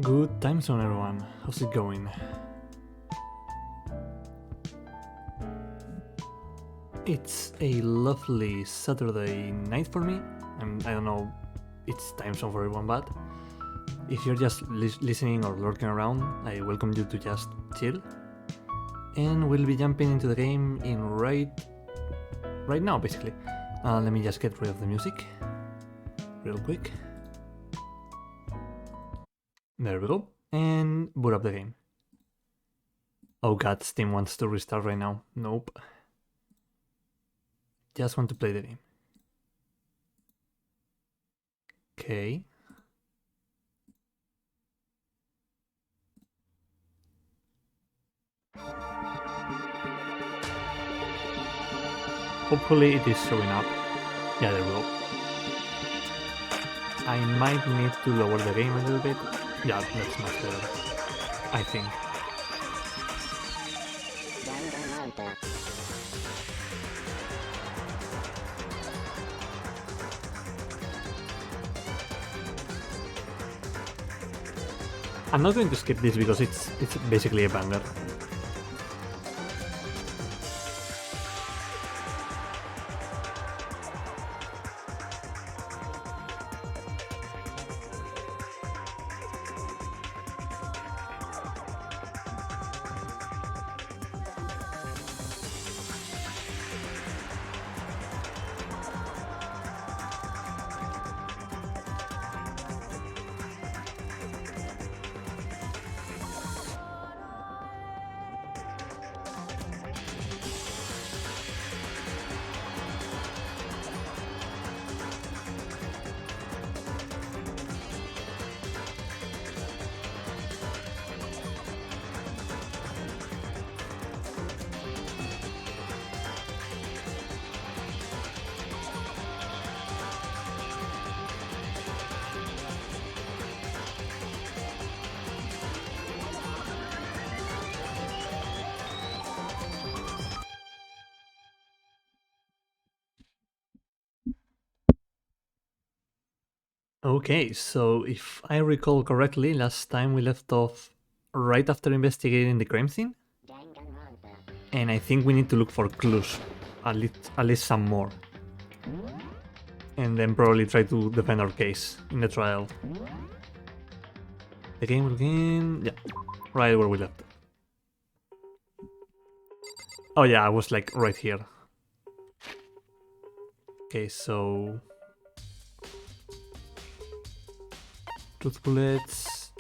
Good time zone, everyone. How's it going? It's a lovely Saturday night for me. I don't know, it's time zone for everyone, but if you're just listening or lurking around, I welcome you to just chill. And we'll be jumping into the game in right now, basically. Let me just get rid of the music real quick. There we go. And boot up the game. Oh god, Steam wants to restart right now. Nope. Just want to play the game. Okay. Hopefully it is showing up. Yeah, there we go. I might need to lower the game a little bit. Yeah, that's much better, I think. Danganronpa. I'm not going to skip this because it's basically a banger. Okay, so if I recall correctly, last time we left off right after investigating the crime scene, Danganronpa. and I think we need to look for clues, at least some more, and then probably try to defend our case in the trial. The game will begin, yeah, right where we left. Oh yeah, I was like right here. Okay, so truth bullets.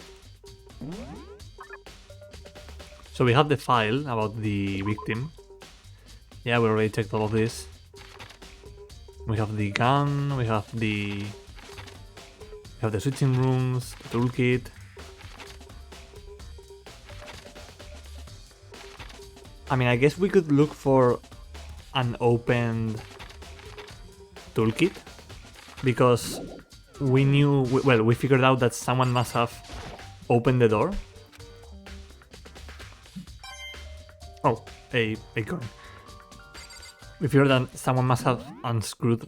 So we have the file about the victim. Yeah, we already checked all of this. We have the gun, we have the switching rooms, the toolkit. I mean, I guess we could look for an opened toolkit because we figured out that someone must have opened the door. Oh, a coin. We figured that someone must have unscrewed.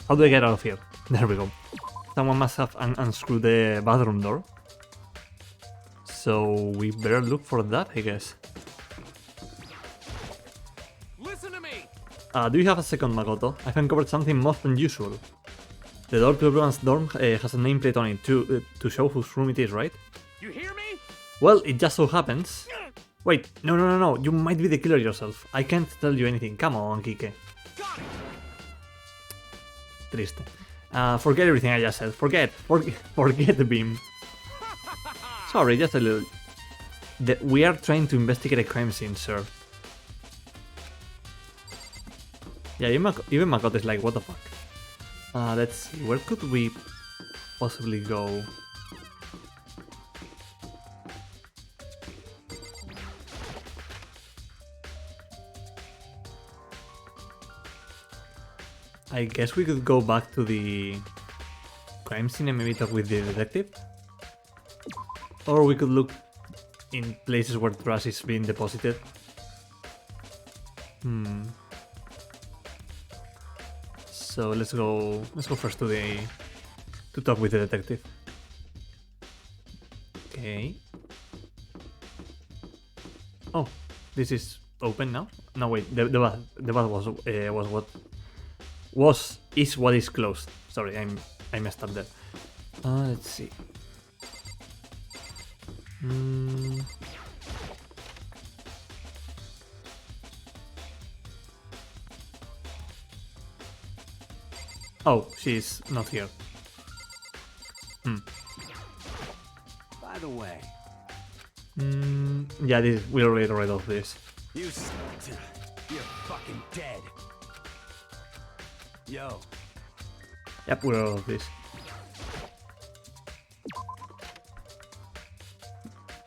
How do I get out of here? There we go. Someone must have unscrewed the bathroom door. So we better look for that, I guess. Listen to me! Do you have a second, Makoto? I've uncovered something most unusual. The door to everyone's dorm has a nameplate on it to show whose room it is, right? You hear me? Well, it just so happens. Wait, no, you might be the killer yourself. I can't tell you anything. Come on, Kike. Got it! Triste. Forget everything I just said. Forget the beam. Sorry, just a little. We are trying to investigate a crime scene, sir. Yeah, even Makoto is like, what the fuck? Let's see, where could we possibly go? I guess we could go back to the crime scene and maybe talk with the detective. Or we could look in places where trash is being deposited. So let's go first to talk with the detective. Okay. Oh, this is open now. No wait, the bath was what is closed. Sorry, I messed up there. Let's see. Oh, she's not here. By the way, Yeah, we already read of this. you're fucking dead. Yo, Yep, we're all of this.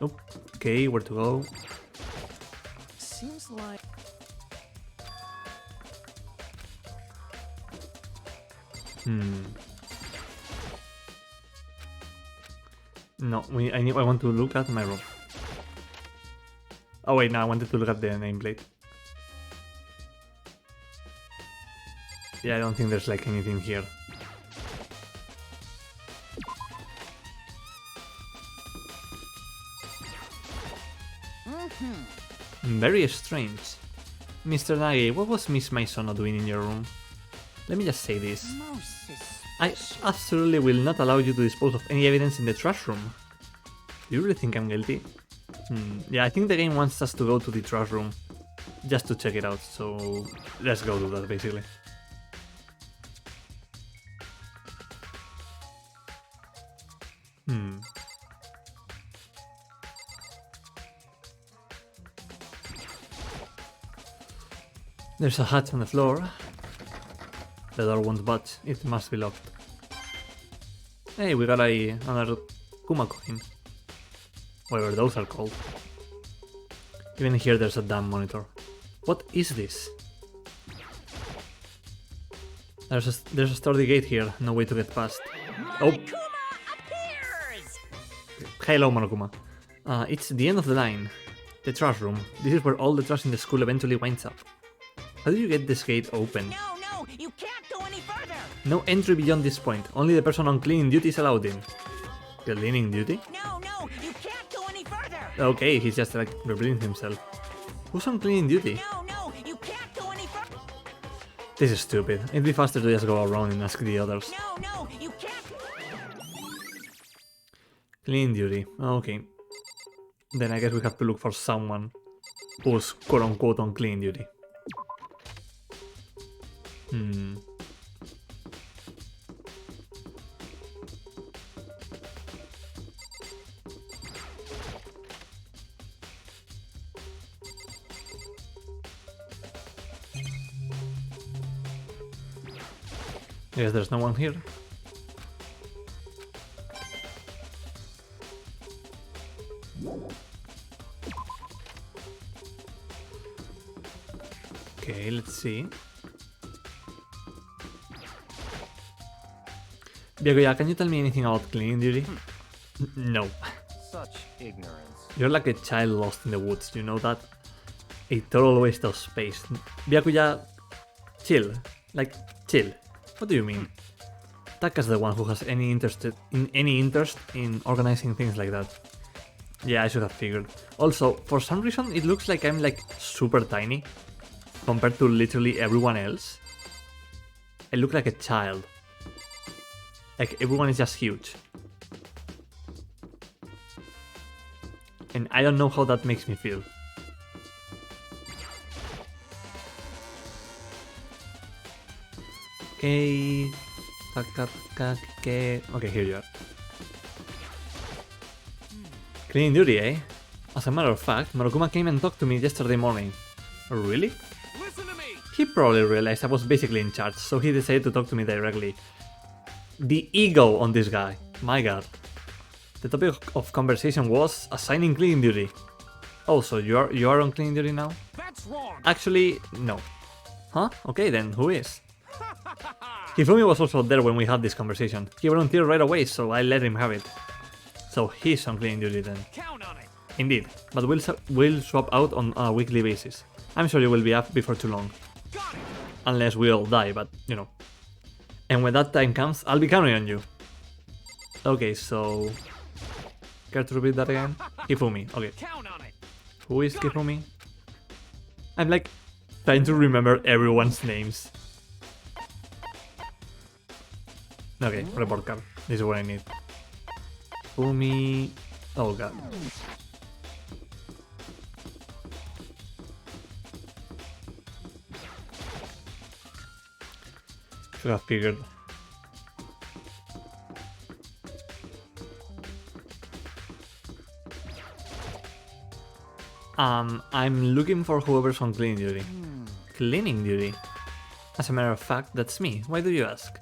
Nope. Okay, where to go? seems like No, I want to look at my room. Oh wait, no, I wanted to look at the nameplate. Yeah, I don't think there's like anything here. Very strange. Mr. Nagi, what was Miss Maisono doing in your room? Let me just say this. I absolutely will not allow you to dispose of any evidence in the trash room. Do you really think I'm guilty? Yeah, I think the game wants us to go to the trash room just to check it out, so let's go do that basically. There's a hatch on the floor. The door won't budge, it must be locked. Hey, we got another Kuma coin. Whatever those are called. Even here there's a damn monitor. What is this? There's a sturdy gate here, no way to get past. Oh! Hello, Monokuma. It's the end of the line. The trash room. This is where all the trash in the school eventually winds up. How do you get this gate open? No, you can't go any further! No entry beyond this point. Only the person on cleaning duty is allowed in. Cleaning duty? No, you can't go any further! Okay, he's just like revealing himself. Who's on cleaning duty? No, you can't go any further! This is stupid. It'd be faster to just go around and ask the others. No, you can't! Cleaning duty. Okay. Then I guess we have to look for someone who's quote-unquote on cleaning duty. Yes, there's no one here. Okay, let's see. Byakuya, can you tell me anything about cleaning duty? No. such ignorance. You're like a child lost in the woods, you know that? A total waste of space. Byakuya, chill. Like, chill. What do you mean? Taka's the one who has any interest in organizing things like that. Yeah, I should have figured. Also, for some reason, it looks like I'm like super tiny compared to literally everyone else. I look like a child. Like, everyone is just huge. And I don't know how that makes me feel. Okay. Okay, here you are. Cleaning duty, eh? As a matter of fact, Marukuma came and talked to me yesterday morning. Really? Listen to me! He probably realized I was basically in charge, so he decided to talk to me directly. The ego on this guy. My god. The topic of conversation was assigning cleaning duty. Oh, so you are on cleaning duty now? That's wrong! Actually, no. Huh? Okay then, who is? Hifumi was also there when we had this conversation. He volunteered right away, so I let him have it. So he's on cleaning duty then. Count on it! Indeed, but we'll swap out on a weekly basis. I'm sure you will be up before too long. Got it! Unless we all die, but you know. And when that time comes, I'll be counting on you. Okay, so... Care to repeat that again? Hifumi, okay. Count on it. Who is Hifumi? I'm like trying to remember everyone's names. Okay, report card. This is what I need. Hifumi... Oh god. Should have figured. I'm looking for whoever's on cleaning duty. Cleaning duty? As a matter of fact, that's me. Why do you ask?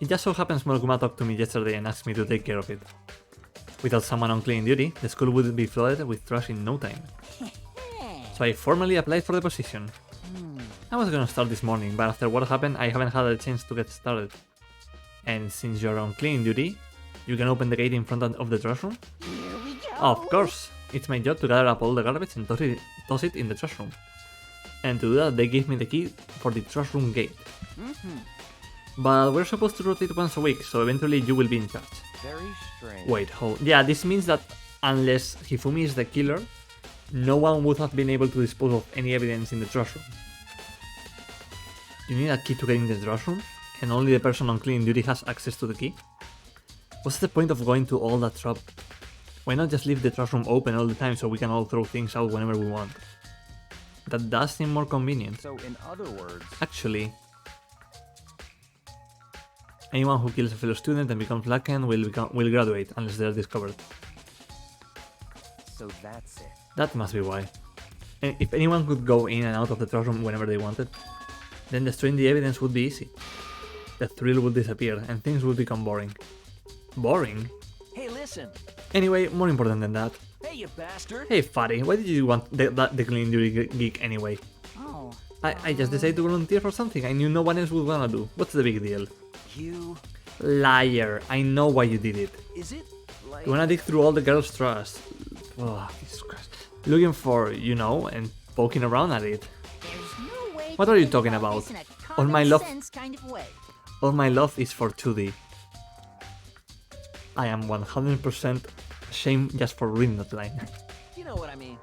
It just so happens Morguma talked to me yesterday and asked me to take care of it. Without someone on cleaning duty, the school would be flooded with trash in no time. So I formally applied for the position. I was gonna start this morning, but after what happened, I haven't had a chance to get started. And since you're on cleaning duty, you can open the gate in front of the trash room? Here we go. Of course! It's my job to gather up all the garbage and toss it in the trash room. And to do that, they gave me the key for the trash room gate. But we're supposed to rotate once a week, so eventually you will be in charge. Very strange. Wait, hold. Yeah, this means that unless Hifumi is the killer, no one would have been able to dispose of any evidence in the trash room. You need a key to get in the trash room, and only the person on cleaning duty has access to the key? What's the point of going to all that trouble? Why not just leave the trash room open all the time so we can all throw things out whenever we want? That does seem more convenient. So in other words, Actually, anyone who kills a fellow student and becomes blackened will graduate unless they are discovered. so that's it. That must be why. And if anyone could go in and out of the trash room whenever they wanted, then destroying the evidence would be easy. The thrill would disappear and things would become boring. Boring? Hey, listen. Anyway, more important than that. Hey, you bastard. Hey Fatty, why did you want the clean duty geek anyway? Oh. I just decided to volunteer for something I knew no one else would wanna do. What's the big deal? You... Liar, I know why you did it. Is it like... You wanna dig through all the girls' trash. Oh, Jesus Christ. Looking for, you know, and poking around at it. There's no way What to are you think talking about about? this in a All my common love- sense kind of way. All my love is for 2D. I am 100% ashamed just for reading that line. You know what I mean.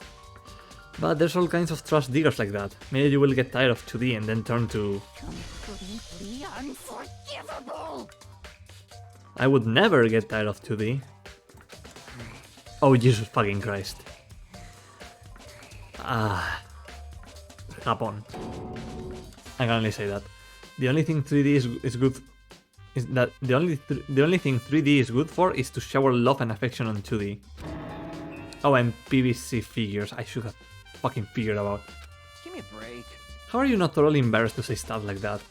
But there's all kinds of trash diggers like that. Maybe you will get tired of 2D and then turn to... Completely unforgivable. I would never get tired of 2D. Oh, Jesus fucking Christ. Japón. I can only say that. The only thing 3D is good is that the only thing 3D is good for is to shower love and affection on 2D. Oh, and PVC figures. I should have fucking figured out. Give me a break. How are you not totally embarrassed to say stuff like that?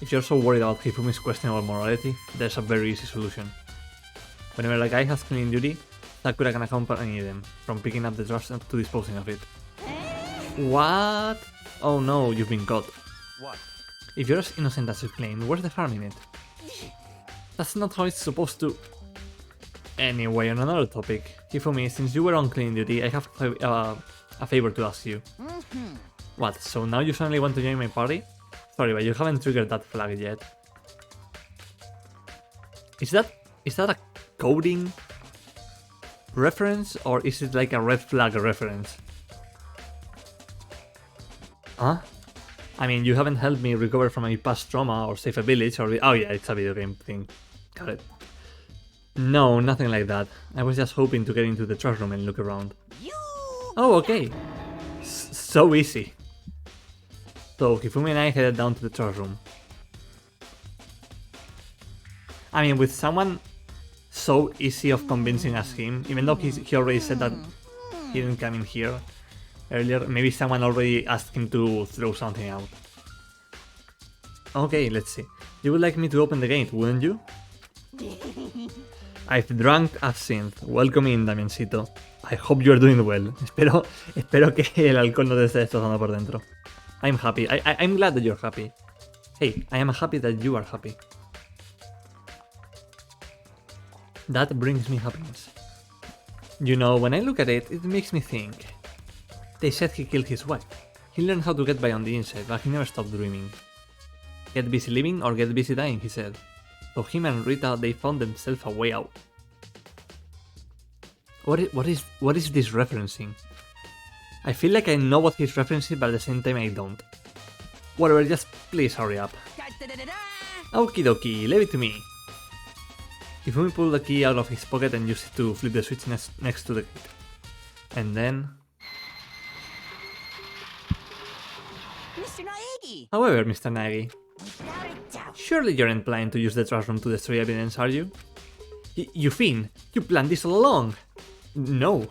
If you're so worried about Hifumi's questionable morality, there's a very easy solution. Whenever a guy has cleaning duty, Sakura can accompany them, from picking up the trash to disposing of it. What? Oh no, you've been caught. What? If you're as innocent as you claim, where's the harm in it? That's not how it's supposed to... Anyway, on another topic, Hifumi, since you were on cleaning duty, I have a favor to ask you. What, so now you suddenly want to join my party? Sorry, but you haven't triggered that flag yet. Is that a coding reference, or is it like a red flag reference? Huh? I mean, you haven't helped me recover from my past trauma or save a village or... Oh yeah, it's a video game thing. Got it. No, nothing like that. I was just hoping to get into the trash room and look around. You. Oh, okay. So easy. So, Hifumi and I headed down to the trash room. I mean, with someone so easy of convincing as him, even though he already said that he didn't come in here earlier, maybe someone already asked him to throw something out. Okay, let's see. You would like me to open the gate, wouldn't you? I've drunk absinthe. Welcome in, Damiencito. I hope you are doing well. Espero que el alcohol no te esté destrozando por dentro. I'm happy. I'm glad that you're happy. Hey, I am happy that you are happy. That brings me happiness. You know, when I look at it, it makes me think. They said he killed his wife. He learned how to get by on the inside, but he never stopped dreaming. Get busy living or get busy dying, he said. So him and Rita, they found themselves a way out. What is this referencing? I feel like I know what he's referencing, but at the same time I don't. Whatever, just please hurry up. Okie dokie, leave it to me. Hifumi pulled the key out of his pocket and used it to flip the switch next to the gate. And then... Mr. Naegi! However, Mr. Nagi, Without a doubt. surely you aren't planning to use the trash room to destroy evidence, are you? You fiend, you planned this all along! No.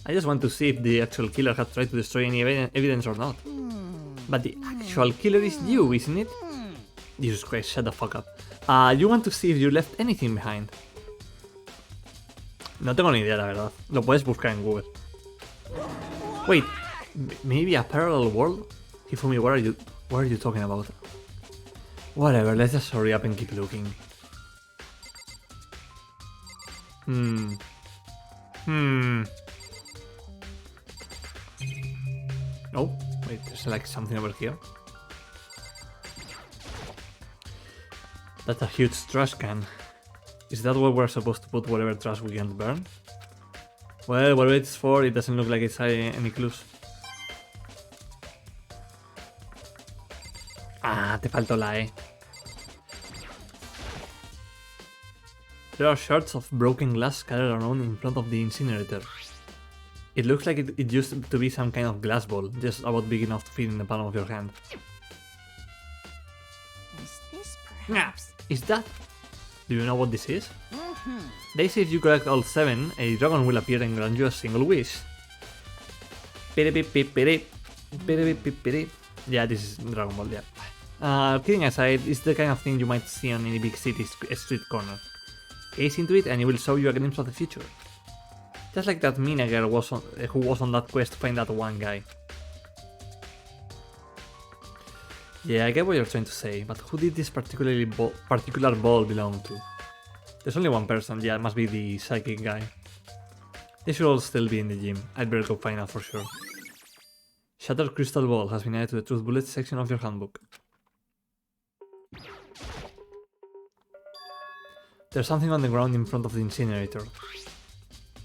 I just want to see if the actual killer had tried to destroy any evidence or not. But the actual killer is you, isn't it? Jesus Christ, shut the fuck up. You want to see if you left anything behind. No tengo ni idea, la verdad. Lo puedes buscar en Google. Wait, maybe a parallel world? Hifumi, what are you talking about? Whatever, let's just hurry up and keep looking. Oh, wait, there's like something over here. That's a huge trash can. Is that where we're supposed to put whatever trash we can't burn? Well, whatever it's for, it doesn't look like it's any clues. Ah, te faltó la E. There are shards of broken glass scattered around in front of the incinerator. It looks like it used to be some kind of glass ball, just about big enough to fit in the palm of your hand. Is this perhaps? Is that? Do you know what this is? They say if you collect all 7, a dragon will appear and grant you a single wish. Yeah, this is Dragon Ball, yeah. Kidding aside, it's the kind of thing you might see on any big city street corner. Gaze into it and it will show you a glimpse of the future. Just like that Mina girl who was on that quest to find that one guy. Yeah, I get what you're trying to say, but who did this particular ball belong to? There's only one person, yeah, it must be the psychic guy. They should all still be in the gym, I'd better go find out for sure. Shattered crystal ball has been added to the truth bullet section of your handbook. There's something on the ground in front of the incinerator.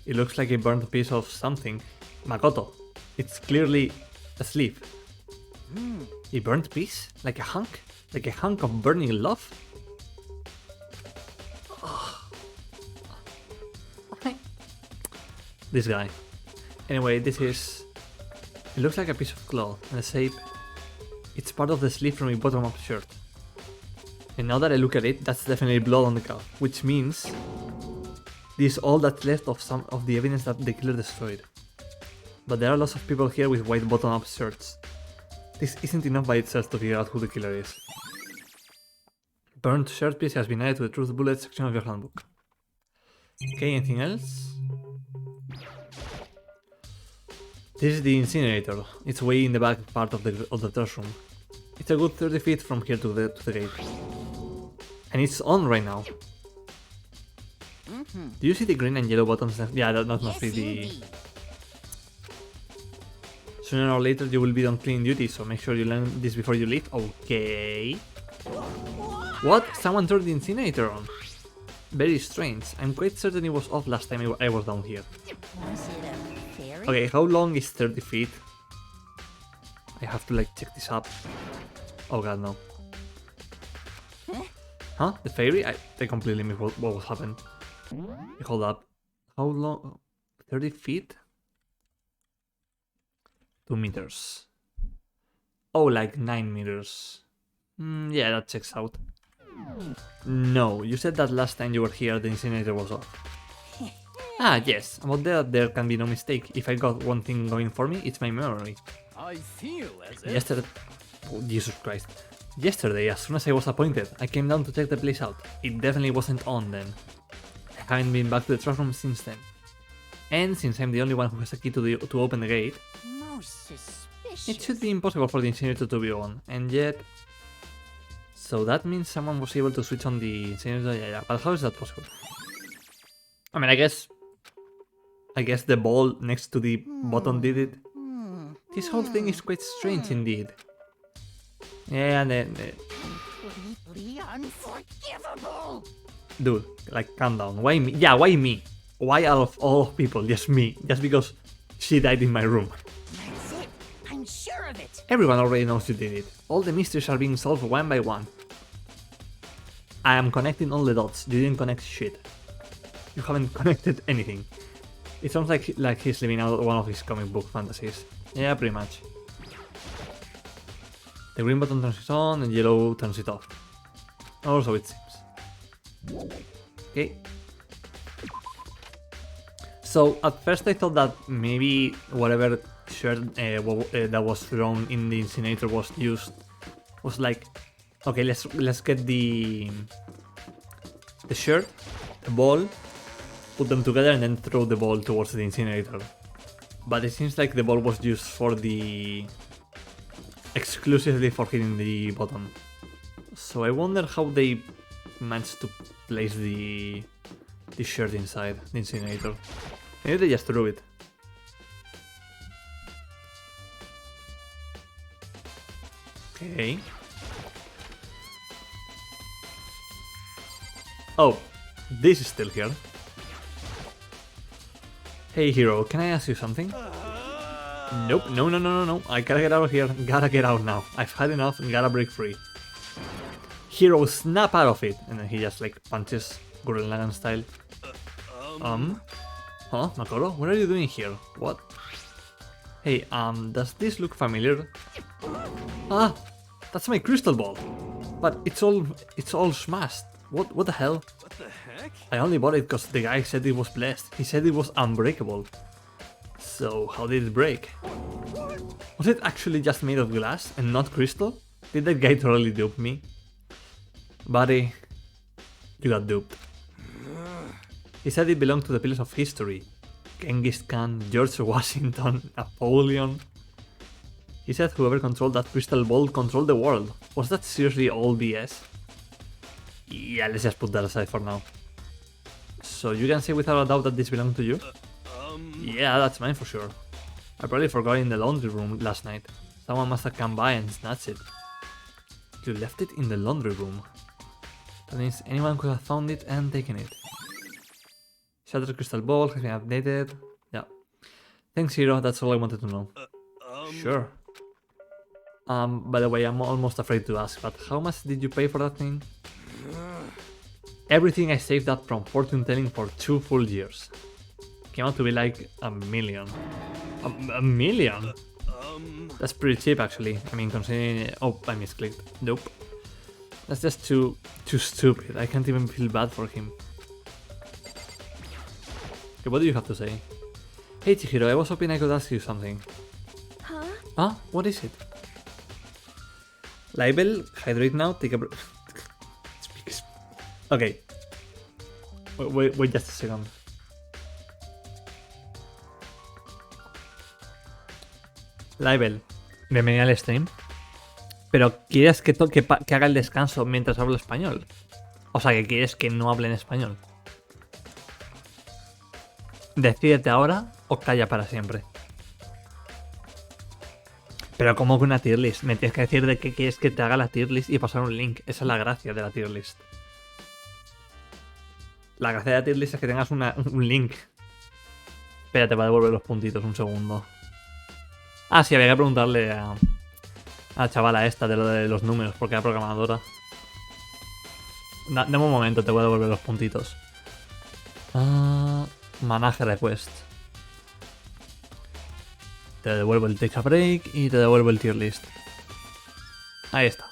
It looks like a burnt piece of something. Makoto. It's clearly asleep. A burnt piece? Like a hunk? Like a hunk of burning love? This guy. Anyway, this is... It looks like a piece of cloth and a shape. It's part of the sleeve from a bottom-up shirt. And now that I look at it, that's definitely blood on the cuff, which means this is all that's left of some of the evidence that the killer destroyed. But there are lots of people here with white bottom-up shirts. This isn't enough by itself to figure out who the killer is. Burnt shirt piece has been added to the truth bullet section of your handbook. Okay, anything else? This is the incinerator. It's way in the back part of the trash room. It's a good 30 feet from here to the gate. And it's on right now. Do you see the green and yellow buttons? Yeah, that must be the... indeed. Sooner or later you will be on cleaning duty, so make sure you learn this before you leave. Okay. What? Someone turned the incinerator on. Very strange. I'm quite certain it was off last time I was down here. Was it a fairy? Okay, how long is 30 feet? I have to like check this up. Oh god, no. Huh? The fairy? I completely missed what was happened. Hold up. How long? 30 feet? 2 meters. Oh, like 9 meters. Yeah, that checks out. No, you said that last time you were here the incinerator was off. Ah, yes, about that there can be no mistake. If I got one thing going for me, it's my memory. I feel as if Yesterday... Oh, Jesus Christ. Yesterday, as soon as I was appointed, I came down to check the place out. It definitely wasn't on then. I haven't been back to the trash room since then. And since I'm the only one who has a key to open the gate, Most suspicious. it should be impossible for the incinerator to be on, and yet... So that means someone was able to switch on the incinerator, yeah, but how is that possible? I mean, I guess the ball next to the button did it. This whole thing is quite strange indeed. Yeah, and then... Completely unforgivable. Dude, like, calm down. Why me? Yeah, why me? Why out of all people, just me? Just because she died in my room. That's it. I'm sure of it. Everyone already knows you did it. All the mysteries are being solved one by one. I am connecting all the dots. You didn't connect shit. You haven't connected anything. It sounds like he's living out one of his comic book fantasies. Yeah, pretty much. The green button turns it on and yellow turns it off. Also, it seems. Okay. So, at first I thought that maybe whatever shirt that was thrown in the incinerator was used. Was like, okay, let's get the shirt, the ball, put them together and then throw the ball towards the incinerator. But it seems like the ball was used for exclusively for hitting the button. So I wonder how they managed to place the shirt inside the incinerator. Maybe they just threw it. Okay. Oh, this is still here. Hey hero, can I ask you something? Nope, no. I gotta get out of here. Gotta get out now. I've had enough and gotta break free. Hero, snap out of it! And then he just like punches Gurren Lagann style. Huh? Makoro? What are you doing here? What? Hey, does this look familiar? Ah! That's my crystal ball! But it's all smashed. What the hell? What the heck? I only bought it because the guy said it was blessed. He said it was unbreakable. So, how did it break? Was it actually just made of glass and not crystal? Did that guy totally dupe me? Buddy, you got duped. He said it belonged to the pillars of history. Genghis Khan, George Washington, Napoleon. He said whoever controlled that crystal ball controlled the world. Was that seriously all BS? Yeah, let's just put that aside for now. So you can say without a doubt that this belonged to you? Yeah, that's mine for sure. I probably forgot it in the laundry room last night. Someone must have come by and snatched it. You left it in the laundry room. That means anyone could have found it and taken it. Shattered crystal ball has been updated. Yeah. Thanks, Hero, that's all I wanted to know. Sure. By the way, I'm almost afraid to ask, but how much did you pay for that thing? Everything I saved up from fortune telling for 2 full years. Came out to be like $1 million. A million? That's pretty cheap actually. I mean, considering... Oh, I misclicked. Nope. That's just too stupid. I can't even feel bad for him. Okay, what do you have to say? Hey Chihiro, I was hoping I could ask you something. Huh? Huh? What is it? Libel, hydrate now, take a break. Okay. Wait just a second. Libel, bienvenido al stream. Pero ¿quieres que haga el descanso mientras hablo español? O sea, que quieres que no hable en español. Decídete ahora o calla para siempre. Pero como que una tier list, me tienes que decir de qué quieres que te haga la tier list y pasar un link. Esa es la gracia de la tier list. La gracia de la tier list es que tengas un link. Espérate, va a devolver los puntitos un segundo. Ah, sí, había que preguntarle a la chavala esta de lo de los números, porque era programadora. Dame un momento, te voy a devolver los puntitos. Manage request. Te devuelvo el take a break y te devuelvo el tier list. Ahí está.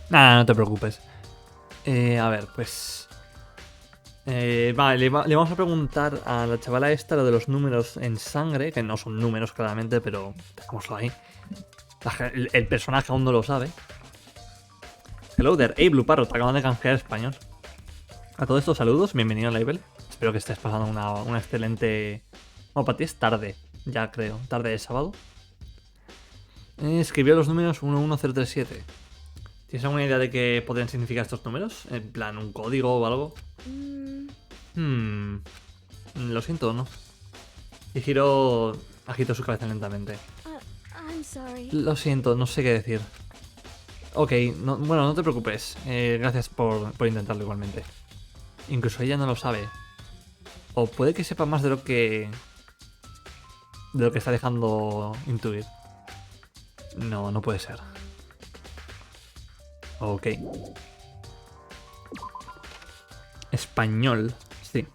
Nada, no te preocupes. A ver, pues... vale, le vamos a preguntar a la chavala esta lo de los números en sangre, que no son números claramente, pero dejémoslo ahí. El personaje aún no lo sabe. Hello there, hey Blue Parrot, acaban de canjear español. A todos estos saludos, bienvenido a Label. Espero que estés pasando una excelente... Bueno, para ti es tarde, ya creo, tarde de sábado. Escribió los números 11037. ¿Tienes alguna idea de qué podrían significar estos números? En plan, un código o algo. Lo siento, ¿no? Y Hiro agitó su cabeza lentamente. I'm sorry. Lo siento, no sé qué decir. Ok, bueno, no te preocupes. Gracias por intentarlo igualmente. Incluso ella no lo sabe. O puede que sepa más de lo que... De lo que está dejando intuir. No, no puede ser. Ok. Español. Sí.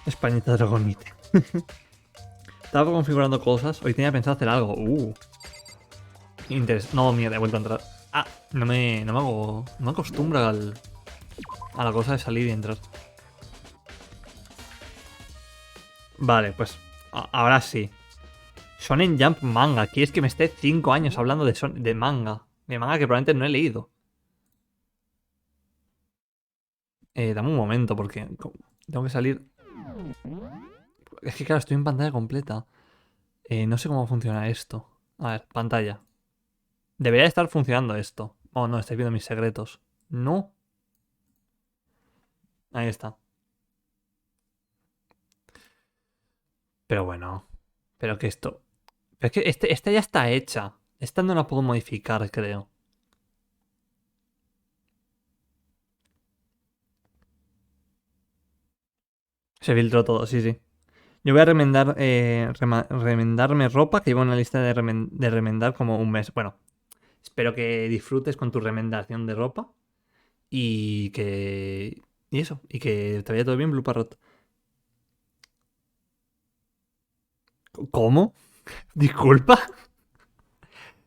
Españita Dragonite. Estaba configurando cosas. Hoy tenía pensado hacer algo. No, mierda, he vuelto a entrar. Ah, no me hago... No me acostumbro a la cosa de salir y entrar. Vale, pues ahora sí. Shonen Jump manga. ¿Quieres que me esté 5 años hablando de manga? De manga que probablemente no he leído. Dame un momento porque tengo que salir. Es que claro, estoy en pantalla completa. No sé cómo funciona esto. A ver, pantalla. Debería estar funcionando esto. Oh, no, estáis viendo mis secretos. No. Ahí está. Pero bueno. Pero que esto... Pero es que esta ya está hecha. Esta no la puedo modificar, creo. Se filtró todo, sí, sí. Yo voy a remendarme ropa que llevo en la lista de remendar como un mes. Bueno, espero que disfrutes con tu remendación de ropa y que... Y eso, y que te vaya todo bien, Blue Parrot. ¿Cómo? ¿Disculpa?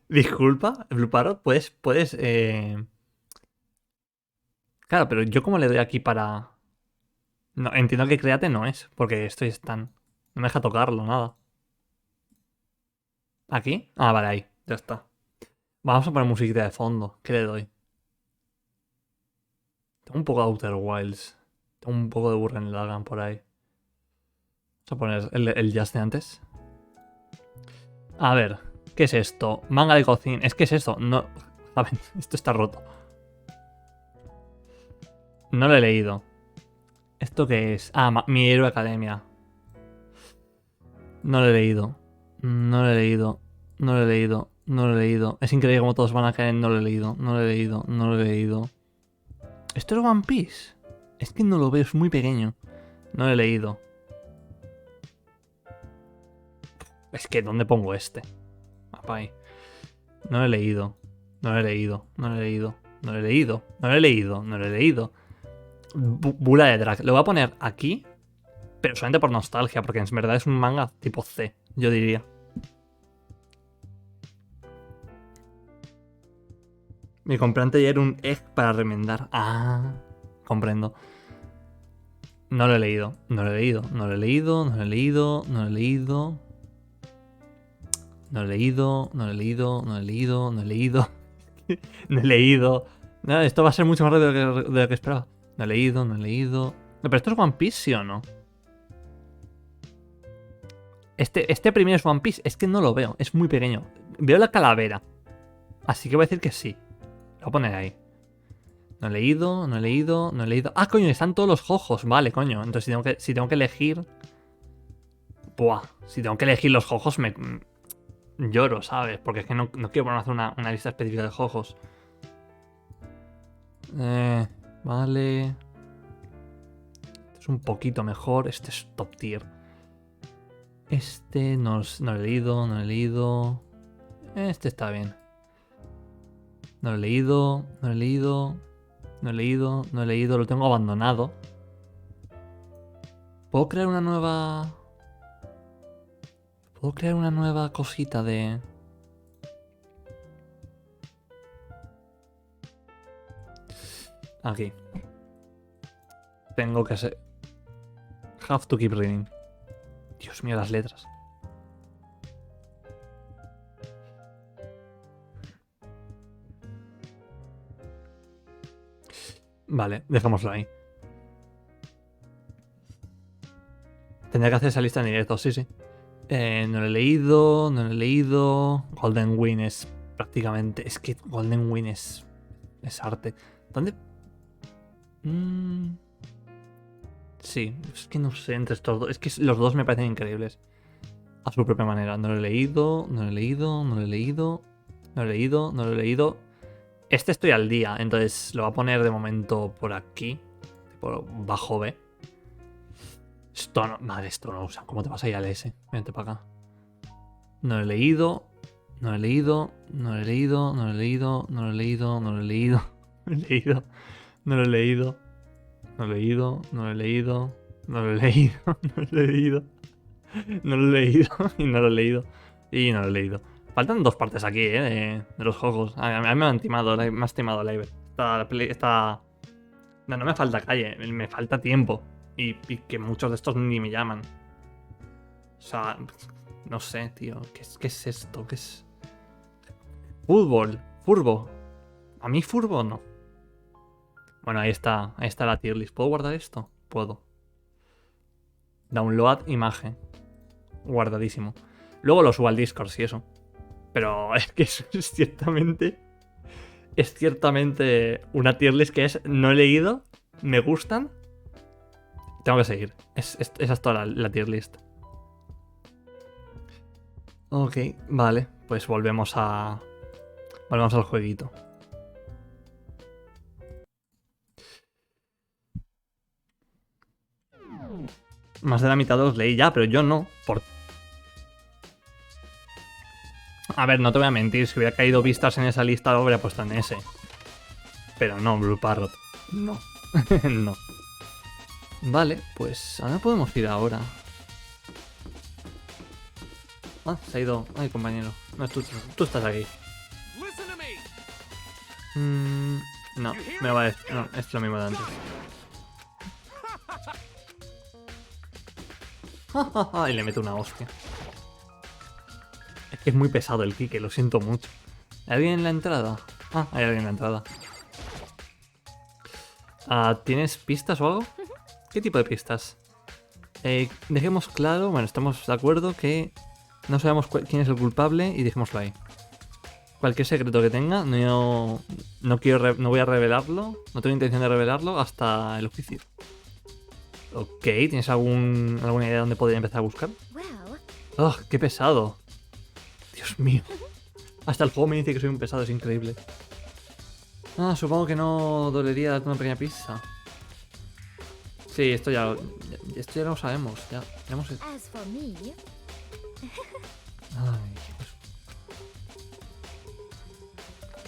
¿Disculpa? Blue Parrot, puedes. Claro, pero yo cómo le doy aquí para... No, entiendo que créate no es, porque estoy tan... No me deja tocarlo, nada. ¿Aquí? Ah, vale, ahí. Ya está. Vamos a poner musiquita de fondo. ¿Qué le doy? Tengo un poco de Outer Wilds. Tengo un poco de Burren Lagann por ahí. Vamos a poner el jazz de antes. A ver, ¿qué es esto? Manga de cocina. ¿Es que es esto? No. ¿Saben? Esto está roto. No lo he leído. ¿Esto qué es? Ah, Mi Hero Academia. No lo he leído. No lo he leído. No lo he leído. No lo he leído. Es increíble cómo todos van a caer en no lo he leído. No lo he leído. No lo he leído. ¿Esto es One Piece? Es que no lo veo, es muy pequeño. No lo he leído. Es que, ¿dónde pongo este? Apay. No lo he leído. No lo he leído. No lo he leído. No lo he leído. No lo he leído. No lo he leído. Bula de Drag. Lo voy a poner aquí, pero solamente por nostalgia, porque en verdad es un manga tipo C, yo diría. Me compré anteayer un egg para remendar. Ah, comprendo. No lo he leído. No lo he leído. No lo he leído. No lo he leído. No lo he leído. No lo he leído. No lo he leído. No lo he leído. No he leído. No he leído. No, esto va a ser mucho más rápido de lo que esperaba. No he leído. No he leído. No, pero esto es One Piece, ¿sí o no? Este primero es One Piece. Es que no lo veo. Es muy pequeño. Veo la calavera. Así que voy a decir que sí. Lo voy a poner ahí. No he leído, no he leído, no he leído. Ah, coño, están todos los jojos. Vale, coño. Entonces si tengo que elegir... Buah. Si tengo que elegir los jojos me... Lloro, ¿sabes? Porque es que no quiero poner a hacer una lista específica de jojos. Vale. Este es un poquito mejor. Este es top tier. Este no lo he leído, no lo he leído. Este está bien. No lo he leído, no lo he leído. No he leído, no he leído. Lo tengo abandonado. ¿Puedo crear una nueva... ¿Puedo crear una nueva cosita de... Aquí. Tengo que hacer... Have to keep reading. Dios mío, las letras. Vale, dejémoslo ahí. Tendría que hacer esa lista en directo, sí, sí. No lo he leído, no lo he leído. Golden Wing es prácticamente... Es que Golden Wing es arte. ¿Dónde? Sí, es que no sé entre estos dos. Es que los dos me parecen increíbles. A su propia manera. No lo he leído, no lo he leído, no lo he leído. No lo he leído, no lo he leído. Este estoy al día, entonces lo voy a poner de momento por aquí. Por bajo B. Esto no... Madre, esto no usa. ¿Cómo te vas a ir al S? Vente para acá. No lo he leído. No lo he leído. No lo he leído. No lo he leído. No lo he leído. No lo he leído. No lo he leído. No lo he leído. No lo he leído. No lo he leído. No lo he leído. No lo he leído. Y no lo he leído. Y no lo he leído. Faltan 2 partes aquí, de los juegos. A mí me han timado, me has timado la Iber. No me falta calle, me falta tiempo. Y que muchos de estos ni me llaman. O sea, no sé, tío. ¿Qué es esto? ¿Qué es? Fútbol. Furbo. ¿A mí furbo no? Bueno, ahí está la tier list. ¿Puedo guardar esto? Puedo. Download imagen. Guardadísimo. Luego lo subo al Discord, sí, eso. Pero es que eso es ciertamente una tier list que es no he leído, me gustan, tengo que seguir. Esa es toda la tier list. Ok, vale, pues volvemos al jueguito. Más de la mitad los leí ya, pero yo no. A ver, no te voy a mentir, si hubiera caído vistas en esa lista lo habría puesto en ese. Pero no, Blue Parrot. No. No. Vale, pues ¿a dónde podemos ir ahora? Ah, se ha ido. Ay, compañero. No, tú estás aquí. Listen to me. No, me va a decir. No, es lo mismo de antes. Y le meto una hostia. Es que es muy pesado el Kike, lo siento mucho. ¿Hay alguien en la entrada? Ah, hay alguien en la entrada. ¿Tienes pistas o algo? ¿Qué tipo de pistas? Dejemos claro, bueno, estamos de acuerdo que no sabemos quién es el culpable y dejémoslo ahí. Cualquier secreto que tenga, no voy a revelarlo, no tengo intención de revelarlo hasta el juicio. Ok, ¿tienes alguna idea de dónde podría empezar a buscar? Well, ¡Oh, qué pesado! Dios mío. Hasta el juego me dice que soy un pesado, es increíble. Supongo que no dolería darte una pequeña pizza. Sí, esto ya lo sabemos. Ya hemos hecho. as for me, Ay, Dios.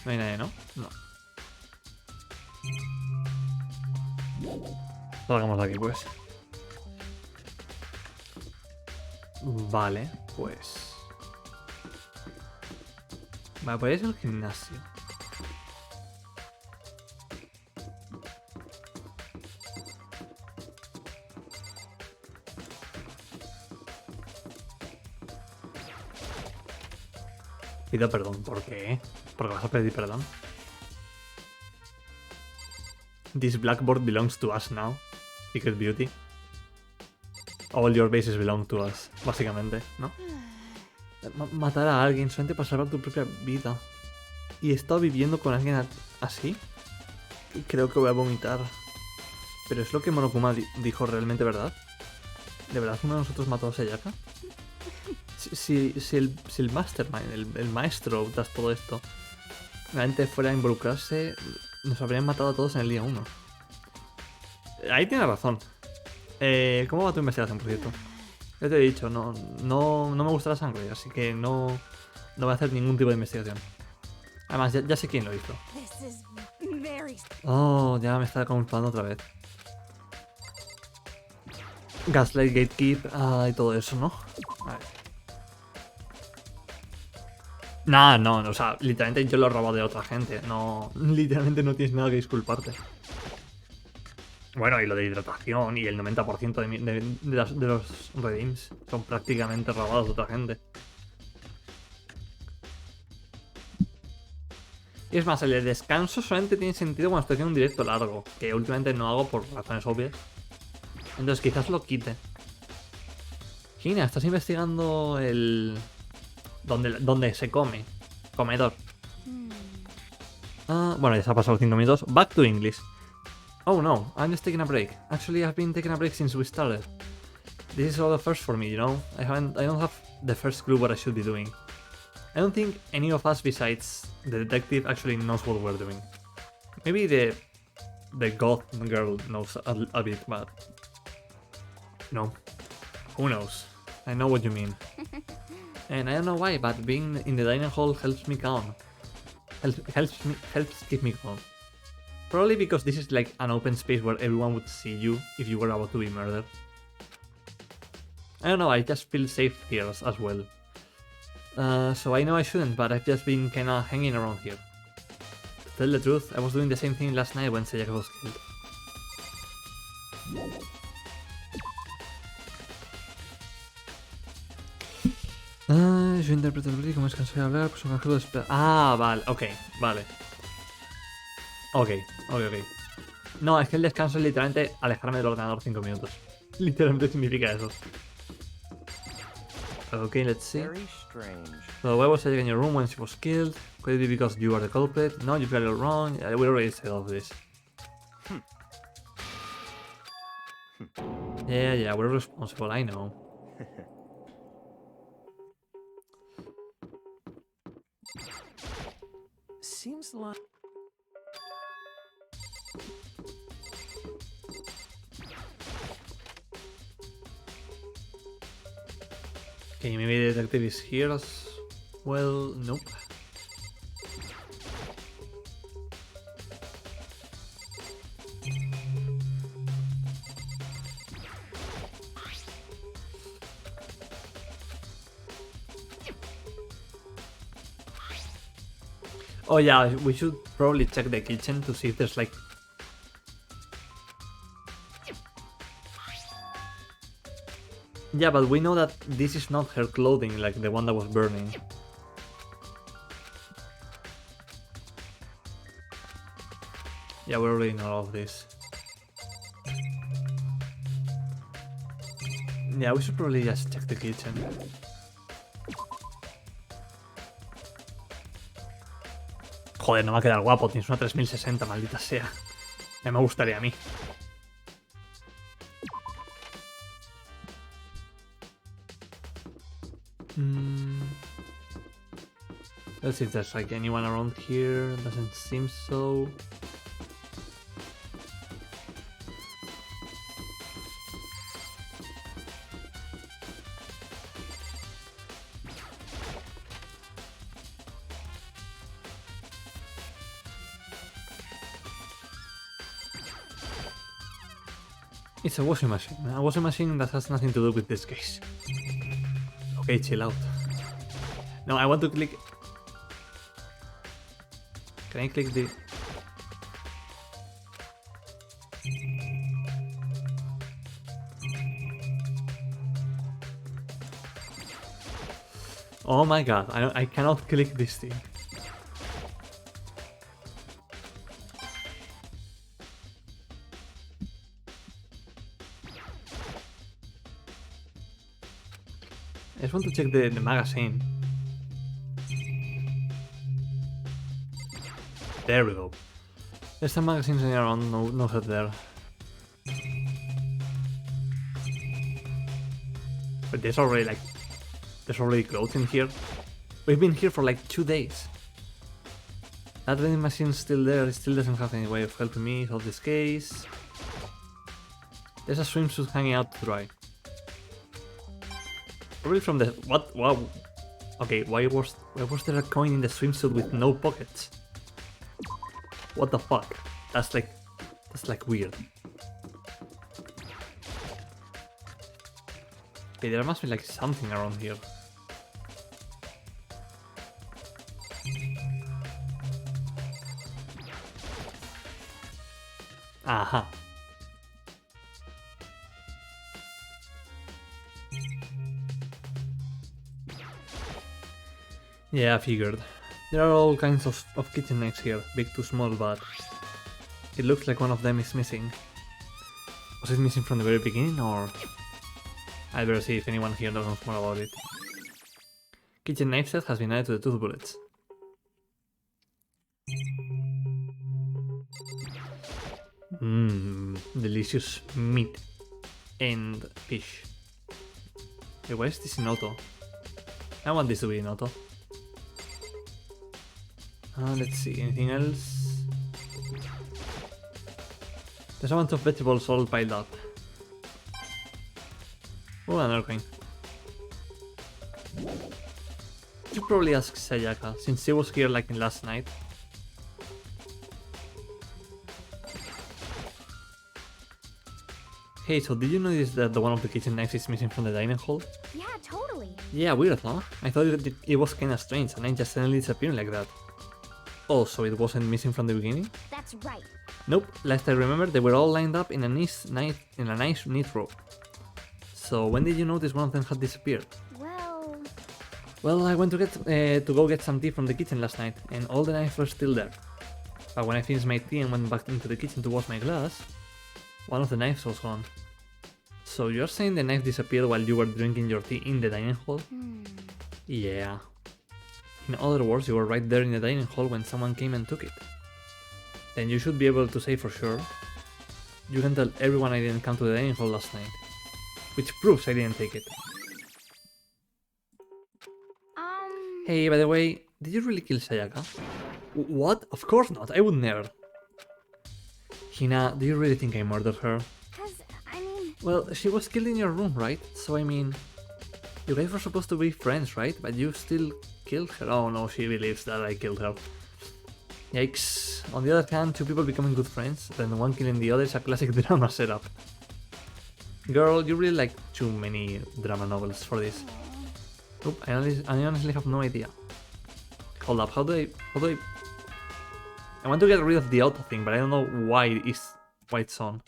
No hay nadie, ¿no? No. Salgamos de aquí, pues. Vale, pues. Vale, pues es el gimnasio. Pido perdón, ¿por qué? ¿Por qué vas a pedir perdón? This blackboard belongs to us now. Secret Beauty. All your bases belong to us, básicamente, ¿no? Matar a alguien solamente para salvar tu propia vida. Y he estado viviendo con alguien así. Y creo que voy a vomitar. Pero es lo que Monokuma dijo realmente, ¿verdad? ¿De verdad uno de nosotros mató a Sayaka? Si el mastermind, el maestro tras todo esto, realmente fuera a involucrarse, nos habrían matado a todos en el día 1. Ahí tiene razón. ¿Cómo va tu investigación, por cierto? Ya te he dicho, no me gusta la sangre, así que no voy a hacer ningún tipo de investigación. Además, ya sé quién lo hizo. this is very. Oh, ya me está culpando otra vez. Gaslight, Gatekeep, y todo eso, ¿no? A ver. No, o sea, literalmente yo lo he robado de otra gente. No, literalmente no tienes nada que disculparte. Bueno, y lo de hidratación y el 90% de los redeems son prácticamente robados de otra gente. Y es más, el de descanso solamente tiene sentido cuando estoy haciendo un directo largo, que últimamente no hago por razones obvias. Entonces quizás lo quite. Gina, estás investigando el... ¿Dónde se come? Comedor. Bueno, ya se ha pasado 5 minutos. Back to English. Oh no, I'm just taking a break. Actually, I've been taking a break since we started. This is all the first for me, you know? I don't have the first clue what I should be doing. I don't think any of us besides the detective actually knows what we're doing. Maybe the goth girl knows a bit, but no, who knows? I know what you mean. And I don't know why, but being in the dining hall helps me calm. Helps keep me calm. Probably because this is like an open space where everyone would see you if you were about to be murdered. I don't know, I just feel safe here as well. So I know I shouldn't, but I've just been kinda hanging around here. To tell the truth, I was doing the same thing last night when Sayaka was killed. Yo interpreto el brillo como es cansado de hablar, pues un ángel de espera. Ah, vale, ok, vale. Ok. No, es que el descanso es literalmente alejarme del ordenador 5 minutos. Literalmente significa eso. Okay, let's see. Very strange. So why was Sayaka in your room when she was killed? Could it be because you are the culprit? No, you got it all wrong. We already said all of this. Yeah, we're responsible, I know. Seems like... Okay, maybe the detective is here as well. Nope. Oh yeah, we should probably check the kitchen to see if there's like... Yeah, but we know that this is not her clothing, like the one that was burning. Yeah, we already know all of this. Yeah, we should probably just check the kitchen. Joder, no me va a quedar guapo, tienes una 3060, maldita sea. Ya me gustaría a mí. Let's see if there's like anyone around here. Doesn't seem so. It's a washing machine. A washing machine that has nothing to do with this case. Okay, chill out. No, I want to click... Can I click the... Oh my god, I cannot click this thing. I just want to check the magazine. There we go. There's some magazines around, no head there. But there's already clothes in here. We've been here for like 2 days. That vending machine's still there, it still doesn't have any way of helping me solve this case. There's a swimsuit hanging out to dry. Probably from the... What? Wow. Okay, why was there a coin in the swimsuit with no pockets? What the fuck? That's like weird. Okay, there must be like something around here. Aha. Yeah, I figured. There are all kinds of kitchen knives here, big to small, but it looks like one of them is missing. Was it missing from the very beginning, or...? I'd better see if anyone here knows more about it. Kitchen knife set has been added to the tooth bullets. Delicious meat and fish. Hey, why is this in auto? I want this to be in auto. Let's see, anything else? There's a bunch of vegetables all piled up. Oh, another coin. You probably ask Sayaka, since she was here like last night. Hey, so did you notice that the one of the kitchen knives is missing from the dining hall? Yeah, totally. Yeah, weird, huh? I thought it was kinda strange, and it just suddenly disappeared like that. Oh, so it wasn't missing from the beginning? That's right. Nope, last I remember they were all lined up in a nice neat row. So when did you notice one of them had disappeared? Well, I went to go get some tea from the kitchen last night, and all the knives were still there. But when I finished my tea and went back into the kitchen to wash my glass, one of the knives was gone. So you're saying the knife disappeared while you were drinking your tea in the dining hall? Yeah. In other words, you were right there in the dining hall when someone came and took it. Then you should be able to say for sure. You can tell everyone I didn't come to the dining hall last night. Which proves I didn't take it. Hey, by the way, did you really kill Sayaka? What? Of course not, I would never. Hina, do you really think I murdered her? Well, she was killed in your room, right? So I mean, you guys were supposed to be friends, right? But you still killed her. Oh no, she believes that I killed her. Yikes. On the other hand, two people becoming good friends, then one killing the other is a classic drama setup. Girl, you really like too many drama novels for this. Oop, I honestly have no idea. Hold up, how do I... I want to get rid of the auto thing, but I don't know why it's on.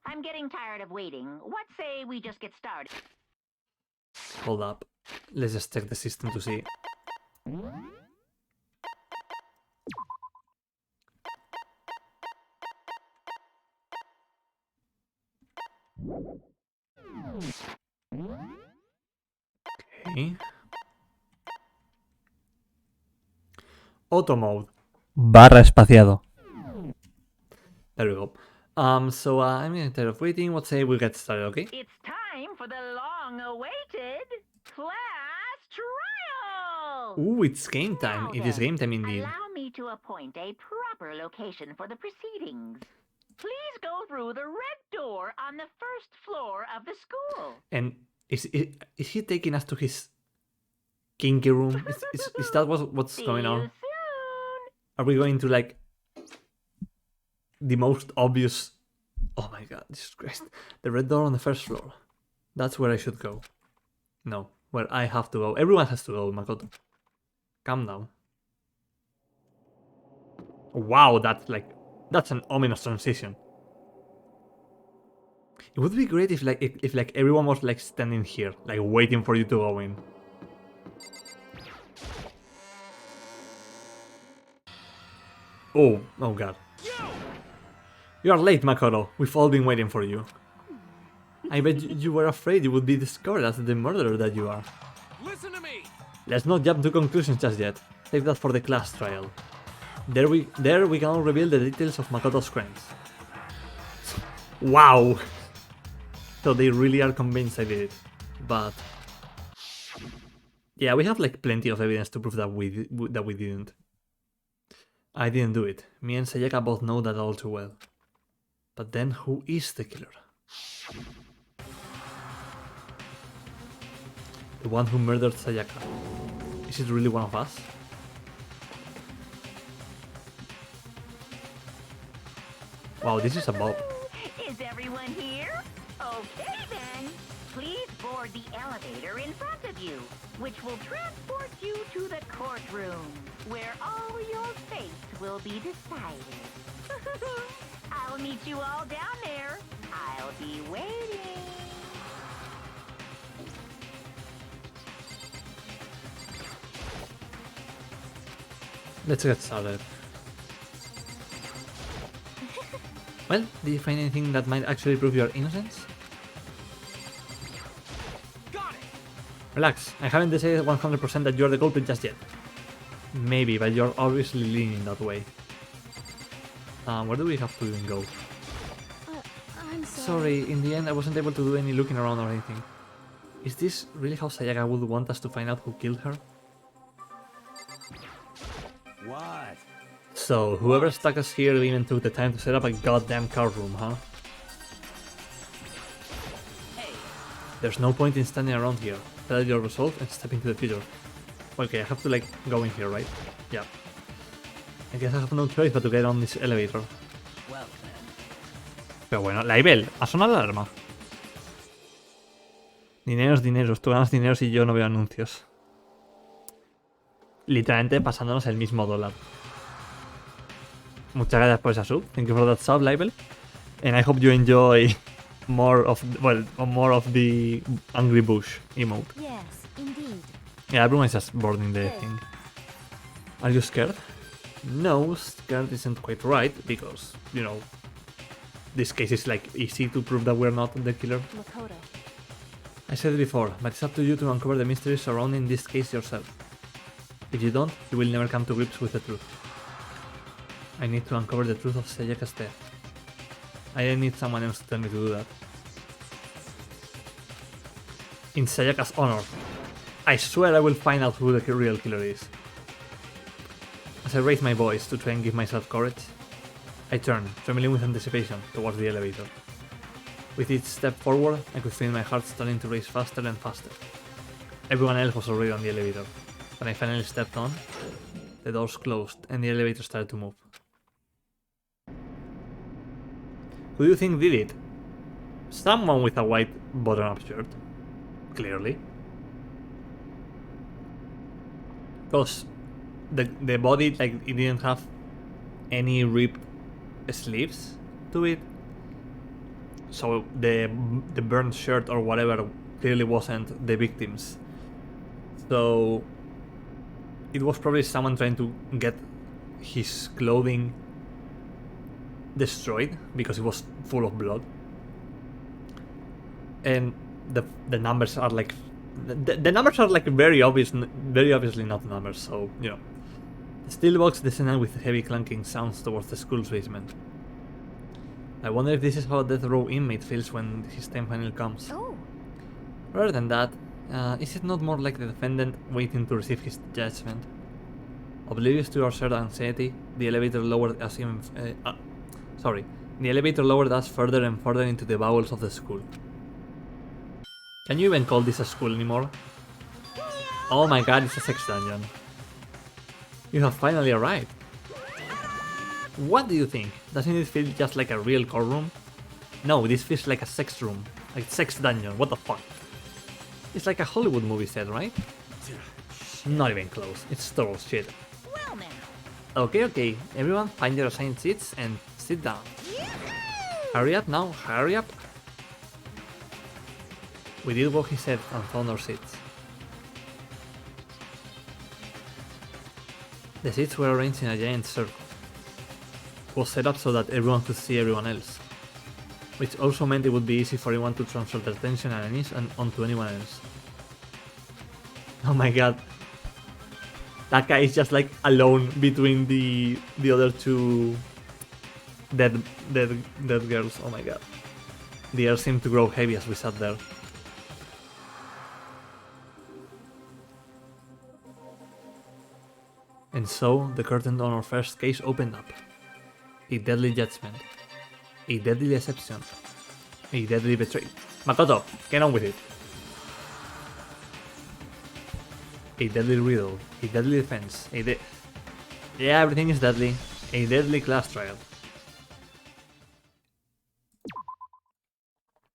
I'm getting tired of waiting. What say we just get started? Hold up. Let's just check the system to see. Okay. Auto mode. Barra espaciado. There we go. So I'm getting tired of waiting. What say we get started, okay? It's time for the long-awaited class trial! Ooh, it's game time. Now It is then, game time indeed. Allow me to appoint a proper location for the proceedings. Please go through the red door on the first floor of the school. And is he taking us to his kinky room? Is that what's See going you on? soon. Are we going to like the most obvious? Oh my god, Jesus Christ! The red door on the first floor. That's where I should go. No, where I have to go. Everyone has to go, Makoto. Calm down. Wow, that's an ominous transition. It would be great if like everyone was like standing here, like waiting for you to go in. Oh god. You are late, Makoto. We've all been waiting for you. I bet you were afraid you would be discovered as the murderer that you are. Listen to me! Let's not jump to conclusions just yet. Save that for the class trial. There we can all reveal the details of Makoto's crimes. Wow! So they really are convinced I did it. But yeah, we have like plenty of evidence to prove that we didn't. I didn't do it. Me and Sayaka both know that all too well. But then who is the killer? The one who murdered Sayaka. Is it really one of us? Wow, this is a bob. Is everyone here? Okay then. Please board the elevator in front of you, which will transport you to the courtroom, where all your fate will be decided. I'll meet you all down there. I'll be waiting. Let's get started. Well, did you find anything that might actually prove your innocence? Got it! Relax, I haven't decided 100% that you're the culprit just yet. Maybe, but you're obviously leaning that way. Where do we have to even go? I'm Sorry, in the end I wasn't able to do any looking around or anything. Is this really how Sayaka would want us to find out who killed her? What? So, whoever stuck us here even took the time to set up a goddamn card room, huh? There's no point in standing around here. Tell your resolve and step into the future. Okay, I have to like go in here, right? Yeah. I guess I have no choice but to get on this elevator. Well then. Pero bueno, Laibel, ha sonado la alarma. Dineros, dineros, tú ganas dineros y yo no veo anuncios. Literalmente pasándonos el mismo dólar. Muchas gracias por esa sub. Thank you for that sub, Laibel. And I hope you enjoy more of the Angry Bush emote. Yes, indeed. Yeah, everyone's just boarding the thing. Are you scared? No, scared isn't quite right because, you know, this case is like easy to prove that we're not the killer. Makoto. I said it before, but it's up to you to uncover the mysteries surrounding this case yourself. If you don't, you will never come to grips with the truth. I need to uncover the truth of Sayaka's death. I didn't need someone else to tell me to do that. In Sayaka's honor, I swear I will find out who the real killer is. As I raise my voice to try and give myself courage, I turn, trembling with anticipation, towards the elevator. With each step forward, I could feel my heart starting to race faster and faster. Everyone else was already on the elevator. When I finally stepped on, the doors closed and the elevator started to move. Who do you think did it? Someone with a white button-up shirt. Clearly. Because the body, like, it didn't have any ripped sleeves to it. So the burned shirt or whatever clearly wasn't the victim's. So it was probably someone trying to get his clothing destroyed because it was full of blood. And the numbers are like the numbers are like very obviously not numbers. So you know, the steel box descended with heavy clunking sounds towards the school's basement. I wonder if this is how a death row inmate feels when his time finally comes. Oh. Rather than that, is it not more like the defendant waiting to receive his judgment? Oblivious to our shared anxiety, the elevator lowered us the elevator lowered us further and further into the bowels of the school. Can you even call this a school anymore? Oh my god, it's a sex dungeon. You have finally arrived. What do you think? Doesn't it feel just like a real courtroom? No, this feels like a sex room. Like sex dungeon, what the fuck? It's like a Hollywood movie set, right? Not even close, it's total shit. Well now. Okay, everyone find your assigned seats and sit down. Hurry up now, hurry up. We did what he said and found our seats. The seats were arranged in a giant circle. It was set up so that everyone could see everyone else, which also meant it would be easy for everyone to transfer their attention and unease onto anyone else. Oh my god. That guy is just like alone between the other two dead girls. Oh my god. The air seemed to grow heavy as we sat there. And so the curtain on our first case opened up. A deadly judgment. A deadly deception. A deadly betrayal. Makoto, get on with it. A deadly riddle. A deadly defense. Yeah, everything is deadly. A deadly class trial.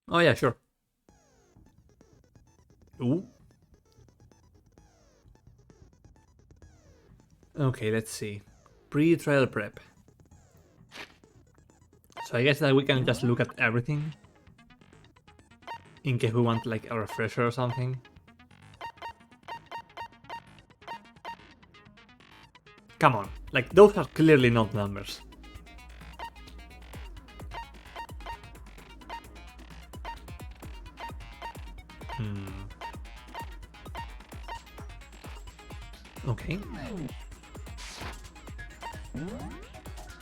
Oh yeah, sure. Ooh. Okay, let's see. Pre-trial prep. So I guess that we can just look at everything in case we want like a refresher or something. Come on, like those are clearly not numbers. Okay.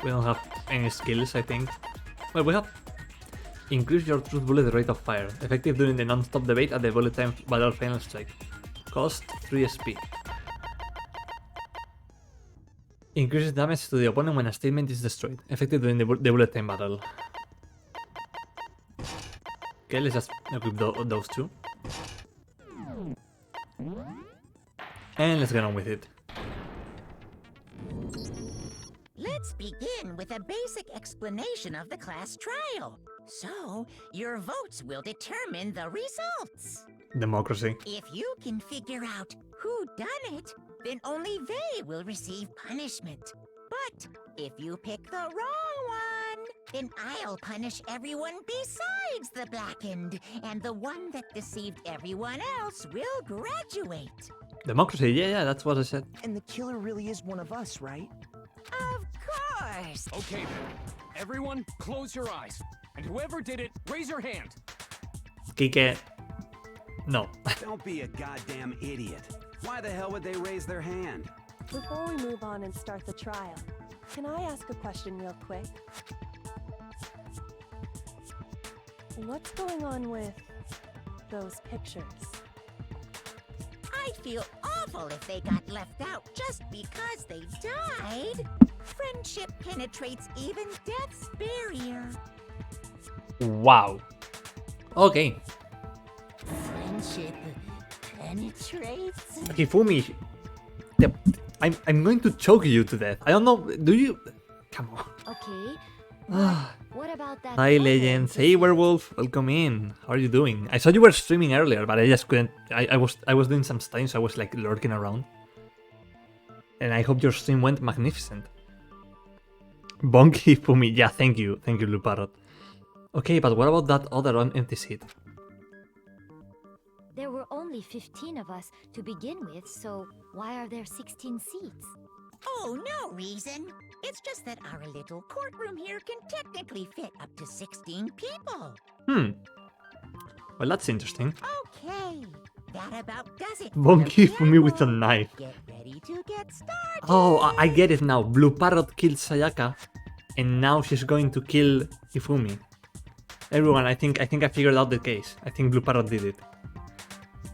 We don't have any skills, I think. Well, we have Increase your truth bullet rate of fire. Effective during the non-stop debate at the bullet time battle final strike. Cost 3 SP. Increases damage to the opponent when a statement is destroyed. Effective during the bullet time battle. Okay, let's just equip those two. And let's get on with it. Let's begin with a basic explanation of the class trial. So, your votes will determine the results. Democracy. If you can figure out who done it, then only they will receive punishment. But if you pick the wrong one, then I'll punish everyone besides the blackened, and the one that deceived everyone else will graduate. Democracy, yeah, that's what I said. And the killer really is one of us, right? Of course! Okay then. Everyone, close your eyes. And whoever did it, raise your hand. Kike. No. Don't be a goddamn idiot. Why the hell would they raise their hand? Before we move on and start the trial, can I ask a question real quick? What's going on with those pictures? I'd feel awful if they got left out just because they died. Friendship penetrates even death's barrier. Wow. Okay. Friendship penetrates? Hifumi. I'm going to choke you to death. I don't know. Do you? Come on. Okay. What about that? Hi, photo legends. you Hey, sent? werewolf. Welcome in. How are you doing? I saw you were streaming earlier, but I just couldn't. I was doing some studying, so I was like lurking around. And I hope your stream went magnificent. Bonky Hifumi. Yeah, thank you, Blue Parrot. Okay, but what about that other empty seat? There were only 15 of us to begin with, so why are there 16 seats? Oh, no reason. It's just that our little courtroom here can technically fit up to 16 people. Well, that's interesting. Okay, that about does it. Bonky Hifumi with a knife. Get ready to get started. Oh, I get it now. Blue Parrot killed Sayaka, and now she's going to kill Hifumi. Everyone, I think I figured out the case. I think Blue Parrot did it.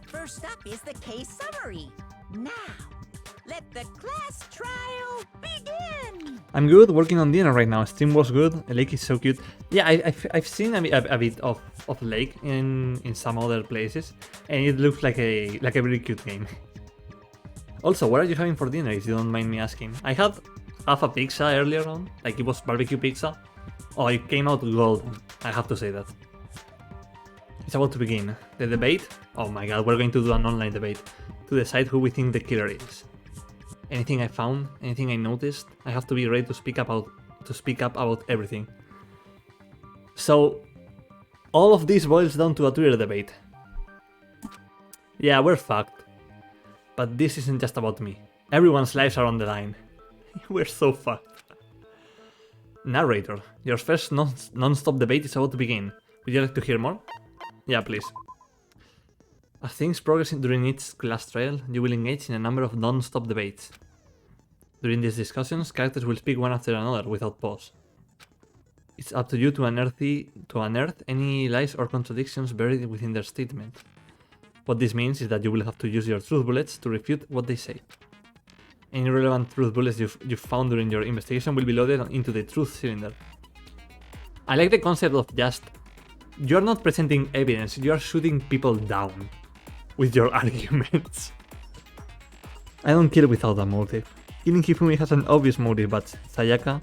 First up is the case summary. Now, let the class trial begin. I'm good, working on dinner right now. Stream was good. Lake is so cute. Yeah, I've seen a bit of Lake in some other places, and it looks like a very cute game. Also, what are you having for dinner, if you don't mind me asking? I had half a pizza earlier on, like it was barbecue pizza. Oh, it came out golden. I have to say that. It's about to begin. The debate? Oh my god, we're going to do an online debate to decide who we think the killer is. Anything I found, anything I noticed, I have to be ready to speak up about everything. So, all of this boils down to a Twitter debate. Yeah, we're fucked. But this isn't just about me. Everyone's lives are on the line. We're so fucked. Narrator, your first non-stop debate is about to begin. Would you like to hear more? Yeah, please. As things progress during each class trial, you will engage in a number of non-stop debates. During these discussions, characters will speak one after another without pause. It's up to you to unearth any lies or contradictions buried within their statement. What this means is that you will have to use your truth bullets to refute what they say. Any relevant truth bullets you found during your investigation will be loaded into the truth cylinder. I like the concept of just... You're not presenting evidence, you are shooting people down with your arguments. I don't kill without a motive. Killing Hifumi has an obvious motive, but Sayaka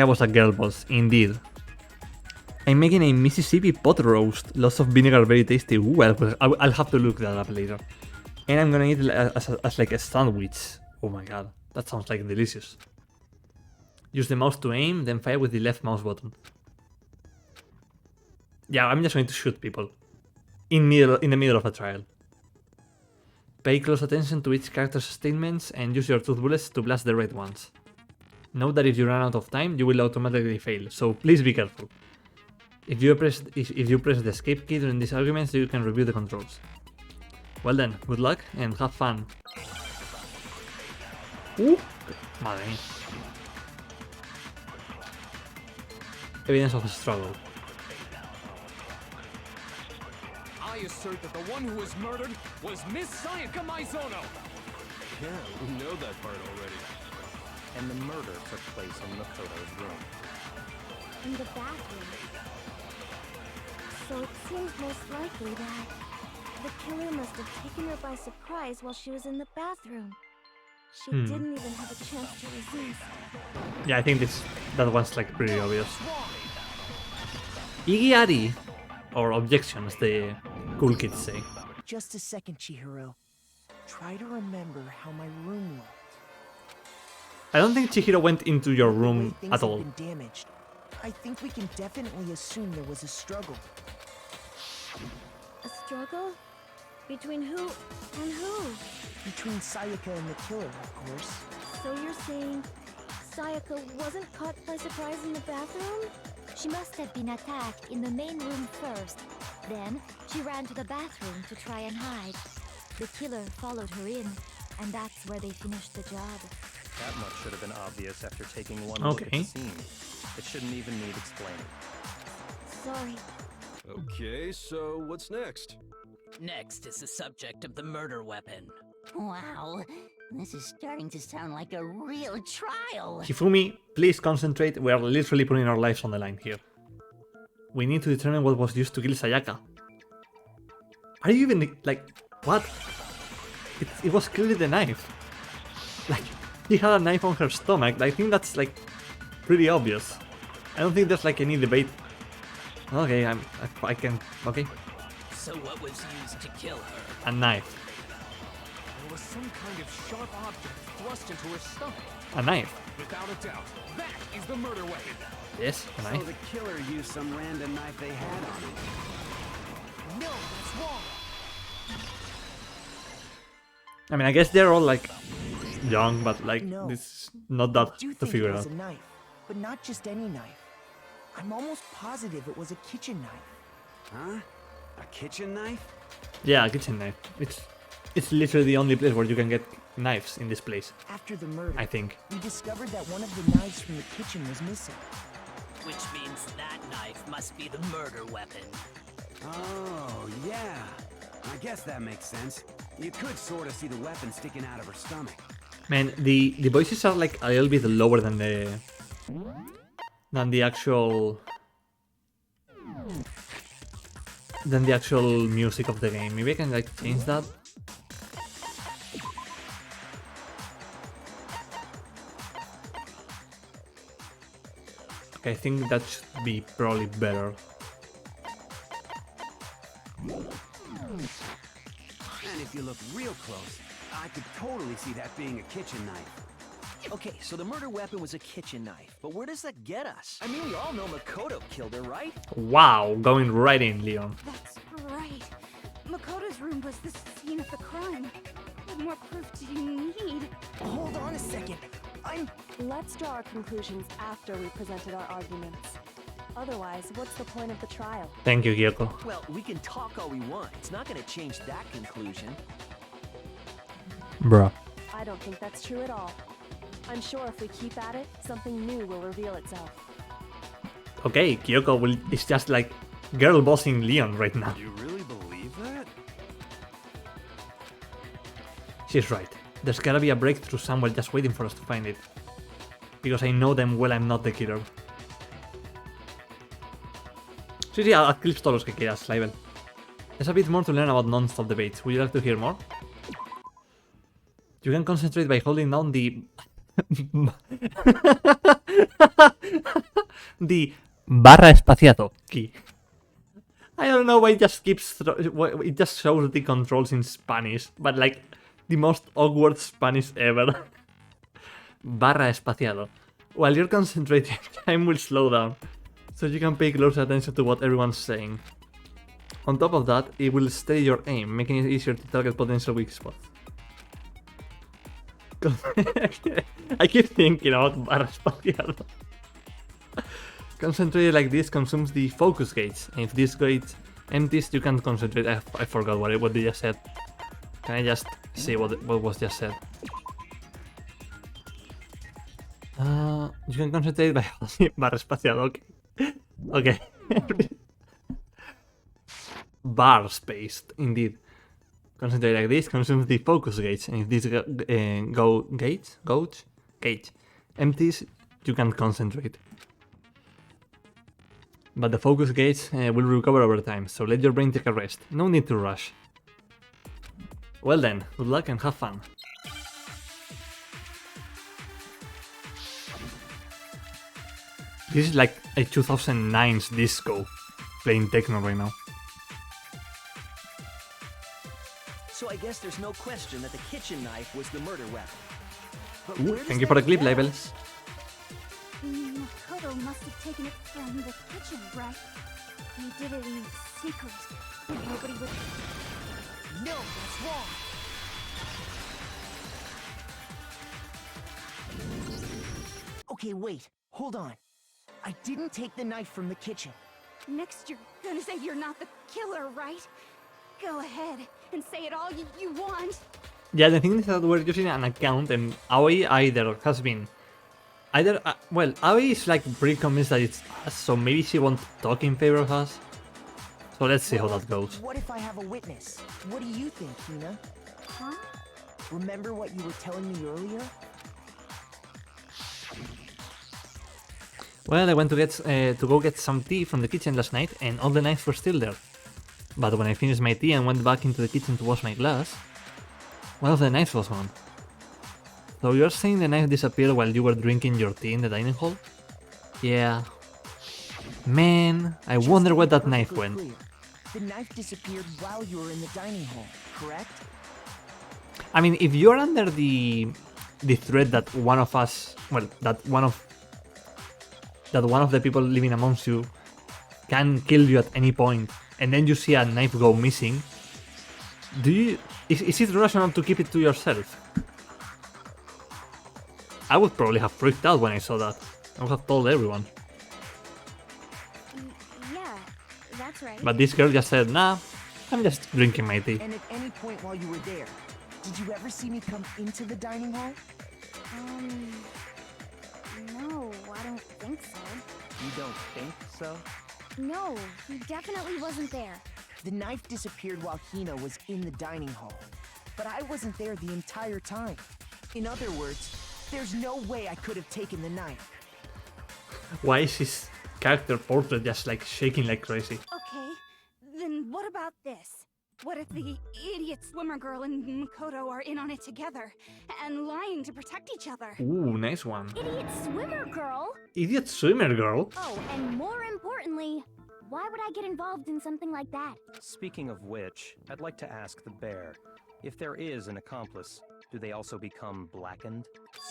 was a girl boss, indeed. I'm making a Mississippi pot roast, lots of vinegar, very tasty. Ooh, I'll have to look that up later. And I'm gonna eat it as like a sandwich. Oh my god, that sounds like delicious. Use the mouse to aim, then fire with the left mouse button. Yeah, I'm just going to shoot people. In the middle of a trial. Pay close attention to each character's statements and use your truth bullets to blast the right ones. Note that if you run out of time, you will automatically fail, so please be careful. If you press the escape key during these arguments, you can review the controls. Well then, good luck and have fun. Madre mía. Evidence of a struggle. I assert that the one who was murdered was Miss Sayaka Maizono. Yeah, we know that part already. And the murder took place in Makoto's room. In the bathroom. So it seems most likely that the killer must have taken her by surprise while she was in the bathroom. She didn't even have a chance to resist. Yeah, I think that one's like pretty obvious. Igiari, or objection, as the cool kids say. Just a second, Chihiro. Try to remember how my room looked. I don't think Chihiro went into your The way room things at have all. been damaged. I think we can definitely assume there was a struggle. A struggle? Between who and who? Between Sayaka and the killer, of course. So you're saying Sayaka wasn't caught by surprise in the bathroom? She must have been attacked in the main room first. Then she ran to the bathroom to try and hide. The killer followed her in, and that's where they finished the job. That much should have been obvious after taking one look at the Okay. scene. It shouldn't even need explaining. Sorry. Okay, so what's next? Next is the subject of the murder weapon. Wow, this is starting to sound like a real trial. Hifumi, please concentrate. We are literally putting our lives on the line here. We need to determine what was used to kill Sayaka. Are you even like what? It was clearly the knife. Like he had a knife on her stomach. I think that's like pretty obvious. I don't think there's like any debate. Okay, I can. Okay, So what was used to kill her? a knife. There was some kind of sharp object thrust into her stomach. A knife. Without a doubt, that is the murder weapon. Yes, a So knife. the killer used some random knife they had on him. No, that's wrong. I mean, I guess they're all like young, but like No. this is not that I do to think figure it was out. a knife, but not just any knife. I'm almost positive it was a kitchen knife. Huh? A kitchen knife? Yeah, a kitchen knife. It's literally the only place where you can get knives in this place. After the murder, I think. we discovered that one of the knives from the kitchen was missing. Which means that knife must be the murder weapon. Oh, yeah. I guess that makes sense. You could sort of see the weapon sticking out of her stomach. Man, the voices are like a little bit lower than the actual music of the game. Maybe I can like change that. Okay, I think that should be probably better. And if you look real close, I could totally see that being a kitchen knife. Okay, so the murder weapon was a kitchen knife, but where does that get us? I mean, we all know Makoto killed her, right? Wow, going right in, Leon. That's right. Makoto's room was the scene of the crime. What more proof do you need? Hold on a second. Let's draw our conclusions after we presented our arguments. Otherwise, what's the point of the trial? Thank you, Gyoko. Well, we can talk all we want. It's not gonna change that conclusion. Bruh. I don't think that's true at all. I'm sure if we keep at it, something new will reveal itself. Okay, Kyoko is just like girl bossing Leon right now. You really believe that? She's right. There's gotta be a breakthrough somewhere just waiting for us to find it. Because I know them well I'm not the killer. Sí, adquirir todos los que quieras, Libel. There's a bit more to learn about non-stop debates. Would you like to hear more? You can concentrate by holding down the... the barra espaciado key. I don't know why it just keeps... it just shows the controls in Spanish, but like the most awkward Spanish ever. Barra espaciado. While you're concentrating, time will slow down, so you can pay close attention to what everyone's saying. On top of that, it will steady your aim, making it easier to target potential weak spots. I keep thinking about barra espaciado. Concentrating like this consumes the focus gauge, and if this gauge empties, you can't concentrate. I forgot what they just said. Can I just see what was just said? You can concentrate by holding barra espaciado. Okay. Okay. bar space, indeed. Concentrate like this, consumes the focus gauge, and if this gauge empties, you can concentrate. But the focus gauge will recover over time, so let your brain take a rest. No need to rush. Well then, good luck and have fun. This is like a 2009's disco playing techno right now. So I guess there's no question that the kitchen knife was the murder weapon. But Ooh, where does thank you for the that clip, get Label. us? Makoto must have taken it from the kitchen, right? He did it in secret. Nobody would... No, that's wrong. Okay, wait. Hold on. I didn't take the knife from the kitchen. Next you're gonna say you're not the killer, right? Go ahead and say it all you want. Yeah, the thing is that we're using an account and Aoi either has been... well, Aoi is like pretty convinced that it's us, so maybe she won't talk in favor of us. So let's see how that goes. What if I have a witness? What do you think, Hina? Huh? Remember what you were telling me earlier? Well, I went to go get some tea from the kitchen last night and all the knives were still there. But when I finished my tea and went back into the kitchen to wash my glass, one of the knives was gone. So you're saying the knife disappeared while you were drinking your tea in the dining hall? Yeah. Man, I wonder where that knife went. Clear. The knife disappeared while you were in the dining hall, correct? I mean, if you're under the threat that one of us, well, that one of the people living amongst you can kill you at any point, and then you see a knife go missing, is it rational to keep it to yourself? I would probably have freaked out when I saw that. I would have told everyone. Yeah, that's right. But this girl just said, nah, I'm just drinking my tea. And at any point while you were there, did you ever see me come into the dining hall? No, I don't think so. You don't think so? No, he definitely wasn't there. The knife disappeared while Hina was in the dining hall, but I wasn't there the entire time. In other words, there's no way I could have taken the knife. Why is his character portrait just like shaking like crazy? Okay, then what about this? What if the idiot swimmer girl and Makoto are in on it together and lying to protect each other? Ooh, nice one. Idiot swimmer girl? Idiot swimmer girl? Oh, and more importantly, why would I get involved in something like that? Speaking of which, I'd like to ask the bear, if there is an accomplice, do they also become blackened?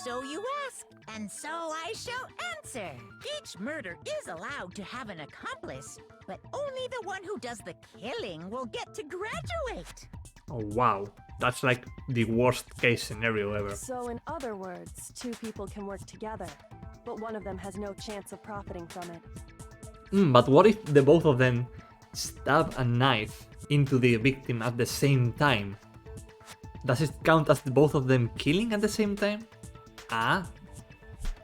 So you ask, and so I shall answer. Each murder is allowed to have an accomplice, but only the one who does the killing will get to graduate. Oh wow, that's like the worst case scenario ever. So in other words, two people can work together, but one of them has no chance of profiting from it. But what if the both of them stab a knife into the victim at the same time? Does it count as both of them killing at the same time? Ah,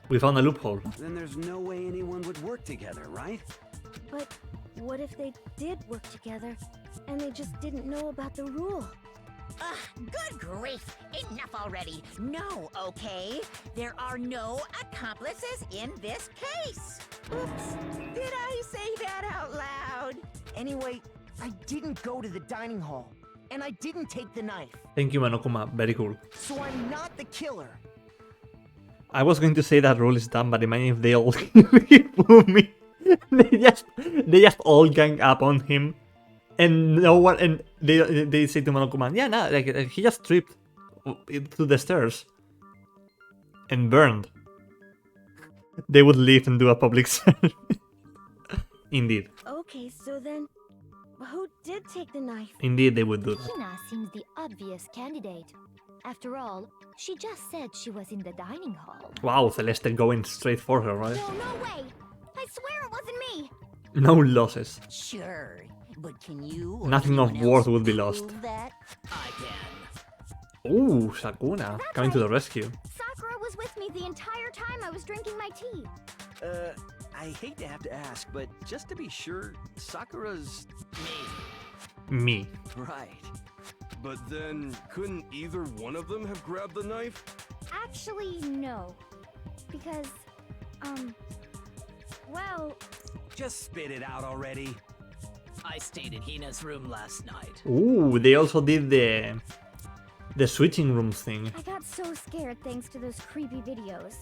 we found a loophole. Then there's no way anyone would work together, right? But what if they did work together and they just didn't know about the rule? Ugh, good grief! Enough already! No, okay? There are no accomplices in this case! Oops, did I say that out loud? Anyway, I didn't go to the dining hall, and I didn't take the knife. Thank you, Manokuma. Very cool. So I'm not the killer. I was going to say that rule is done, but imagine if they all kill me. They just all gang up on him, and no one. And they say to Manokuma, yeah, no, like he just tripped to the stairs and burned. They would leave and do a public service. Indeed. Okay, so then, who did take the knife? Indeed, they would do that. Hina seems the obvious candidate. After all, she just said she was in the dining hall. Wow, Celeste going straight for her, right? No, no way! I swear it wasn't me! No losses. Sure, but can you? Nothing of worth would be lost. That? I can. Ooh, Sakuna coming to the rescue. Sakura was with me the entire time I was drinking my tea. I hate to have to ask, but just to be sure, Sakura's... Me. Me. Right. But then, couldn't either one of them have grabbed the knife? Actually, no. Because, well... Just spit it out already. I stayed in Hina's room last night. Ooh, they also did the switching rooms thing. I got so scared thanks to those creepy videos.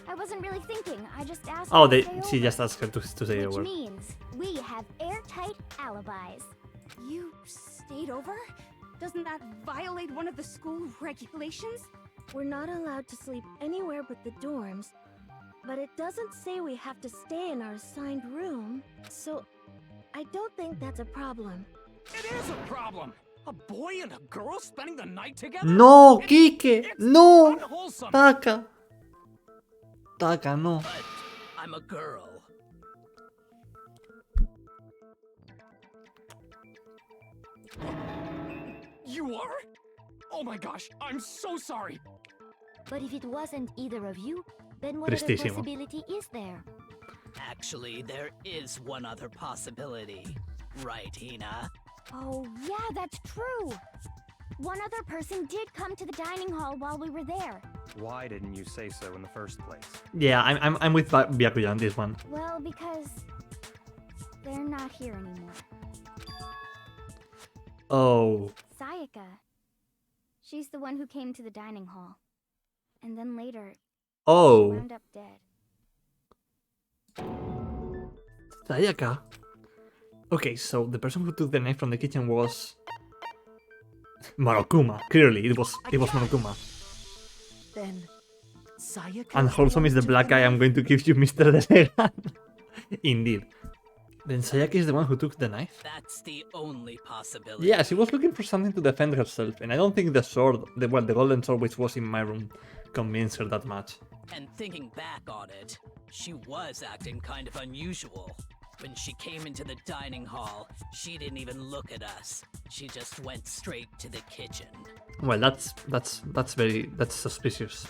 I wasn't really thinking, I just asked Oh, her to stay she over. just asked her to stay Which over. means we have airtight alibis. You stayed over? Doesn't that violate one of the school regulations? We're not allowed to sleep anywhere but the dorms, but it doesn't say we have to stay in our assigned room, so I don't think that's a problem. It is a problem. A boy and a girl spending the night together? No, Kike! No! Unwholesome. Taka! Taka, no. But I'm a girl. You are? Oh my gosh, I'm so sorry. But if it wasn't either of you, then what other Tristísimo. possibility is there? Actually, there is one other possibility. Right, Hina? Oh, yeah, that's true. One other person did come to the dining hall while we were there. Why didn't you say so in the first place? Yeah, I'm with Byakuya on this one. Well, because they're not here anymore. Oh. Sayaka. She's the one who came to the dining hall. And then later, she Oh. wound up dead. Sayaka. Okay, so the person who took the knife from the kitchen was Monokuma. Clearly, it was Monokuma. Then, Sayaka. And Wholesome is the black guy I'm going to give you, Mr. Desegan. Indeed. Then Sayaka is the one who took the knife? That's the only possibility. Yeah, she was looking for something to defend herself, and I don't think the sword, the golden sword which was in my room, convinced her that much. And thinking back on it, she was acting kind of unusual. When she came into the dining hall, she didn't even look at us. She just went straight to the kitchen. Well, that's suspicious.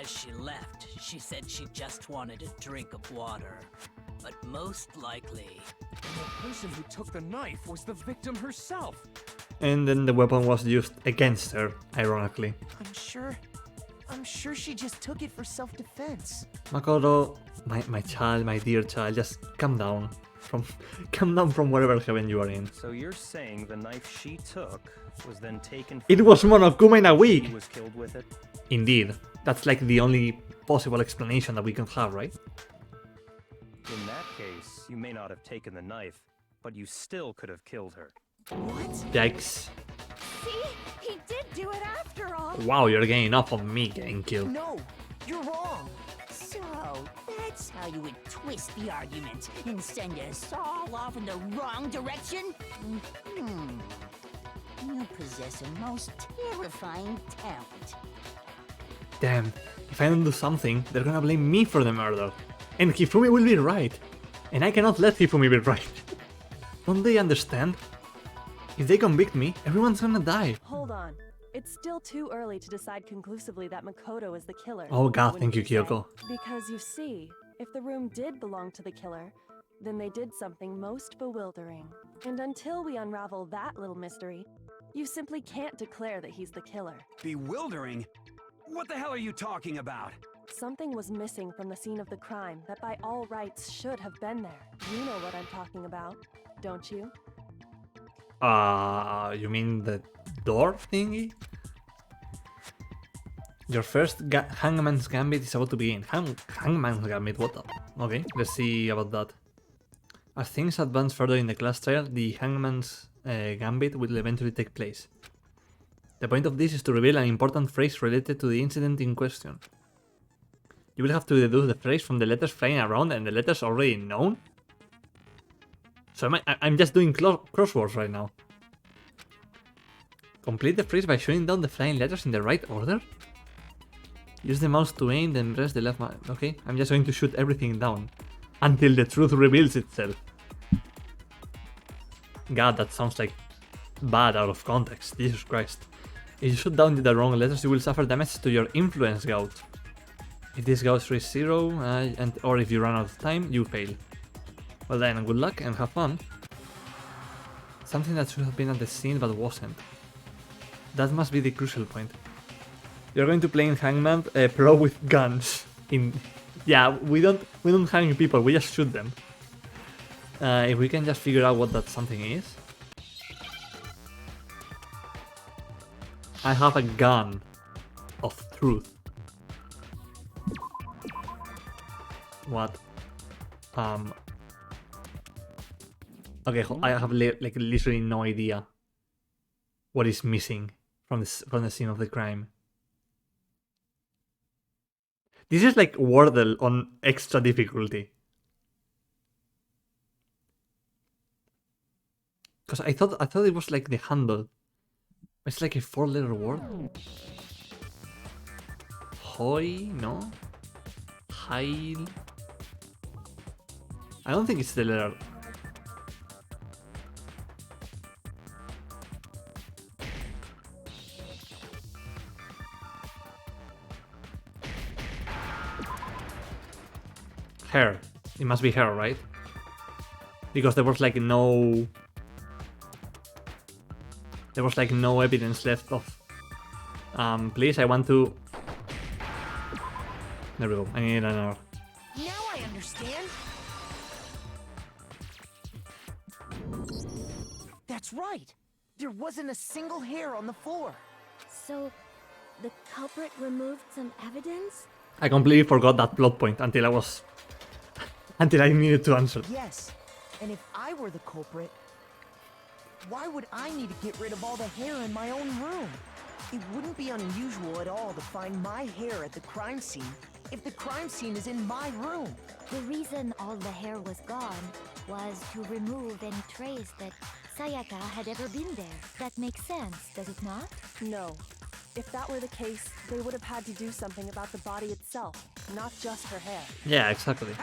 As she left, she said she just wanted a drink of water. But most likely... The person who took the knife was the victim herself. And then the weapon was used against her, ironically. I'm sure she just took it for self-defense. Makoto, my child, my dear child, just calm down from whatever heaven you are in. So you're saying the knife she took was then taken from It was Monokuma in a she wig! was killed with it? Indeed. That's like the only possible explanation that we can have, right? In that case, you may not have taken the knife, but you still could have killed her. What? Yikes. See? He did do it after all. Wow, you're getting off on me getting killed. No, you're wrong. So, that's how you would twist the argument and send us all off in the wrong direction? You possess a most terrifying talent. Damn, if I don't do something, they're gonna blame me for the murder. And Hifumi will be right. And I cannot let Hifumi be right. Don't they understand? If they convict me, everyone's gonna die. Hold on. It's still too early to decide conclusively that Makoto is the killer. Oh god, wouldn't thank you, say? Kyoko. Because you see, if the room did belong to the killer, then they did something most bewildering. And until we unravel that little mystery, you simply can't declare that he's the killer. Bewildering? What the hell are you talking about? Something was missing from the scene of the crime that by all rights should have been there. You know what I'm talking about, don't you? You mean the door thingy? Your first Hangman's Gambit is about to begin. Hangman's Gambit, what the? Okay, let's see about that. As things advance further in the class trial, the Hangman's Gambit will eventually take place. The point of this is to reveal an important phrase related to the incident in question. You will have to deduce the phrase from the letters flying around and the letters already known? So I'm just doing crosswords right now. Complete the phrase by showing down the flying letters in the right order? Use the mouse to aim, then press the left mouse. Okay, I'm just going to shoot everything down. Until the truth reveals itself. God, that sounds like bad out of context. Jesus Christ. If you shoot down the wrong letters, you will suffer damage to your influence gauge. If this gauge reaches 0, or if you run out of time, you fail. Well then, good luck and have fun. Something that should have been at the scene but wasn't. That must be the crucial point. You're going to play in Hangman Pro with guns. Yeah, we don't hang people, we just shoot them. If we can just figure out what that something is. I have a gun of truth. What? Okay, I have like literally no idea what is missing from the scene of the crime. This is like Wordle on extra difficulty. Because I thought it was like the handle. It's like a 4-letter word. Hoi, no? Heil. I don't think it's the letter. Hair. It must be hair, right? Because there was like no... There was like no evidence left of... please, I want to... There we go, I need another. Now I understand. That's right. There wasn't a single hair on the floor. So, the culprit removed some evidence? I completely forgot that plot point until I was... until I needed to answer. Yes, and if I were the culprit, why would I need to get rid of all the hair in my own room? It wouldn't be unusual at all to find my hair at the crime scene if the crime scene is in my room. The reason all the hair was gone was to remove any trace that Sayaka had ever been there. That makes sense, does it not? No. If that were the case, they would have had to do something about the body itself, not just her hair. Yeah, exactly.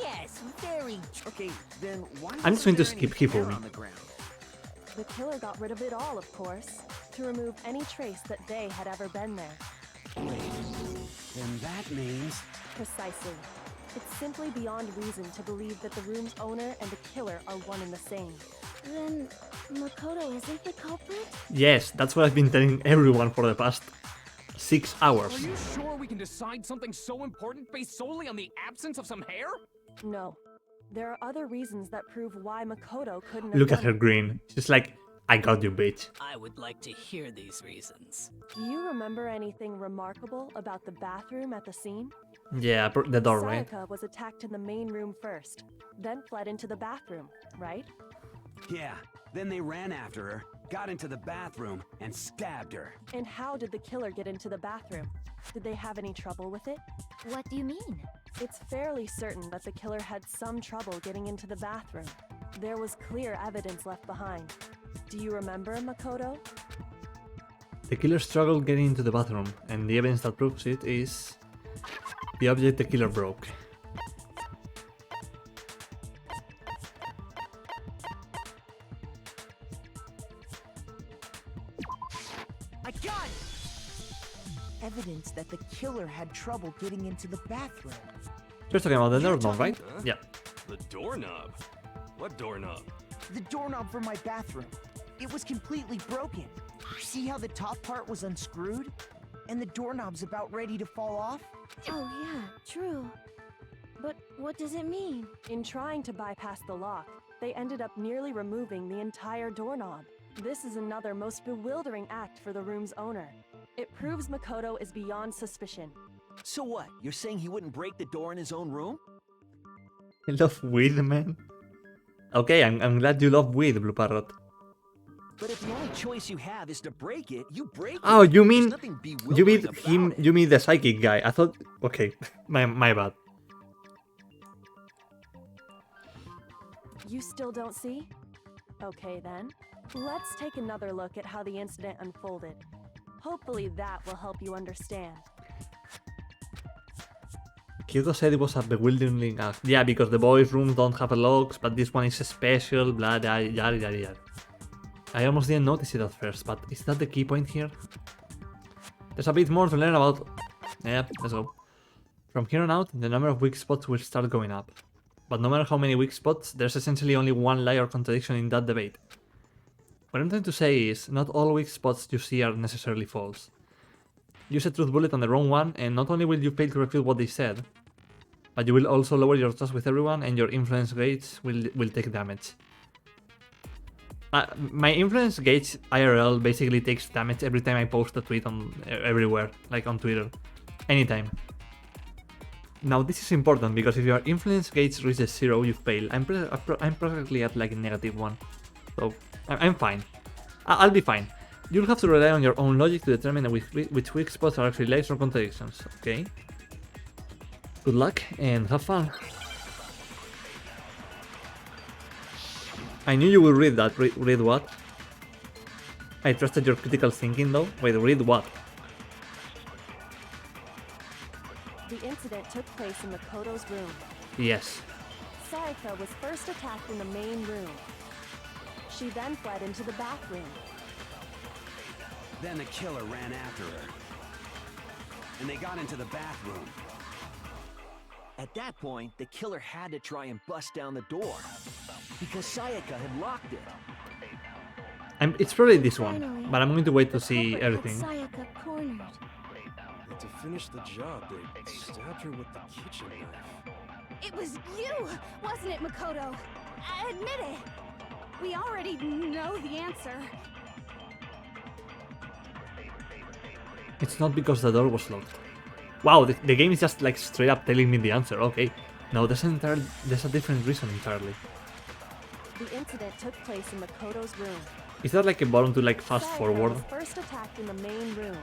Yes, very true. Okay, then why I'm just going to wasn't there skip any hair Hifumi. on the ground? The killer got rid of it all, of course, to remove any trace that they had ever been there. Wait, then that means... Precisely. It's simply beyond reason to believe that the room's owner and the killer are one and the same. Then, Makoto isn't the culprit? Yes, that's what I've been telling everyone for the past 6 hours. Are you sure we can decide something so important based solely on the absence of some hair? No. There are other reasons that prove why Makoto couldn't have Look at done her it. grin. She's like, I got you, bitch. I would like to hear these reasons. Do you remember anything remarkable about the bathroom at the scene? Yeah, the door, right? Sayaka was attacked in the main room first, then fled into the bathroom, right? Yeah, then they ran after her, got into the bathroom, and stabbed her. And how did the killer get into the bathroom? Did they have any trouble with it? What do you mean? It's fairly certain that the killer had some trouble getting into the bathroom. There was clear evidence left behind. Do you remember, Makoto? The killer struggled getting into the bathroom, and the evidence that proves it is the object the killer broke. I got it! Evidence that the killer had trouble getting into the bathroom. You're talking about the You're doorknob, right? Huh? Yeah. The doorknob? What doorknob? The doorknob for my bathroom. It was completely broken. See how the top part was unscrewed? And the doorknob's about ready to fall off? Oh yeah, true. But what does it mean? In trying to bypass the lock, they ended up nearly removing the entire doorknob. This is another most bewildering act for the room's owner. It proves Makoto is beyond suspicion. So what? You're saying he wouldn't break the door in his own room? I love weed, man. Okay, I'm glad you love weed, Blue Parrot. But if the only choice you have is to break it, you break it. Oh, you mean There's nothing you bewildering mean about him? it. You mean the psychic guy? I thought. Okay, my bad. You still don't see? Okay then. Let's take another look at how the incident unfolded. Hopefully that will help you understand. Kyoto said it was a bewildering act. Yeah, because the boys' rooms don't have locks, but this one is special, blah, yada, yada, yada. I almost didn't notice it at first, but is that the key point here? There's a bit more to learn about... Yeah, let's go. From here on out, the number of weak spots will start going up. but no matter how many weak spots, there's essentially only one lie or contradiction in that debate. What I'm trying to say is, not all weak spots you see are necessarily false. Use a truth bullet on the wrong one, and not only will you fail to refute what they said, but you will also lower your trust with everyone and your influence gauge will take damage. My influence gauge IRL basically takes damage every time I post a tweet on everywhere, like on Twitter. Anytime. Now this is important because if your influence gauge reaches 0, you fail. I'm practically at like a -1. So I'm fine. I'll be fine. You'll have to rely on your own logic to determine which weak spots are actually lies or contradictions, okay? Good luck and have fun. I knew you would read that. Read what? I trusted your critical thinking though. Wait, read what? The incident took place in Makoto's room. Yes. Sayaka was first attacked in the main room. She then fled into the bathroom. Then the killer ran after her. And they got into the bathroom. At that point, the killer had to try and bust down the door, because Sayaka had locked it. It's probably this one, but I'm going to wait to see everything. Sayaka cornered. And to finish the job, they stabbed her with the kitchen knife. It was you, wasn't it, Makoto? Admit it. We already know the answer. It's not because the door was locked. Wow, the game is just like straight up telling me the answer. Okay, no, there's a different reason entirely. The incident took place in Makoto's room. Is that like a button to like fast Sayaka forward? was first attacked in the main room.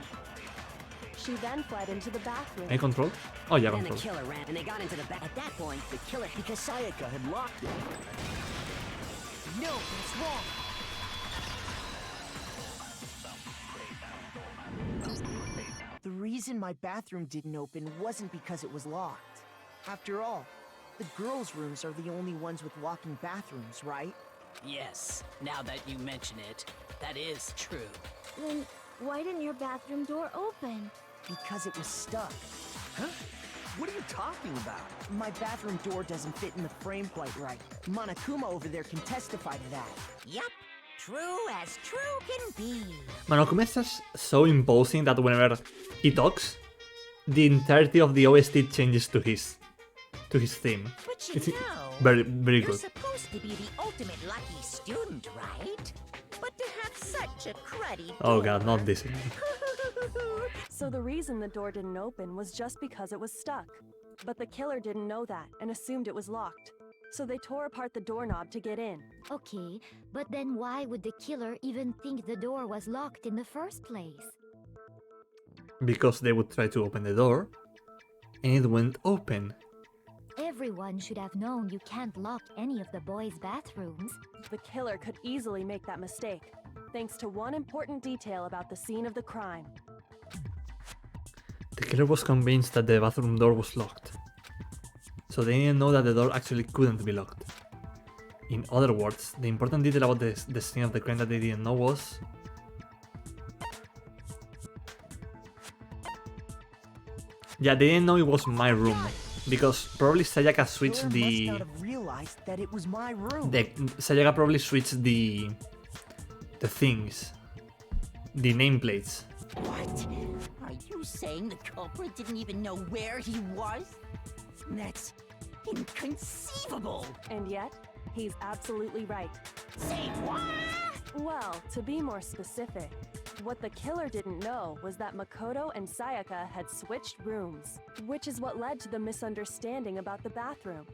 She then fled into the bathroom. Any control? Oh yeah, Then the control. killer ran, and they got into the back. At that point, the killer, Because Sayaka had locked it. No, that's wrong. The reason my bathroom didn't open wasn't because it was locked. After all, the girls' rooms are the only ones with walking bathrooms, right? Yes, now that you mention it, that is true. Then why didn't your bathroom door open? Because it was stuck. Huh? What are you talking about? My bathroom door doesn't fit in the frame quite right. Monokuma over there can testify to that. Yup. True as true can be. Monokuma is just so imposing that whenever he talks, the entirety of the OST changes to his theme. But It's you know, very you're good. supposed to be the ultimate lucky student, right? But to have such a cruddy Oh god, not this again. So the reason the door didn't open was just because it was stuck. But the killer didn't know that and assumed it was locked. So they tore apart the doorknob to get in. Okay, but then why would the killer even think the door was locked in the first place? Because they would try to open the door, and it went open. Everyone should have known you can't lock any of the boys' bathrooms. The killer could easily make that mistake, thanks to one important detail about the scene of the crime. The killer was convinced that the bathroom door was locked. So they didn't know that the door actually couldn't be locked. In other words, the important detail about the scene of the crime that they didn't know was... Yeah, they didn't know it was my room. Because probably Sayaka switched Killer the... must not have realized that it was my room. Sayaka probably switched the things. The nameplates. What? Are you saying the culprit didn't even know where he was? That's inconceivable. And yet, he's absolutely right. Say what? Well, to be more specific, what the killer didn't know was that Makoto and Sayaka had switched rooms, which is what led to the misunderstanding about the bathroom.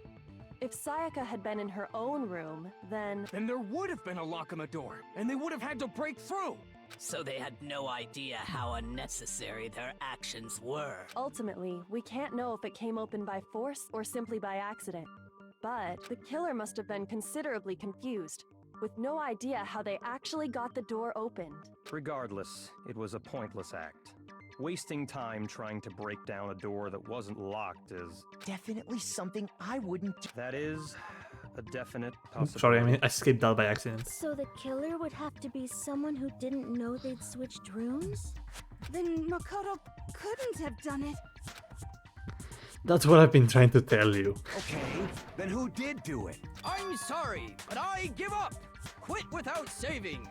If Sayaka had been in her own room, then there would have been a lock on the door, and they would have had to break through. So they had no idea how unnecessary their actions were. ultimately, we can't know if it came open by force or simply by accident. But the killer must have been considerably confused, with no idea how they actually got the door opened. Regardless, it was a pointless act. Wasting time trying to break down a door that wasn't locked is... Definitely something I wouldn't do. That is a definite possibility. Sorry, I skipped that by accident. So the killer would have to be someone who didn't know they'd switched rooms? Then Makoto couldn't have done it. That's what I've been trying to tell you. Okay, then who did do it? I'm sorry, but I give up. Quit without saving.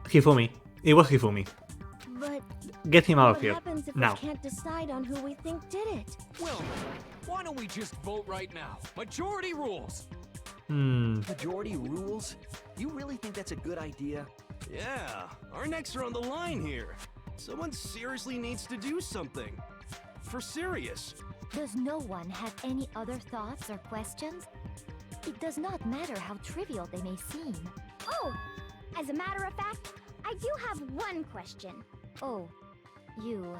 Hifumi. It was Hifumi. But Get him out of what here. happens if Now. we can't decide on who we think did it? Well, why don't we just vote right now? Majority rules. Majority rules? You really think that's a good idea? Yeah, our necks are on the line here. Someone seriously needs to do something. For serious. Does no one have any other thoughts or questions? It does not matter how trivial they may seem. Oh, as a matter of fact, I do have one question. Oh, you.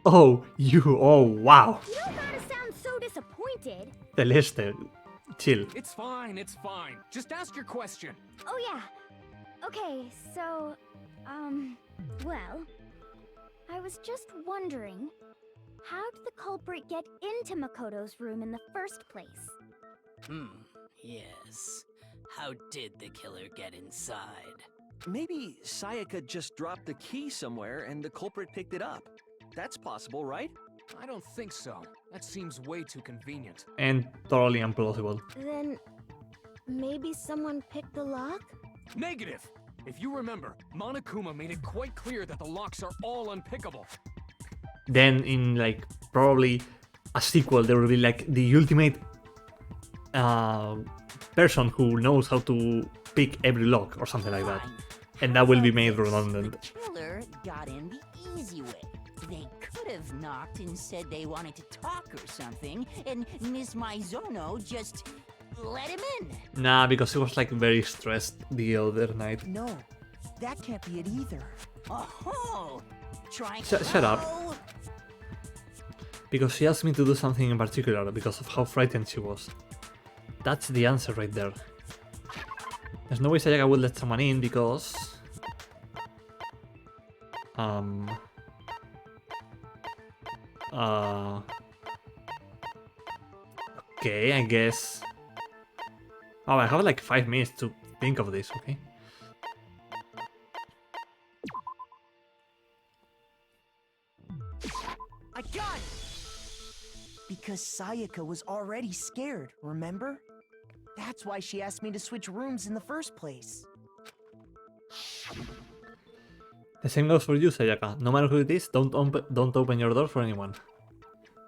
Oh, you. Oh, wow. You don't gotta sound so disappointed. Celeste, chill. It's fine, it's fine. Just ask your question. Oh yeah. Okay, so, well, I was just wondering, how did the culprit get into Makoto's room in the first place? Yes. How did the killer get inside? Maybe Sayaka just dropped the key somewhere and the culprit picked it up. That's possible, right? I don't think so. That seems way too convenient. And totally implausible. Then maybe someone picked the lock? Negative! If you remember, Monokuma made it quite clear that the locks are all unpickable. Then in like probably a sequel there will be like the ultimate person who knows how to pick every lock or something like that. And that will be made redundant. The killer got in the easy way. They could have knocked and said they wanted to talk or something, and Miss Maizono just let him in. Nah, because he was like very stressed the other night. No, that can't be it either. Oh, trying Shut up. Because she asked me to do something in particular because of how frightened she was. That's the answer right there. There's no way Sayaka would let someone in because... Okay, I guess... Oh, I have like 5 minutes to think of this, okay? I got it! Because Sayaka was already scared, remember? That's why she asked me to switch rooms in the first place. The same goes for you, Sayaka. No matter who it is, don't open your door for anyone.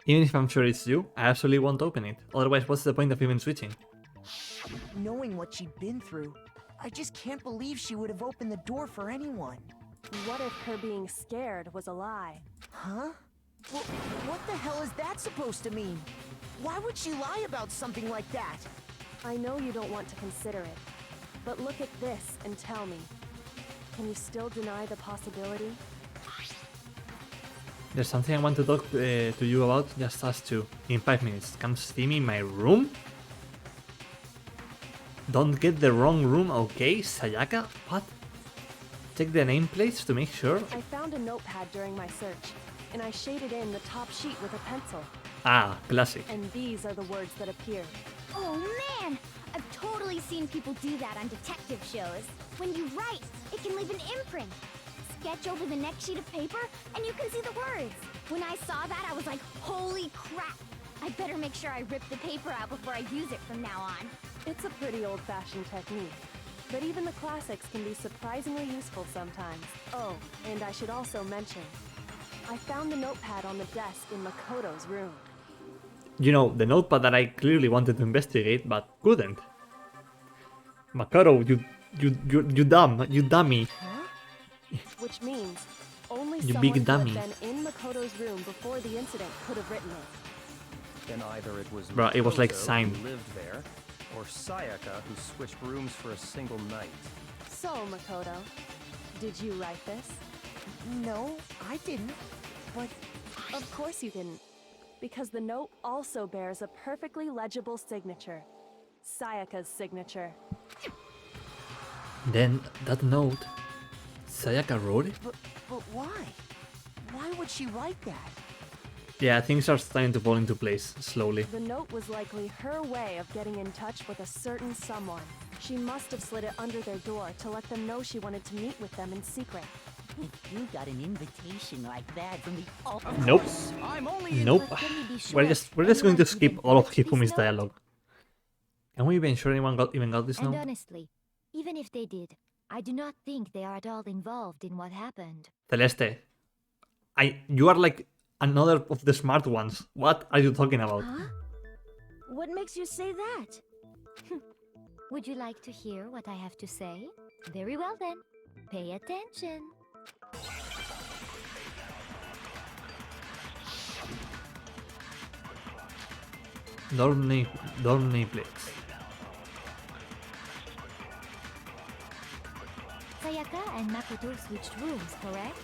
Even if I'm sure it's you, I absolutely won't open it. Otherwise, what's the point of even switching? Knowing what she'd been through, I just can't believe she would have opened the door for anyone. What if her being scared was a lie? Huh? Well, what the hell is that supposed to mean? Why would she lie about something like that? I know you don't want to consider it, but look at this and tell me. Can you still deny the possibility? There's something I want to talk to you about, just us two. In 5 minutes. Come see me in my room? Don't get the wrong room, okay, Sayaka? What? Check the nameplates to make sure? I found a notepad during my search, and I shaded in the top sheet with a pencil. Ah, classic. And these are the words that appeared. Oh man! I've totally seen people do that on detective shows. When you write, it can leave an imprint. Sketch over the next sheet of paper, and you can see the words. When I saw that, I was like, holy crap! I better make sure I rip the paper out before I use it from now on. It's a pretty old-fashioned technique, but even the classics can be surprisingly useful sometimes. Oh, and I should also mention, I found the notepad on the desk in Makoto's room. You know, the notepad that I clearly wanted to investigate, but couldn't. Makoto, you dummy. Huh? Which means only You someone big who dummy. had been in Makoto's room before the incident could have written it. Then either it was Bruh, it was like Makoto signed. who lived there, or Sayaka who switched rooms for a single night. So, Makoto, did you write this? No, I didn't. But Of course you didn't, because the note also bears a perfectly legible signature. Sayaka's signature. Then, that note, Sayaka wrote it? but why? Why would she write that? Yeah, things are starting to fall into place, slowly. The note was likely her way of getting in touch with a certain someone. She must have slid it under their door to let them know she wanted to meet with them in secret. If you got an invitation like that from the Nope. I'm only Nope. But can we be sure We're just going to anyone skip even all of got this Hifumi's note? dialogue. Can we be sure anyone even got this And note? honestly, even if they did, I do not think they are at all involved in what happened. Celeste, you are like another of the smart ones. What are you talking about? Huh? What makes you say that? Would you like to hear what I have to say? Very well then. Pay attention. Dorniplex. Sayaka and Makoto switched rooms, correct?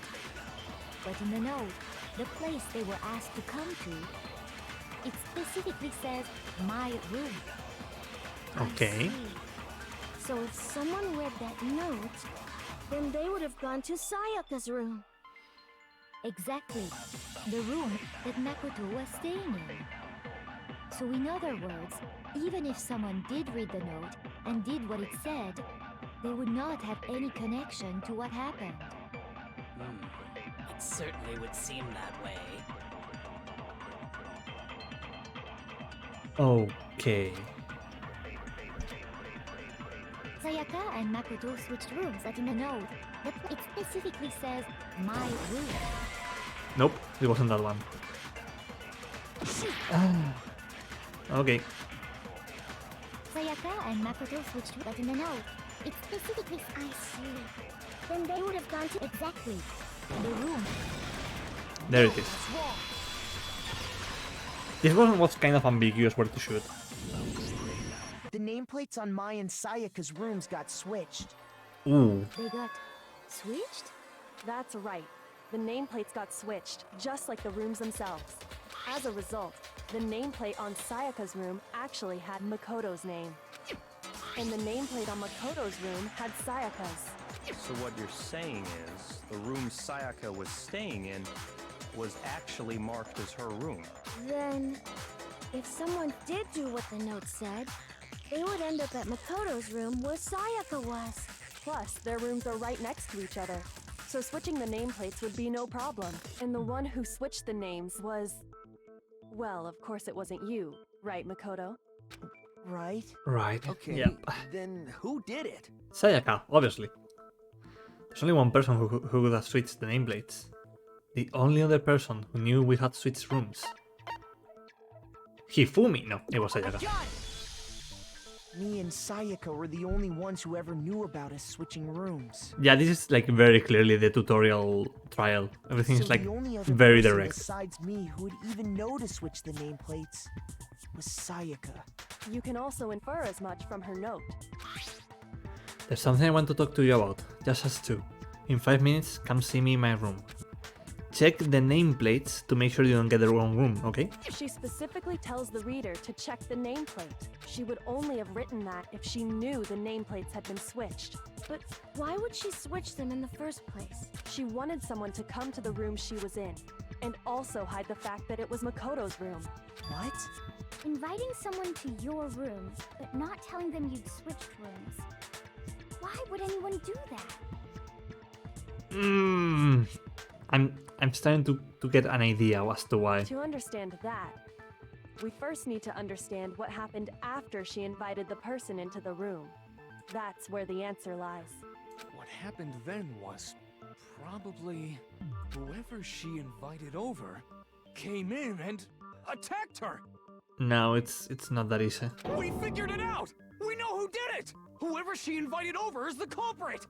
But in the note, the place they were asked to come to, it specifically says my room. Okay. So if someone read that note, then they would have gone to Sayaka's room. Exactly. The room that Makoto was staying in. So in other words, even if someone did read the note and did what it said, they would not have any connection to what happened. It certainly would seem that way. Okay. Sayaka and Makoto switched rooms, but in the note, it specifically says my room. Nope, it wasn't that one. Okay. Sayaka and Makoto switched rooms, but in the note, it specifically I see. Then they would have gone to exactly the room. There it is. This one was kind of ambiguous where to shoot. The nameplates on Mai and Sayaka's rooms got switched. Ooh. They got switched? That's right. The nameplates got switched, just like the rooms themselves. As a result, the nameplate on Sayaka's room actually had Makoto's name. And the nameplate on Makoto's room had Sayaka's. So what you're saying is, the room Sayaka was staying in was actually marked as her room. Then, if someone did do what the note said, they would end up at Makoto's room where Sayaka was. Plus, their rooms are right next to each other. So switching the nameplates would be no problem. And the one who switched the names was... Well, of course it wasn't you, right, Makoto? Right? Right. Okay, Yep. then who did it? Sayaka, obviously. There's only one person who would have switched the nameplates. The only other person who knew we had switched rooms. Hifumi! No, it was Sayaka. Me and Sayaka were the only ones who ever knew about us switching rooms. Yeah, this is like very clearly the tutorial trial. Everything is like the only other very person direct. besides me who would even know to switch the nameplates was Sayaka. You can also infer as much from her note. There's something I want to talk to you about, just us two. In 5 minutes, come see me in my room. Check the nameplates to make sure you don't get the wrong room, okay? She specifically tells the reader to check the nameplate. She would only have written that if she knew the nameplates had been switched. But why would she switch them in the first place? She wanted someone to come to the room she was in, and also hide the fact that it was Makoto's room. What? Inviting someone to your room, but not telling them you'd switched rooms. Why would anyone do that? I'm starting to get an idea as to why. To understand that, we first need to understand what happened after she invited the person into the room. That's where the answer lies. What happened then was probably whoever she invited over came in and attacked her. No, it's not that easy. We figured it out! We know who did it! Whoever she invited over is the culprit!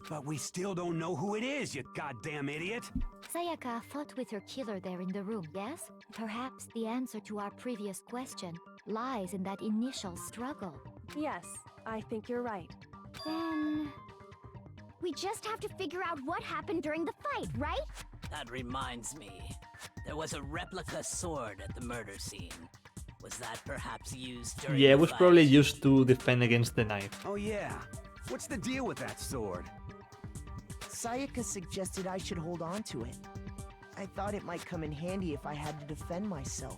But we still don't know who it is, you goddamn idiot! Sayaka fought with her killer there in the room, yes? Perhaps the answer to our previous question lies in that initial struggle. Yes, I think you're right. Then... we just have to figure out what happened during the fight, right? That reminds me. There was a replica sword at the murder scene. Was that perhaps used during Yeah, the it was fight? probably used to defend against the knife. Oh yeah. What's the deal with that sword? Sayaka suggested I should hold on to it. I thought it might come in handy if I had to defend myself.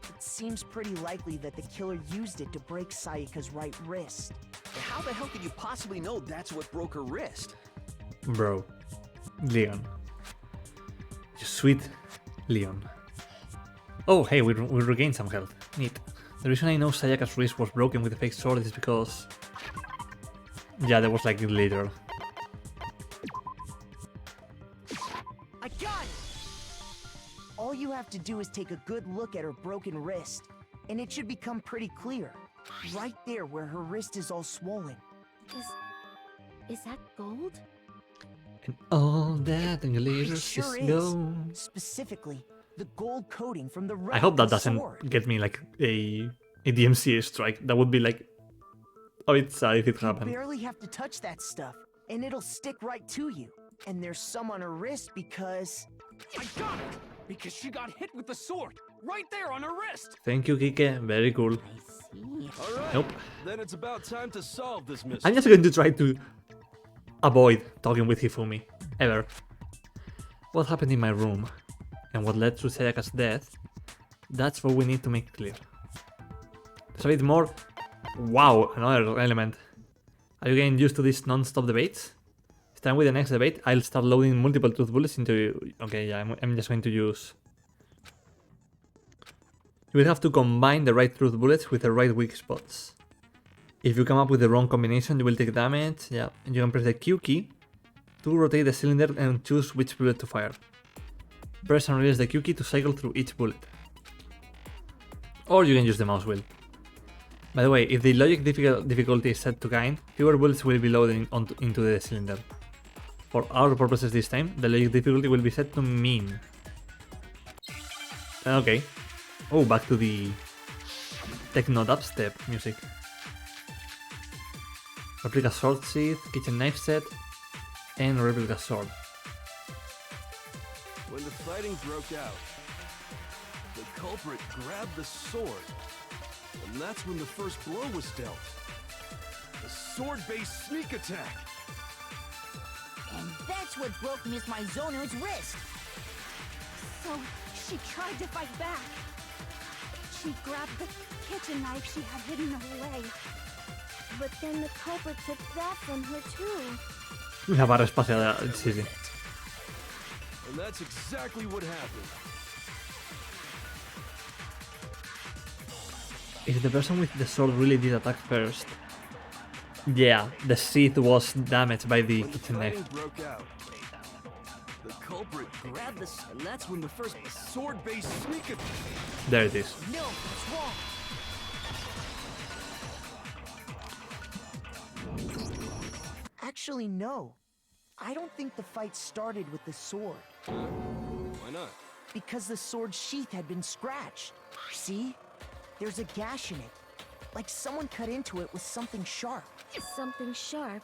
It seems pretty likely that the killer used it to break Sayaka's right wrist. How the hell could you possibly know that's what broke her wrist? Bro, Leon. You sweet Leon. Oh, hey, we regained some health. Neat. The reason I know Sayaka's wrist was broken with the fake sword is because... Yeah, that was like later. I got it! All you have to do is take a good look at her broken wrist, and it should become pretty clear. Right there where her wrist is all swollen. Is that gold? And all that glitters It sure is is. gold. Specifically, the gold coating from the I hope that replica doesn't sword. get me like a DMCA strike. That would be like a bit sad if it You happened. barely have to touch that stuff, and it'll stick right to you. And there's some on her wrist because... I got it! Because she got hit with the sword! Right there on her wrist! Thank you, Kike. Very cool. All right. Nope. Then it's about time to solve this mystery. I'm just going to try to avoid talking with Hifumi. Ever. What happened in my room and what led to Sayaka's death, that's what we need to make clear. There's a bit more. Wow, another element. Are you getting used to these non-stop debates? Starting with the next debate, I'll start loading multiple truth bullets into... Okay, yeah, I'm just going to use... You will have to combine the right truth bullets with the right weak spots. If you come up with the wrong combination, you will take damage. Yeah, and you can press the Q key to rotate the cylinder and choose which bullet to fire. Press and release the Q key to cycle through each bullet. Or you can use the mouse wheel. By the way, if the logic difficulty is set to kind, fewer bullets will be loaded into the cylinder. For our purposes this time, the logic difficulty will be set to mean. Okay. Oh, back to the techno dubstep music. Replica sword sheath, kitchen knife set, and replica sword. When the fighting broke out, the culprit grabbed the sword, and that's when the first blow was dealt. A sword-based sneak attack. And that's what broke Miss Maizono's wrist. So, she tried to fight back. She grabbed the kitchen knife she had hidden away. But then the culprit took that from her too. La barra espaciada, sí, sí. And that's exactly what happened. If the person with the sword really did attack first, yeah, the sheath was damaged by the kitchen knife. Broke out. The culprit grabbed the, and that's when the first sword-based sneak attack. There it is. No, it's wrong. Actually, no. I don't think the fight started with the sword. Why not? Because the sword sheath had been scratched. See? There's a gash in it. Like someone cut into it with something sharp. Something sharp?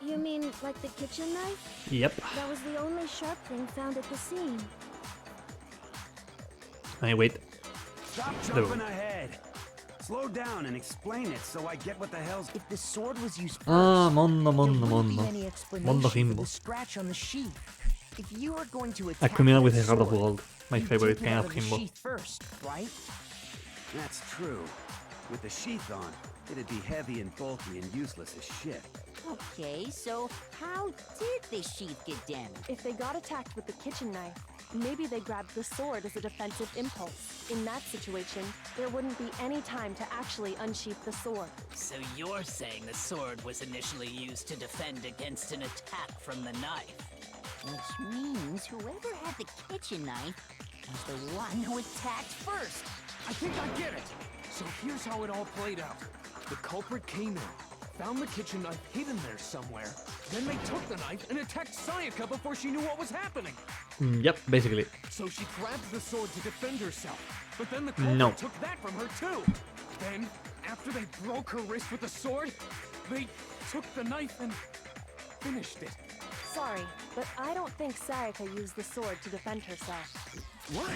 You mean like the kitchen knife? Yep. That was the only sharp thing found at the scene. Hey, wait. Stop jumping ahead. Slow down and explain it so I get what the hell's... If the sword was used first, Ah, mondo. there wouldn't be any Mondo explanation for himbo. the scratch on the sheath. If you are going to A attack criminal with that a heart of sword, gold. My you favorite take it kind out of the himbo. sheath first, right? That's true. With the sheath on, it'd be heavy and bulky and useless as shit. Okay, so how did the sheath get damaged? If they got attacked with the kitchen knife, maybe they grabbed the sword as a defensive impulse. In that situation, there wouldn't be any time to actually unsheath the sword. So you're saying the sword was initially used to defend against an attack from the knife? Which means whoever had the kitchen knife was the one who attacked first. I think I get it! So here's how it all played out. The culprit came in, found the kitchen knife hidden there somewhere, then they took the knife and attacked Sayaka before she knew what was happening. Yep, basically. So she grabbed the sword to defend herself, but then the culprit took that from her too. Then, after they broke her wrist with the sword, they took the knife and finished it. Sorry, but I don't think Sayaka used the sword to defend herself. What?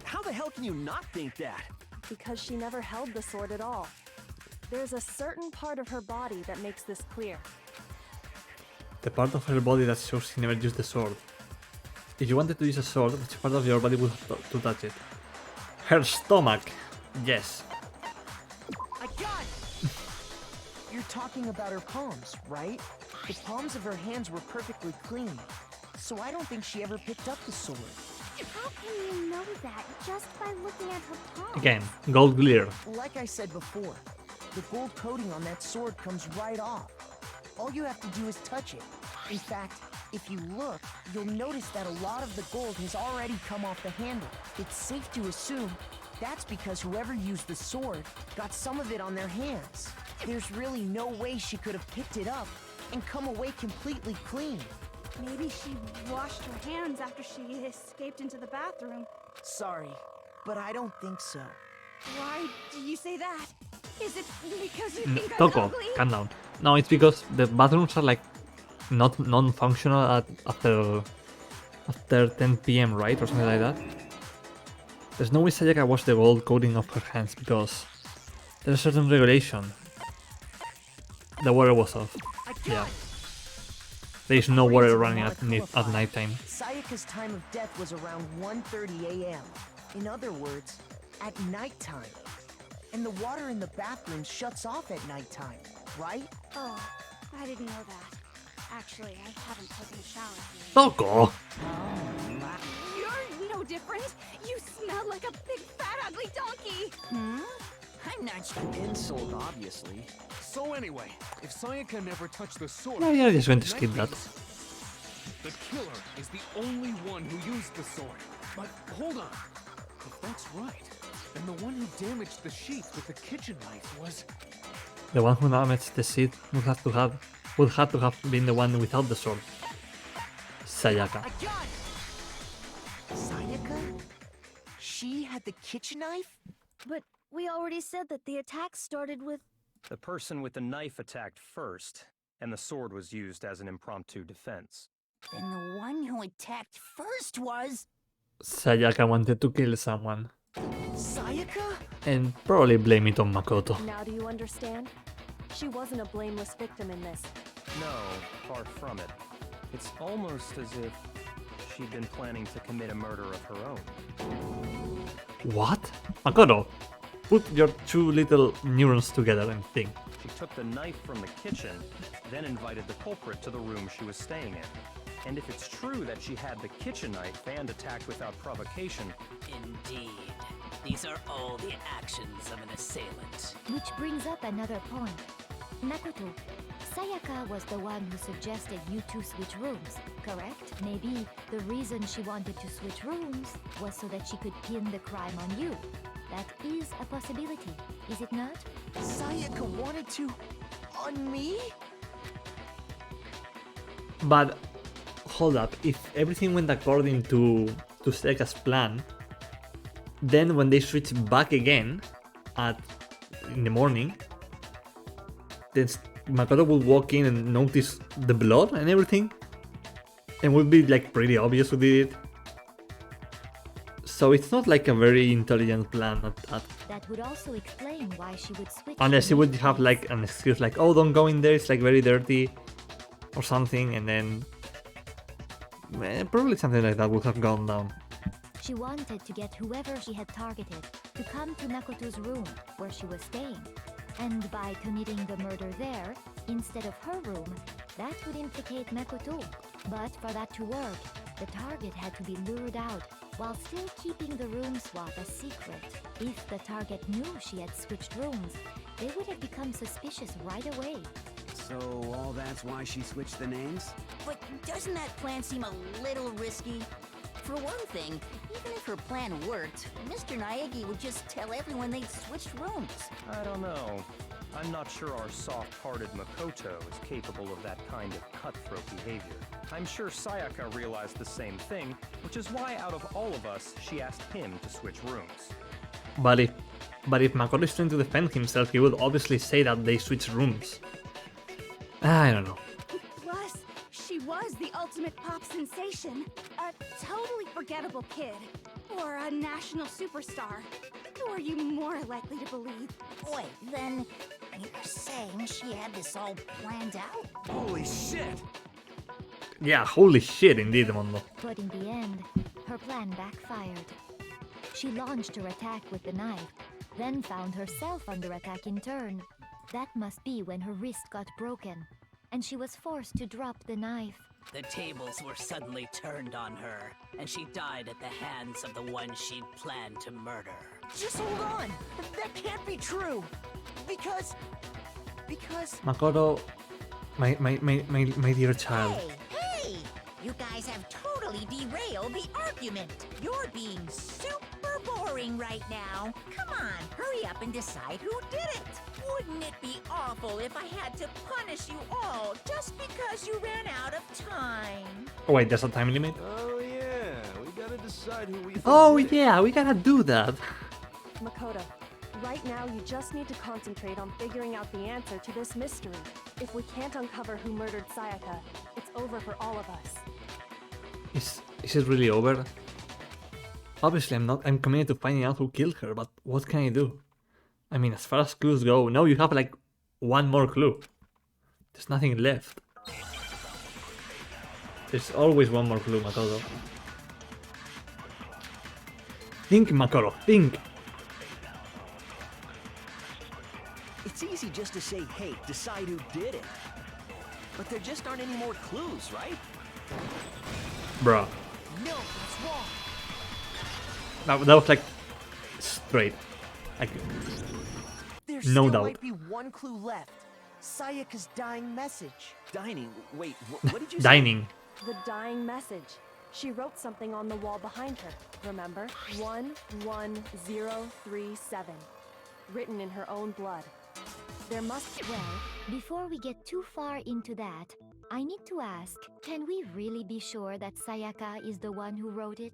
How the hell can you not think that? Because she never held the sword at all. There's a certain part of her body that makes this clear. The part of her body that shows she never used the sword. If you wanted to use a sword, which part of your body would have to touch it? Her stomach! Yes. I got it! You're talking about her palms, right? The palms of her hands were perfectly clean. so I don't think she ever picked up the sword. How can you know that just by looking at her palm? Again, gold glitter. Like I said before, the gold coating on that sword comes right off. All you have to do is touch it. In fact, if you look, you'll notice that a lot of the gold has already come off the handle. It's safe to assume that's because whoever used the sword got some of it on their hands. There's really no way she could have picked it up and come away completely clean. Maybe she washed her hands after she escaped into the bathroom. Sorry, but I don't think so. Why do you say that? Is it because you think I'm Toko, ugly? calm down. No, it's because the bathrooms are like not non-functional after 10 p.m. right, or something like that. There's no way Sayaka washed the gold coating of her hands because there's a certain regulation. The water was off. Yeah. There is no water running at nighttime. Sayaka's time of death was around 1:30 a.m. In other words, at nighttime. And the water in the bathroom shuts off at nighttime, right? Oh, I didn't know that. Actually, I haven't taken a shower here. Toko! You're no different. You smell like a big fat ugly donkey. I'm not An insult, obviously. So anyway, if Sayaka never touched the sword... No, we are just going to skip that. The killer is the only one who used the sword. But hold on. If that's right, then the one who damaged the sheath with the kitchen knife was... The one who damaged the seed would have to have been the one without the sword. Sayaka. Sayaka? She had the kitchen knife? But we already said that the attack started with... The person with the knife attacked first, and the sword was used as an impromptu defense. Then the one who attacked first was... Sayaka wanted to kill someone. Sayaka? And probably blame it on Makoto. Now do you understand? She wasn't a blameless victim in this. No, far from it. It's almost as if she'd been planning to commit a murder of her own. What? Makoto, put your two little neurons together and think. She took the knife from the kitchen, then invited the culprit to the room she was staying in. And if it's true that she had the kitchen knife and attacked without provocation... Indeed. These are all the actions of an assailant. Which brings up another point. Makoto, Sayaka was the one who suggested you two switch rooms, correct? Maybe the reason she wanted to switch rooms was so that she could pin the crime on you. That is a possibility, is it not? Sayaka wanted to... on me? But hold up, if everything went according to Sayaka's plan, then when they switch back again in the morning, then Makoto would walk in and notice the blood and everything, and would be like pretty obvious who did it. So it's not like a very intelligent plan at that. That would also explain why she would switch. Unless she would have like an excuse like, oh, don't go in there, it's like very dirty, or something, and then probably something like that would have gone down. She wanted to get whoever she had targeted to come to Makoto's room where she was staying. And by committing the murder there, instead of her room, that would implicate Makoto. But for that to work, the target had to be lured out while still keeping the room swap a secret. If the target knew she had switched rooms, they would have become suspicious right away. So all that's why she switched the names? But doesn't that plan seem a little risky? For one thing, even if her plan worked, Mr. Naegi would just tell everyone they'd switched rooms. I don't know. I'm not sure our soft-hearted Makoto is capable of that kind of cutthroat behavior. I'm sure Sayaka realized the same thing, which is why out of all of us, she asked him to switch rooms. But if Makoto is trying to defend himself, he would obviously say that they switched rooms. I don't know. Plus, she was the ultimate pop sensation. A totally forgettable kid. Or a national superstar. Who are you more likely to believe? Wait, then you're saying she had this all planned out? Holy shit! Yeah, holy shit indeed, Mondo. But in the end, her plan backfired. She launched her attack with the knife, then found herself under attack in turn. That must be when her wrist got broken. and she was forced to drop the knife. The tables were suddenly turned on her, and she died at the hands of the one she'd planned to murder. Just hold on! That can't be true! Because... Makoto, my dear child. Hey! You guys have totally derailed the argument. You're being super boring right now. Come on, hurry up and decide who did it. Wouldn't it be awful if I had to punish you all just because you ran out of time? Oh wait, there's a time limit? Oh yeah, we gotta decide who we think Oh did it. yeah, we gotta do that. Makoto, right now you just need to concentrate on figuring out the answer to this mystery. If we can't uncover who murdered Sayaka, it's over for all of us. Is it really over? Obviously I'm committed to finding out who killed her, but what can I do? I mean, as far as clues go, now you have like one more clue. There's nothing left. There's always one more clue, Makoto. Think, Makoto, think! It's easy just to say, hey, decide who did it. But there just aren't any more clues, right? Bruh. No, that's wrong. That was like straight. Like, There no still doubt. might be one clue left. Sayaka's dying message. Dining? Wait, what did you say? Dining. The dying message. She wrote something on the wall behind her, remember? 11037. Written in her own blood. There must be... Well, before we get too far into that, I need to ask, can we really be sure that Sayaka is the one who wrote it?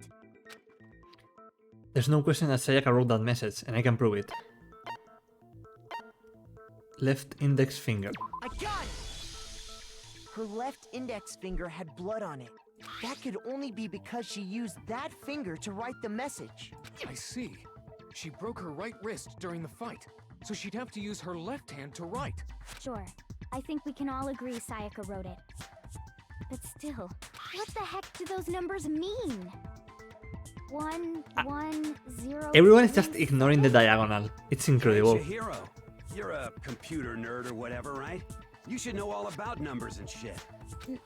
There's no question that Sayaka wrote that message, and I can prove it. Left index finger. I got it! Her left index finger had blood on it. That could only be because she used that finger to write the message. I see. She broke her right wrist during the fight, so she'd have to use her left hand to write. Sure. I think we can all agree Sayaka wrote it. But still, what the heck do those numbers mean? 110. Everyone is just ignoring the diagonal. It's incredible. Chihiro, you're a computer nerd or whatever, right? You should know all about numbers and shit.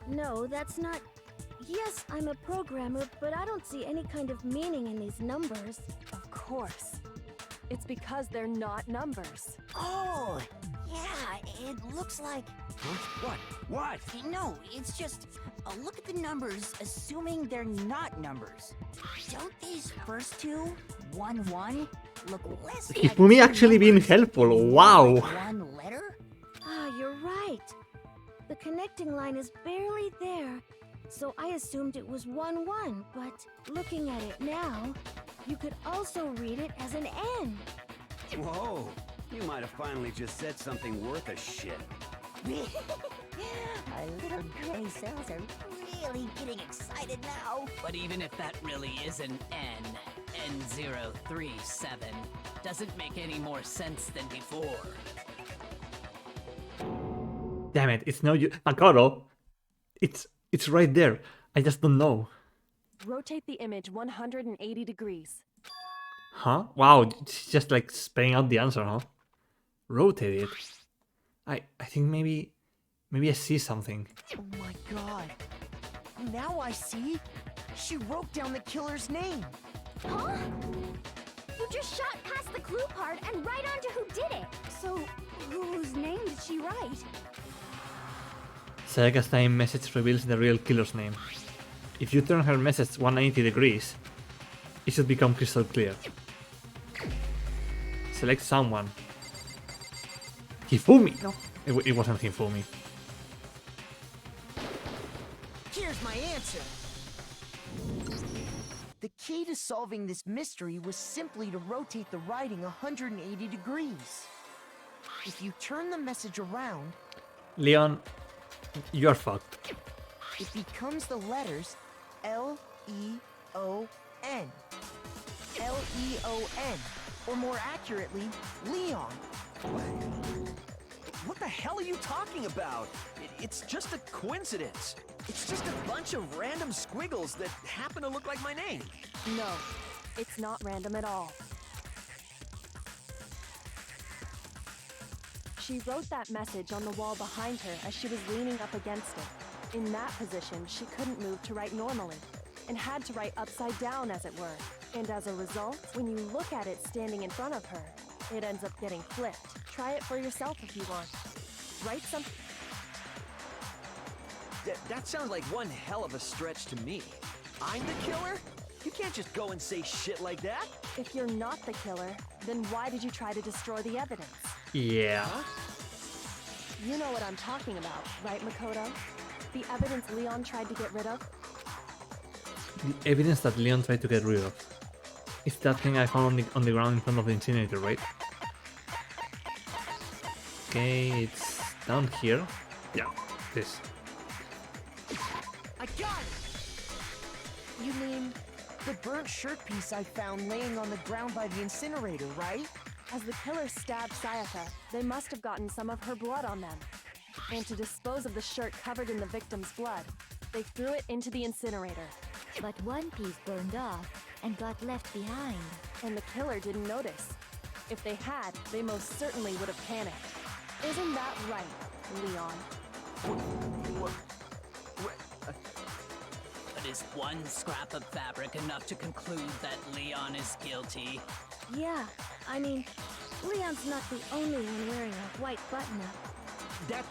No, that's not... Yes, I'm a programmer, but I don't see any kind of meaning in these numbers. Of course. It's because they're not numbers. Oh, yeah, it looks like... Huh? What? What? No, it's just... look at the numbers, assuming they're not numbers. Don't these first two, 1-1, look less like Hifumi actually being helpful, wow! one letter? Ah, you're right. The connecting line is barely there, so I assumed it was 1-1, but looking at it now, you could also read it as an N. Whoa, you might have finally just said something worth a shit. Our little gray cells are really getting excited now. But even if that really is an N, N037, doesn't make any more sense than before. Damn it, it's no use. Makoto! It's right there. I just don't know. Rotate the image 180 degrees. Huh? Wow, it's just like spelling out the answer, huh? Rotate it. I think maybe I see something. Oh my god. Now I see. She wrote down the killer's name. Huh? You just shot past the clue part and right onto who did it. So, whose name did she write? Sayaka's time message reveals the real killer's name. If you turn her message 180 degrees, it should become crystal clear. Select someone. Hifumi! No, it wasn't Hifumi. Here's my answer. The key to solving this mystery was simply to rotate the writing 180 degrees. If you turn the message around, Leon, you're fucked. it becomes the letters L-E-O-N. L-E-O-N. Or more accurately, Leon. What the hell are you talking about? It's just a coincidence. It's just a bunch of random squiggles that happen to look like my name. No, it's not random at all. She wrote that message on the wall behind her as she was leaning up against it. In that position, she couldn't move to write normally, and had to write upside down, as it were. And as a result, when you look at it standing in front of her, it ends up getting flipped. Try it for yourself if you want. Write something. That sounds like one hell of a stretch to me. I'm the killer? You can't just go and say shit like that. If you're not the killer, then why did you try to destroy the evidence? Yeah. Huh? You know what I'm talking about, right, Makoto? The evidence Leon tried to get rid of? The evidence that Leon tried to get rid of. It's that thing I found on the ground in front of the incinerator, right? Okay, it's down here. Yeah, this. I got it! You mean the burnt shirt piece I found laying on the ground by the incinerator, right? As the killer stabbed Sayaka, they must have gotten some of her blood on them. And to dispose of the shirt covered in the victim's blood, they threw it into the incinerator. But one piece burned off and got left behind. And the killer didn't notice. If they had, they most certainly would have panicked. Isn't that right, Leon? But is one scrap of fabric enough to conclude that Leon is guilty? Yeah, I mean, Leon's not the only one wearing a white button-up.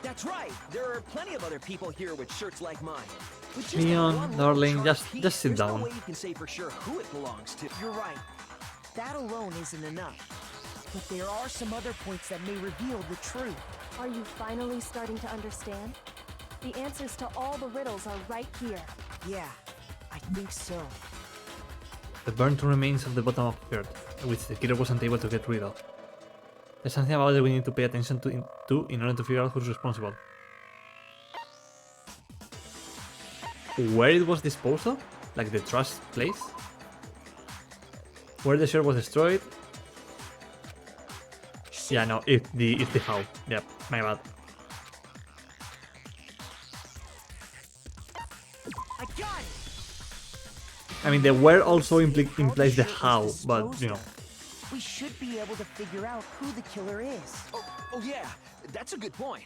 That's right. There are plenty of other people here with shirts like mine. Leon, darling, just sit down. There's no way you can say for sure who it belongs to. You're right. That alone isn't enough. But there are some other points that may reveal the truth. Are you finally starting to understand? The answers to all the riddles are right here. Yeah, I think so. The burnt remains of the bottom of the earth, which the killer wasn't able to get rid of. There's something about it we need to pay attention to in order to figure out who's responsible. Where it was disposed of? Like the trash place? Where the shirt was destroyed? Yeah, no, it's the how. Yep, my bad. I got it! I mean, the where also implies the how, but you know. We should be able to figure out who the killer is. Oh yeah, that's a good point.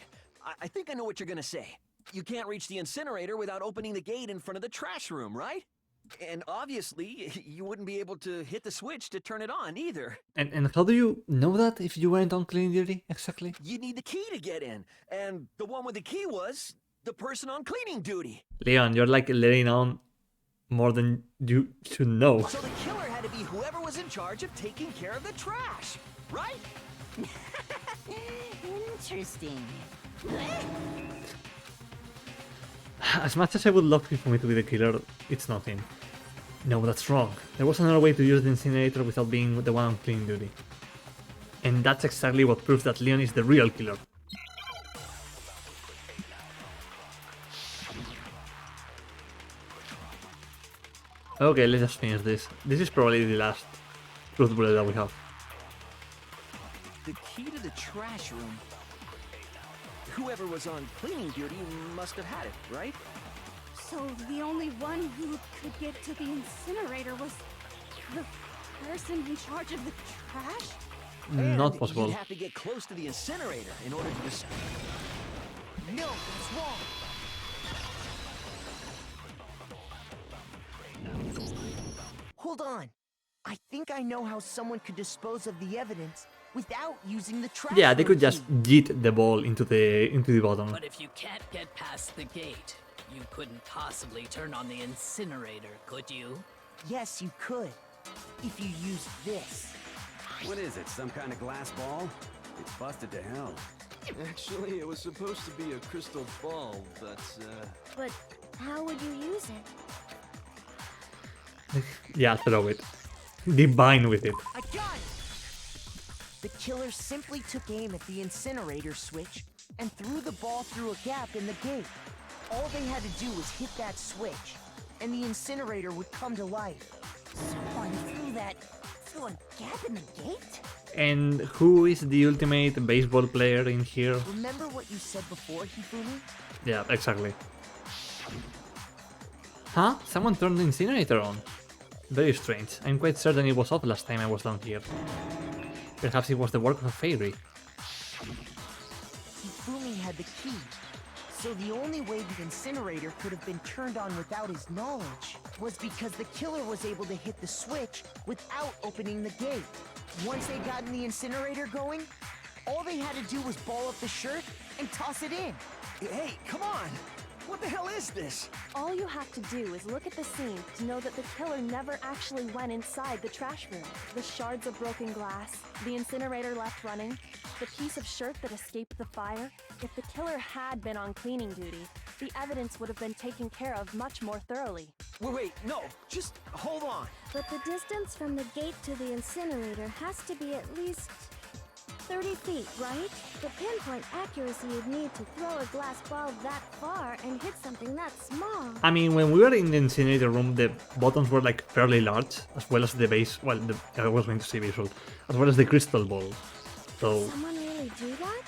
I think I know what you're gonna say. You can't reach the incinerator without opening the gate in front of the trash room, right? And obviously, you wouldn't be able to hit the switch to turn it on either. And how do you know that if you weren't on cleaning duty, exactly? You need the key to get in, and the one with the key was the person on cleaning duty. Leon, you're like letting on more than you should know. So the killer had to be whoever was in charge of taking care of the trash, right? Interesting. As much as I would love for me to be the killer, it's not him. No, that's wrong. There was another way to use the incinerator without being the one on cleaning duty. And that's exactly what proves that Leon is the real killer. Okay, let's just finish this. This is probably the last truth bullet that we have. The key to the trash room. Whoever was on cleaning duty must have had it, right? So the only one who could get to the incinerator was the person in charge of the trash? Not possible. You'd have to get close to the incinerator in order to just... No, that's wrong. Hold on. I think I know how someone could dispose of the evidence without using the trash. Yeah, they could just yeet the ball into the bottom. But if you can't get past the gate, you couldn't possibly turn on the incinerator, could you? Yes, you could. If you used this. What is it, some kind of glass ball? It's busted to hell. Actually, it was supposed to be a crystal ball, but, But how would you use it? Yeah, throw it. Divine with it. I got it! The killer simply took aim at the incinerator switch and threw the ball through a gap in the gate. All they had to do was hit that switch, and the incinerator would come to life. Someone threw a gap in the gate? And who is the ultimate baseball player in here? Remember what you said before, Hifumi? Yeah, exactly. Huh? Someone turned the incinerator on. Very strange. I'm quite certain it was off last time I was down here. Perhaps it was the work of a fairy. had the key. So the only way the incinerator could have been turned on without his knowledge was because the killer was able to hit the switch without opening the gate. Once they got the incinerator going, all they had to do was ball up the shirt and toss it in. Hey, come on! What the hell is this? All you have to do is look at the scene to know that the killer never actually went inside the trash room. The shards of broken glass, the incinerator left running, the piece of shirt that escaped the fire. If the killer had been on cleaning duty, the evidence would have been taken care of much more thoroughly. Wait, no, just hold on. But the distance from the gate to the incinerator has to be at least 30 feet, right? The pinpoint accuracy you'd need to throw a glass ball that far and hit something that small. I mean, when we were in the incinerator room, the buttons were like fairly large, as well as the base. Well, I was going to say visual, as well as the crystal ball. So. Someone really do that?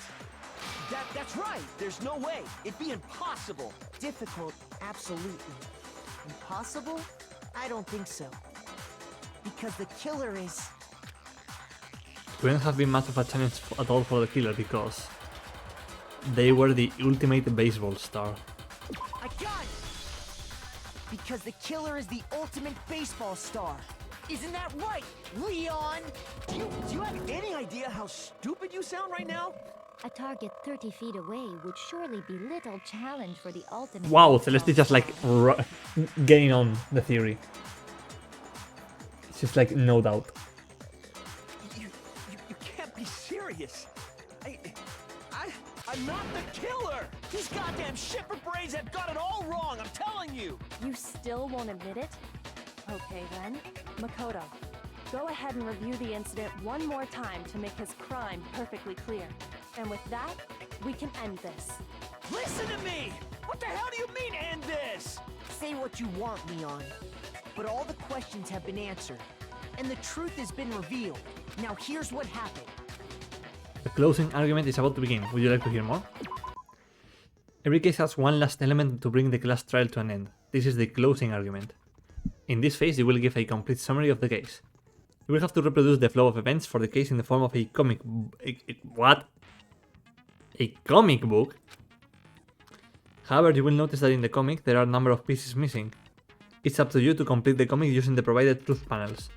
That's right. There's no way. It'd be impossible. Difficult, absolutely. Impossible? I don't think so. Because the killer is... Couldn't have been much of a challenge at all for the killer because they were the ultimate baseball star. I got it! Because the killer is the ultimate baseball star. Isn't that right, Leon? Do you have any idea how stupid you sound right now? A target 30 feet away would surely be little challenge for the ultimate. Wow, Celeste just like getting on the theory. It's just like no doubt. You can't be serious. I'm not the killer. These goddamn shipper brains have got it all wrong. I'm telling you. You still won't admit it? Okay then, Makoto, go ahead and review the incident one more time to make his crime perfectly clear. And with that, we can end this. Listen to me! What the hell do you mean, end this? Say what you want, Leon. But all the questions have been answered, and the truth has been revealed. Now here's what happened. The closing argument is about to begin. Would you like to hear more? Every case has one last element to bring the class trial to an end. This is the closing argument. In this phase, you will give a complete summary of the case. You will have to reproduce the flow of events for the case in the form of a comic... what? A comic book? However, you will notice that in the comic there are a number of pieces missing. It's up to you to complete the comic using the provided truth panels.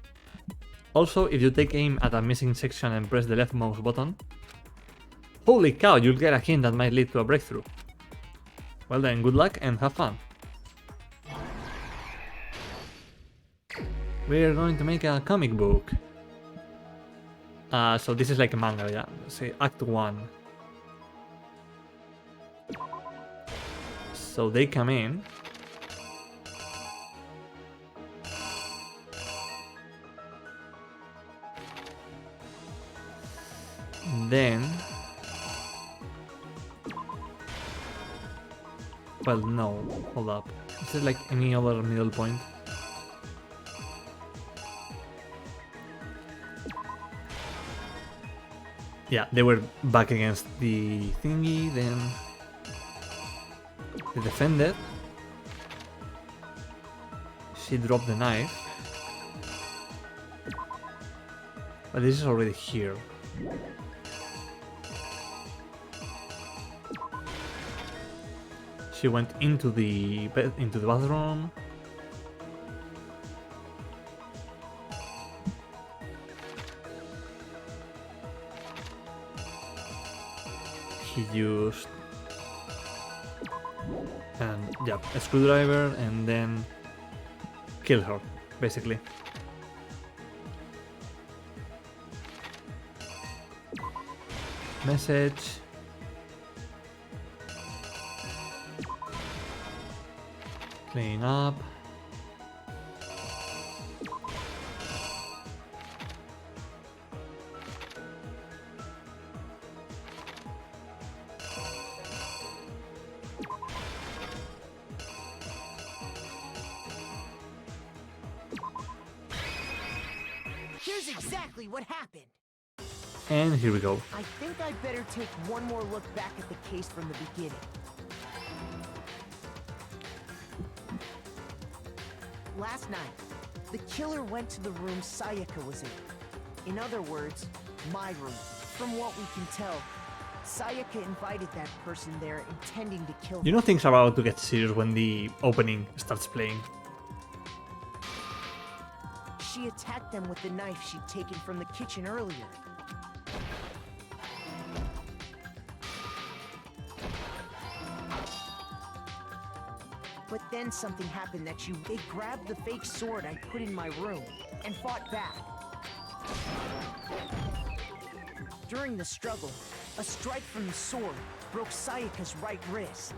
Also, if you take aim at a missing section and press the left mouse button, holy cow, you'll get a hint that might lead to a breakthrough. Well then, good luck and have fun. We're going to make a comic book. So this is like a manga, yeah. Say Act 1. So they come in. Then... well, no. Hold up. Is there like any other middle point? Yeah, they were back against the thingy, then they defended. She dropped the knife. But this is already here. She went into the bathroom. He used a screwdriver and then killed her, basically. Message. Clean up. Here's exactly what happened. And here we go. I think I'd better take one more look back at the case from the beginning. Last night, the killer went to the room Sayaka was in. In other words, my room. From what we can tell, Sayaka invited that person there intending to kill You know things are about to get serious when the opening starts playing. She attacked them with the knife she'd taken from the kitchen earlier. But then something happened that they grabbed the fake sword I put in my room and fought back. During the struggle, a strike from the sword broke Sayaka's right wrist.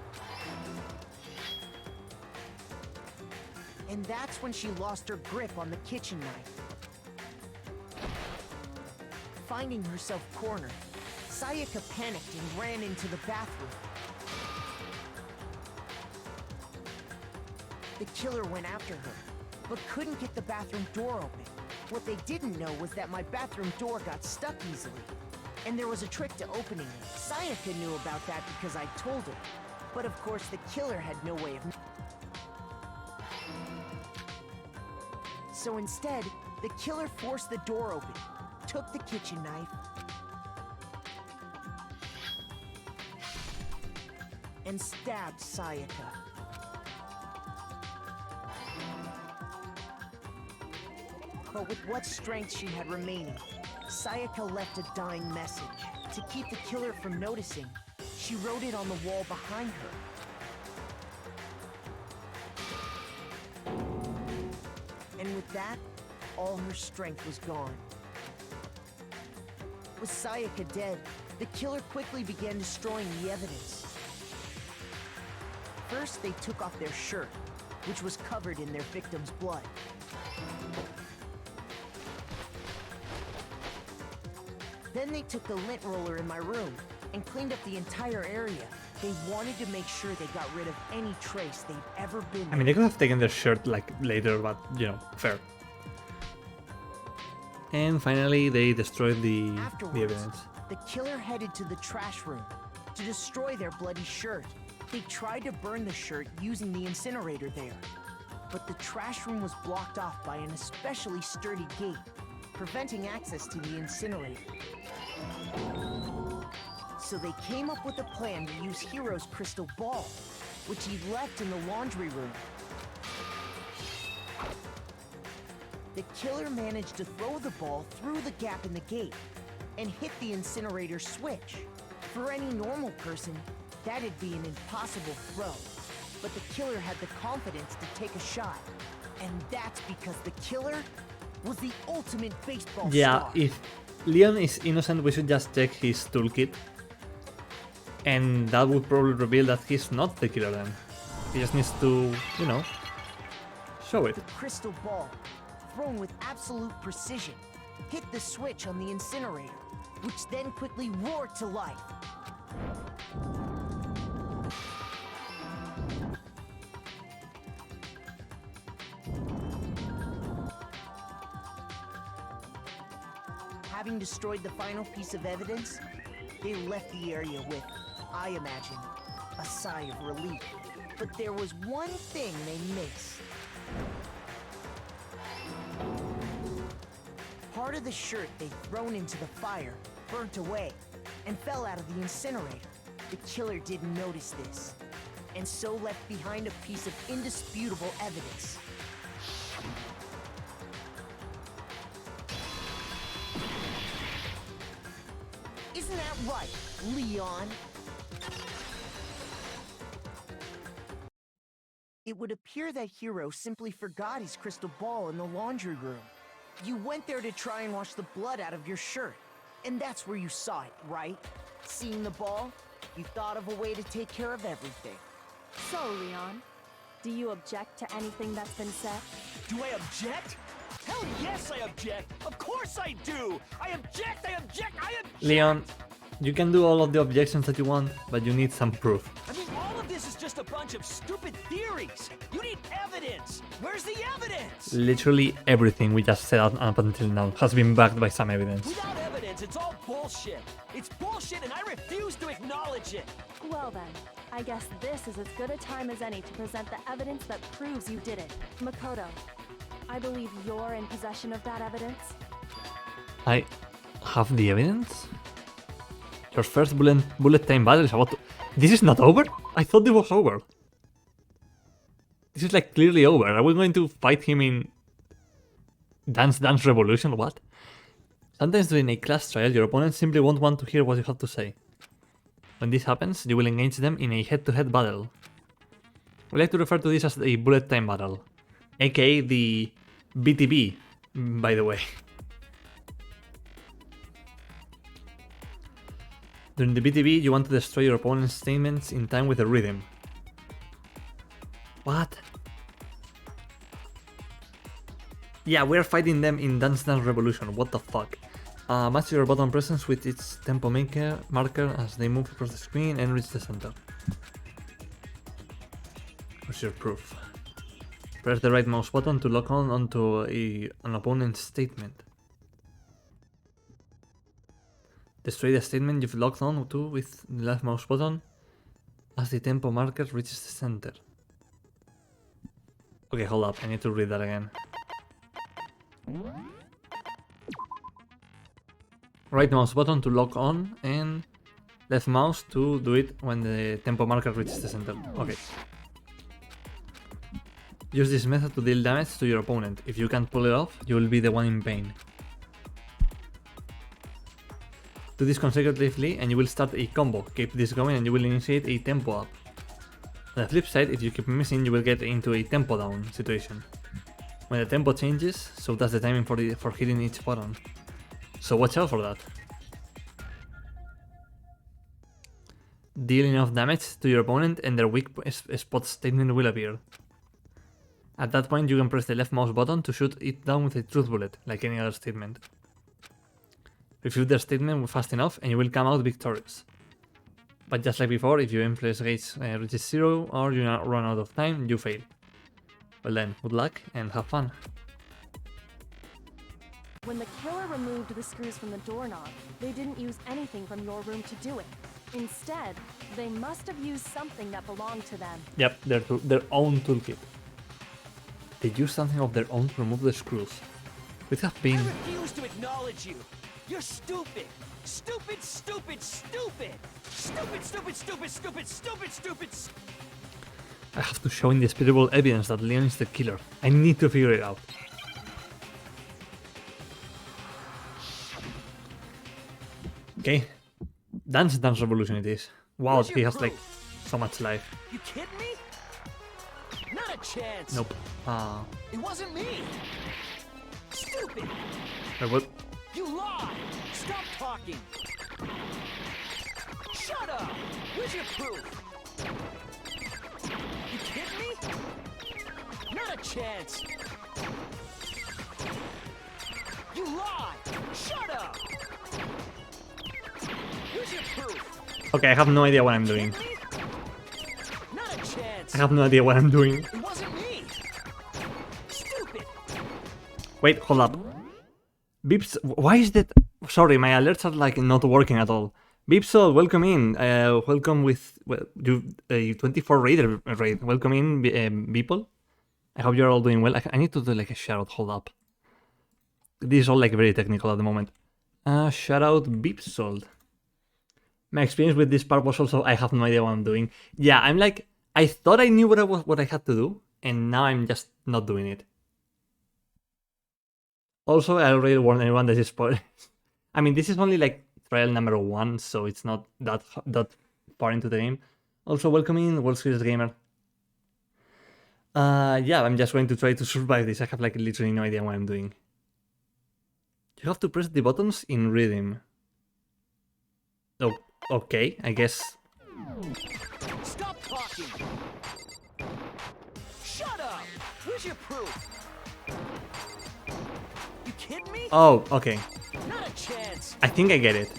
And that's when she lost her grip on the kitchen knife. Finding herself cornered, Sayaka panicked and ran into the bathroom. The killer went after her, but couldn't get the bathroom door open. What they didn't know was that my bathroom door got stuck easily, and there was a trick to opening it. Sayaka knew about that because I told her, but of course the killer had no way of... So instead, the killer forced the door open, took the kitchen knife, and stabbed Sayaka. But with what strength she had remaining, Sayaka left a dying message. To keep the killer from noticing, she wrote it on the wall behind her. And with that, all her strength was gone. With Sayaka dead, the killer quickly began destroying the evidence. First, they took off their shirt, which was covered in their victim's blood. Then they took the lint roller in my room and cleaned up the entire area. They wanted to make sure they got rid of any trace they'd ever been. I mean, they could have taken their shirt like later, but you know, fair. And finally, they destroyed the evidence. The killer headed to the trash room to destroy their bloody shirt. They tried to burn the shirt using the incinerator there, but the trash room was blocked off by an especially sturdy gate, preventing access to the incinerator. So they came up with a plan to use Hiro's crystal ball, which he left in the laundry room. The killer managed to throw the ball through the gap in the gate and hit the incinerator switch. For any normal person, that'd be an impossible throw, but the killer had the confidence to take a shot, and that's because the killer was the ultimate baseball star. If Leon is innocent, we should just check his toolkit, and that would probably reveal that he's not the killer then. He just needs to, you know, show it. The crystal ball, thrown with absolute precision, hit the switch on the incinerator, which then quickly roared to life. Having destroyed the final piece of evidence, they left the area with, I imagine, a sigh of relief. But there was one thing they missed. Part of the shirt they'd thrown into the fire burnt away and fell out of the incinerator. The killer didn't notice this, and so left behind a piece of indisputable evidence. Isn't that right, Leon? It would appear that Hiro simply forgot his crystal ball in the laundry room. You went there to try and wash the blood out of your shirt, and that's where you saw it, right? Seeing the ball, you thought of a way to take care of everything. So, Leon, do you object to anything that's been said? Do I object? Hell yes, I object! Of course I do! I object! I object! I object! Leon, you can do all of the objections that you want, but you need some proof. I mean, all of this is just a bunch of stupid theories! You need evidence! Where's the evidence? Literally everything we just said up until now has been backed by some evidence. Without evidence, it's all bullshit! It's bullshit and I refuse to acknowledge it! Well then, I guess this is as good a time as any to present the evidence that proves you did it. Makoto, I believe you're in possession of that evidence? I have the evidence? Your first bullet time battle is about to... This is not over? I thought it was over. This is like clearly over. Are we going to fight him in Dance Dance Revolution? What? Sometimes during a class trial, your opponents simply won't want to hear what you have to say. When this happens, you will engage them in a head-to-head battle. We like to refer to this as a bullet time battle, aka the BTB, by the way. During the BTB, you want to destroy your opponent's statements in time with a rhythm. What? Yeah, we're fighting them in Dance Dance Revolution, what the fuck? Match your button presence with its tempo marker as they move across the screen and reach the center. Where's your proof? Press the right mouse button to lock on onto an opponent's statement. Destroy the statement you've locked on to with the left mouse button as the tempo marker reaches the center. Okay, hold up, I need to read that again. Right mouse button to lock on and left mouse to do it when the tempo marker reaches the center. Okay. Use this method to deal damage to your opponent. If you can't pull it off, you will be the one in pain. Do this consecutively and you will start a combo. Keep this going and you will initiate a tempo up. On the flip side, if you keep missing, you will get into a tempo down situation. When the tempo changes, so does the timing for hitting each button. So watch out for that. Deal enough damage to your opponent and their weak spot statement will appear. At that point, you can press the left mouse button to shoot it down with a truth bullet, like any other statement. Refute their statement fast enough and you will come out victorious. But just like before, if your influence gauge reaches 0 or you run out of time, you fail. Well then, good luck and have fun. When the killer removed the screws from the doorknob, they didn't use anything from your room to do it. Instead, they must have used something that belonged to them. Yep, their own toolkit. They used something of their own to remove the screws. It have been... I refuse to acknowledge you! You're stupid! Stupid, stupid, stupid! Stupid, stupid, stupid, stupid, stupid, stupid! I have to show indisputable evidence that Leon is the killer. I need to figure it out. Okay. Dance Dance Revolution it is. Wow, he has like so much life. You kidding me? Not a chance! Nope. It wasn't me! Stupid! Wait, what? You lied! Stop talking! Shut up! Where's your proof? You kidding me? Not a chance! You lied! Shut up! Where's your proof? Okay, I have no idea what I'm doing. Not a chance! I have no idea what I'm doing. It wasn't me! Stupid! Wait, hold up. Beeps, why is that? Sorry, my alerts are like not working at all. Beepsol, welcome in. Welcome with you 24 raider raid. Welcome in, people. I hope you're all doing well. I need to do like a shout out. Hold up. This is all like very technical at the moment. Shout out Beepsol. My experience with this part was also I have no idea what I'm doing. Yeah, I'm like I thought I knew what I had to do, and now I'm just not doing it. Also, I already warned everyone that this spoilers. I mean, this is only like trial number 1, so it's not that far into the game. Also, welcome in, World Series Gamer. Yeah, I'm just going to try to survive this. I have like literally no idea what I'm doing. You have to press the buttons in rhythm. Oh, okay, I guess. Stop talking! Shut up! Where's your proof? You kidding me? Oh, okay. Not a chance. I think I get it.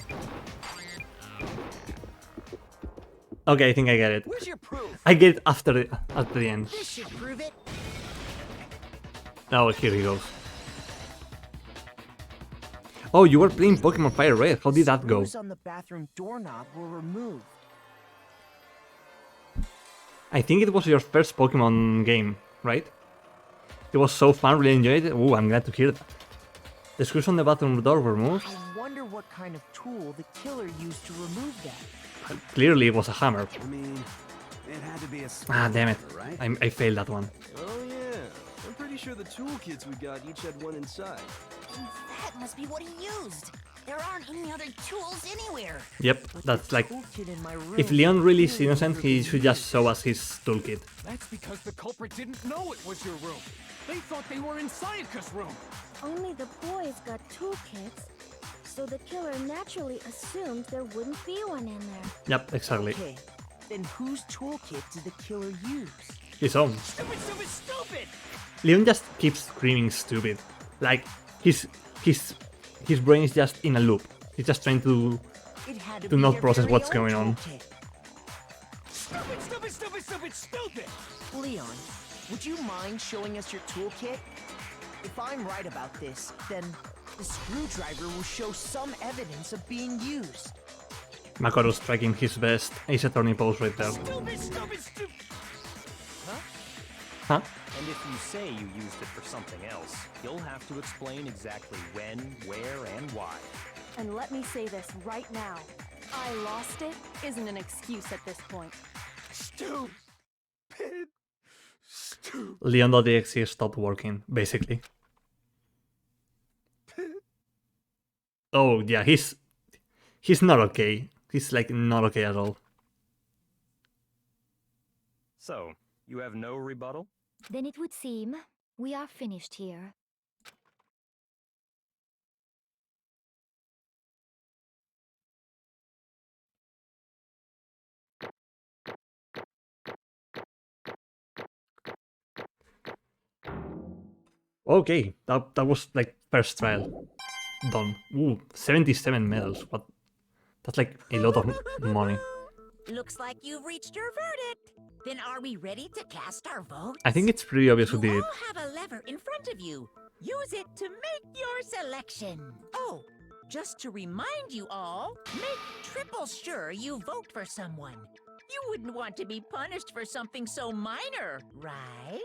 Okay, I think I get it. Where's your proof? I get it after the end. This should prove it. Oh, here he goes. Oh, you were playing Pokemon Fire Red. How did that go? Screws on the bathroom doorknob were removed. I think it was your first Pokemon game, right? It was so fun, really enjoyed it. Ooh, I'm glad to hear that. The screws on the bathroom door were removed. I wonder what kind of tool the killer used to remove that. Clearly it was a hammer. I mean, it had to be a Ah, damn it. right? I failed that one. Oh yeah, I'm pretty sure the toolkits we got each had one inside. That must be what he used. There aren't any other tools anywhere. Yep, that's like... Toolkit in my room. If Leon really is innocent, he should just show us his toolkit. That's because the culprit didn't know it was your room. They thought they were in Sayaka's room. Only the boys got toolkits, so the killer naturally assumed there wouldn't be one in there. Yep, exactly. Okay, then whose toolkit did the killer use? His own. Stupid, stupid, stupid! Leon just keeps screaming stupid. Like, his brain is just in a loop. He's just trying to not process what's going on. Stupid, stupid, stupid, stupid, stupid! Leon, would you mind showing us your toolkit? If I'm right about this, then the screwdriver will show some evidence of being used. Makoto's striking his best Ace Attorney pose right there. Stupid, stupid, stupid! Huh? And if you say you used it for something else, you'll have to explain exactly when, where, and why. And let me say this right now. I lost it isn't an excuse at this point. Stupid! Stupid! Leon.exe stopped working, basically. Oh yeah, he's not okay. He's like not okay at all. So, you have no rebuttal? Then it would seem we are finished here. Okay, that was like first trial. Done. Ooh, 77 medals. What? That's like a lot of money. Looks like you've reached your verdict. Then are we ready to cast our vote? I think it's pretty obvious who did You it. all have a lever in front of you. Use it to make your selection. Oh, just to remind you all, make triple sure you vote for someone. You wouldn't want to be punished for something so minor, right?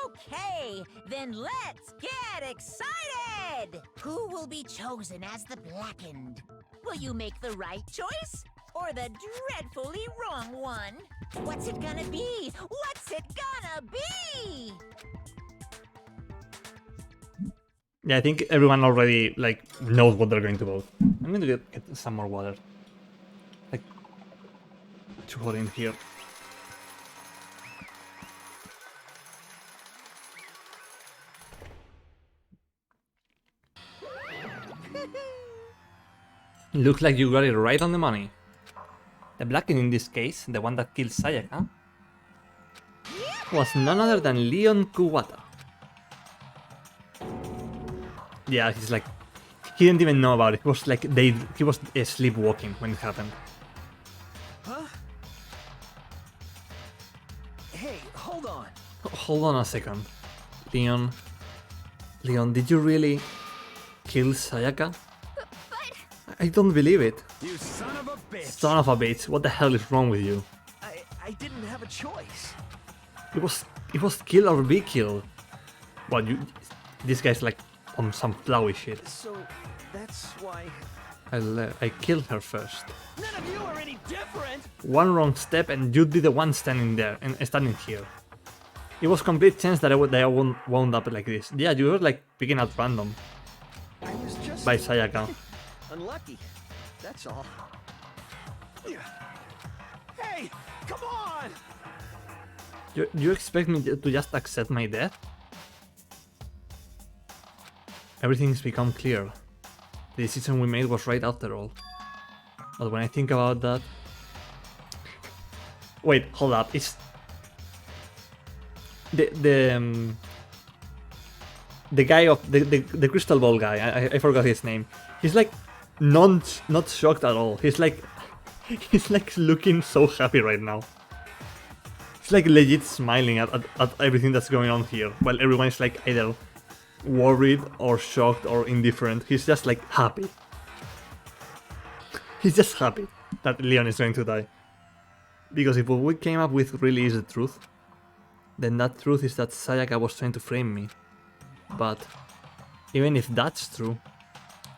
Okay, then let's get excited! Who will be chosen as the Blackened? Will you make the right choice? Or the dreadfully wrong one? What's it gonna be? What's it gonna be? Yeah, I think everyone already like knows what they're going to vote. I'm going to get some more water. Like, to hold in here. Looks like you got it right on the money. The Blackened in this case, the one that killed Sayaka, was none other than Leon Kuwata. Yeah, he's like, he didn't even know about it. It was like he was sleepwalking when it happened. Huh? Hey, hold on. Hold on a second. Leon, did you really kill Sayaka? I don't believe it. You son of a bitch! Son of a bitch, what the hell is wrong with you? I didn't have a choice. It was kill or be killed. What, this guy's like on some flowy shit. So, that's why... I killed her first. None of you are any different! One wrong step and you'd be the one standing there, and standing here. It was complete chance that I won't wound up like this. Yeah, you were like picking out random. I was just... By Sayaka. unlucky. That's all. Hey, come on! You expect me to just accept my death? Everything's become clear. The decision we made was right after all. But when I think about that... Wait, hold up, it's... The guy of... The crystal ball guy, I forgot his name. He's like not shocked at all. He's like looking so happy right now. He's like legit smiling at everything that's going on here, while everyone is like either worried or shocked or indifferent. He's just like happy. He's just happy that Leon is going to die. Because if what we came up with really is the truth, then that truth is that Sayaka was trying to frame me. But even if that's true,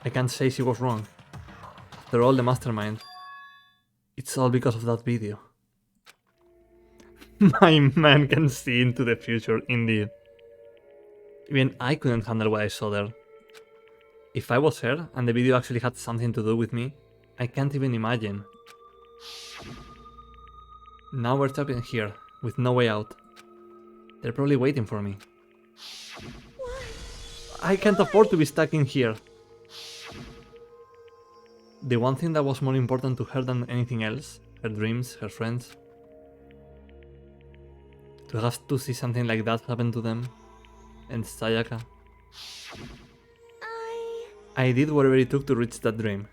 I can't say she was wrong. After all, the mastermind. It's all because of that video. My man can see into the future, indeed. Even I couldn't handle what I saw there. If I was her, and the video actually had something to do with me, I can't even imagine. Now we're trapped in here, with no way out. They're probably waiting for me. I can't afford to be stuck in here. The one thing that was more important to her than anything else, her dreams, her friends. To have to see something like that happen to them, and Sayaka. I did whatever it took to reach that dream.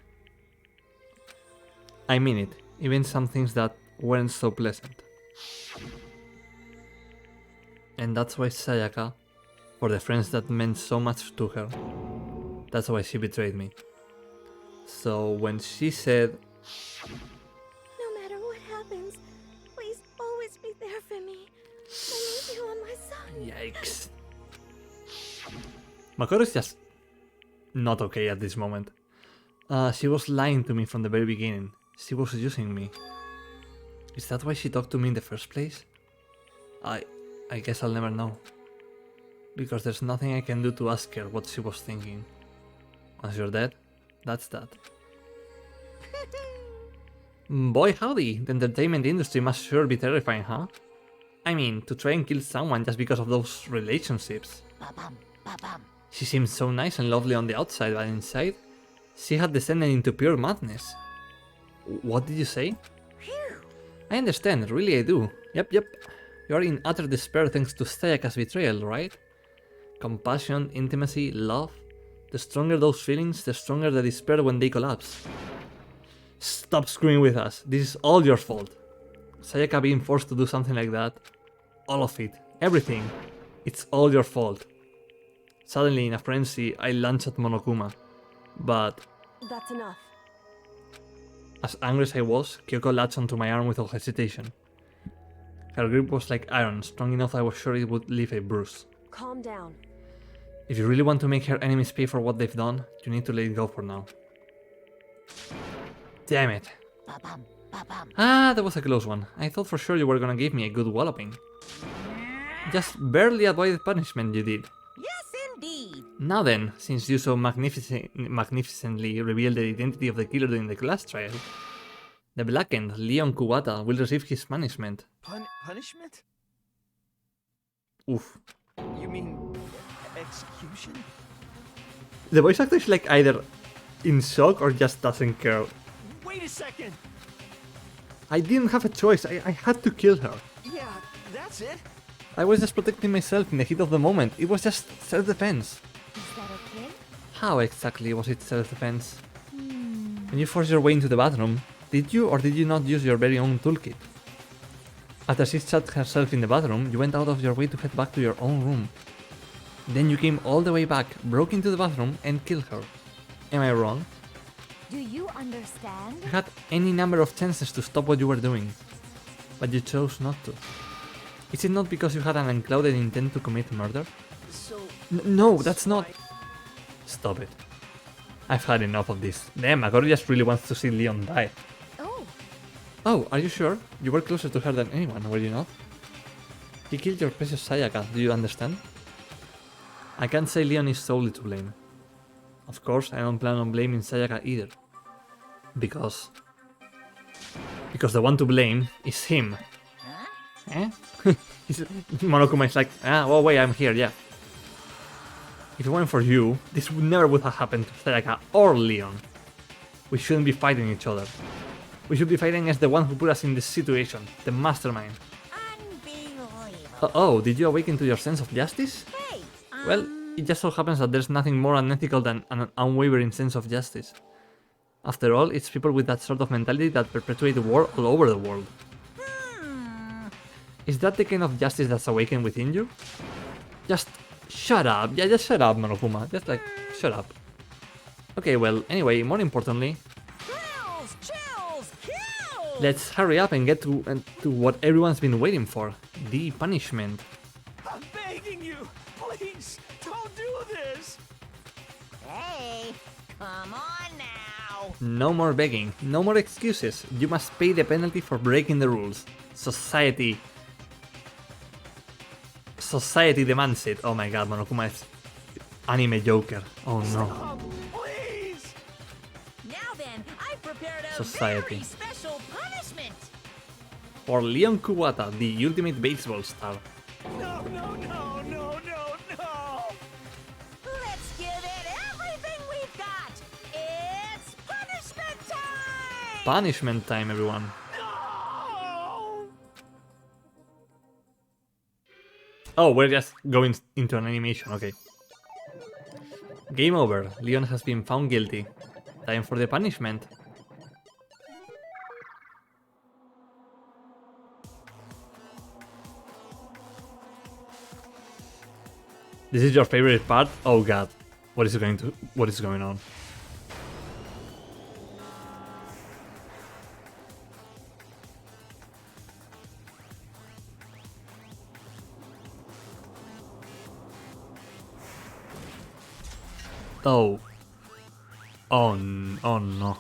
I mean it, even some things that weren't so pleasant. And that's why Sayaka, for the friends that meant so much to her, that's why she betrayed me. So when she said, No matter what happens, please always be there for me. I need you on my side. yikes. Makoto is just not okay at this moment. She was lying to me from the very beginning. She was using me. Is that why she talked to me in the first place? I guess I'll never know. Because there's nothing I can do to ask her what she was thinking. Once you're dead, that's that. Boy howdy, the entertainment industry must sure be terrifying, huh? I mean, to try and kill someone just because of those relationships. She seemed so nice and lovely on the outside, but inside, she had descended into pure madness. What did you say? I understand, really I do. Yep. You are in utter despair thanks to Sayaka's betrayal, right? Compassion, intimacy, love. The stronger those feelings, the stronger the despair when they collapse. Stop screwing with us. This is all your fault. Sayaka being forced to do something like that. All of it. Everything. It's all your fault. Suddenly, in a frenzy, I launched at Monokuma. But... That's enough. As angry as I was, Kyoko latched onto my arm without hesitation. Her grip was like iron, strong enough I was sure it would leave a bruise. Calm down. If you really want to make her enemies pay for what they've done, you need to let it go for now. Damn it. Ah, that was a close one. I thought for sure you were gonna give me a good walloping. Just barely avoided punishment, you did. Yes, indeed. Now then, since you so magnificently revealed the identity of the killer during the class trial, the blackened Leon Kuwata will receive his punishment. Punishment? Oof. You mean execution? The voice actor is like either in shock or just doesn't care. Wait a second! I didn't have a choice, I had to kill her. Yeah, that's it. I was just protecting myself in the heat of the moment. It was just self-defense. Is that a kid? How exactly was it self-defense? When you forced your way into the bathroom, did you or did you not use your very own toolkit? After she shut herself in the bathroom, you went out of your way to head back to your own room. Then you came all the way back, broke into the bathroom, and killed her. Am I wrong? Do you understand? You had any number of chances to stop what you were doing, but you chose not to. Is it not because you had an unclouded intent to commit murder? So... No, that's not... Stop it. I've had enough of this. Damn, Makoto just really wants to see Leon die. Oh, are you sure? You were closer to her than anyone, were you not? He killed your precious Sayaka, do you understand? I can't say Leon is solely to blame. Of course, I don't plan on blaming Sayaka either. Because the one to blame is him. Eh? Monokuma is like, oh wait, I'm here, yeah. If it weren't for you, this never would have happened to Sayaka or Leon. We shouldn't be fighting each other. We should be fighting against the one who put us in this situation, the mastermind. Oh, did you awaken to your sense of justice? Well, it just so happens that there's nothing more unethical than an unwavering sense of justice. After all, it's people with that sort of mentality that perpetuate war all over the world. Is that the kind of justice that's awakened within you? Just shut up. Yeah, just shut up, Monokuma. Just like, shut up. Okay, well, anyway, more importantly... Let's hurry up and get to what everyone's been waiting for. The punishment. I'm begging you! Please, don't do this! Hey, Come on now. No more begging, no more excuses. You must pay the penalty for breaking the rules. Society demands it. Oh my god, Monokuma is anime Joker. Oh no. Stop, please. Now then, I prepared a Society. very special punishment. For Leon Kuwata, the ultimate baseball star. No, no, no, no, no, no. Let's give it everything we've got. It's punishment time. Punishment time, everyone. Oh, we're just going into an animation, okay. Game over. Leon has been found guilty. Time for the punishment. This is your favorite part? Oh god. What is going on? Oh. Oh no.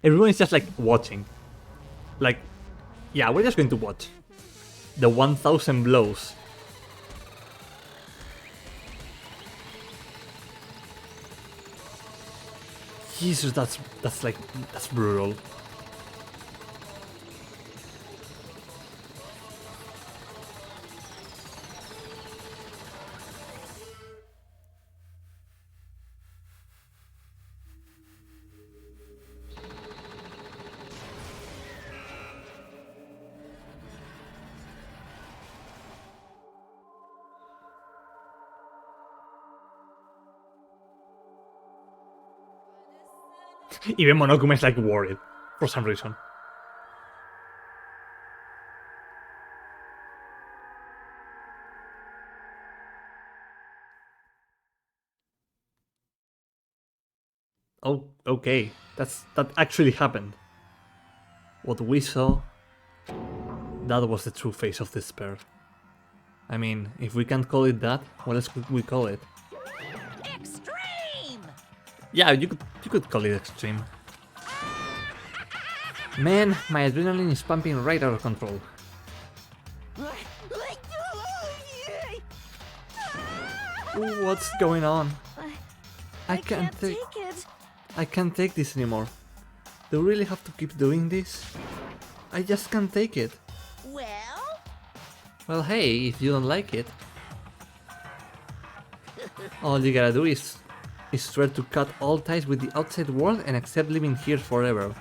Everyone is just like watching. Like, yeah, we're just going to watch. The 1000 blows. Jesus, that's brutal. Even Monokuma is like worried for some reason. Oh, okay. That actually happened. What we saw, that was the true face of despair. I mean, if we can't call it that, what else could we call it? Extreme. Yeah, you could call it extreme. Man, my adrenaline is pumping right out of control. What's going on? I can't take it. I can't take this anymore. Do we really have to keep doing this? I just can't take it. Well, hey, if you don't like it, all you gotta do is try to cut all ties with the outside world and accept living here forever.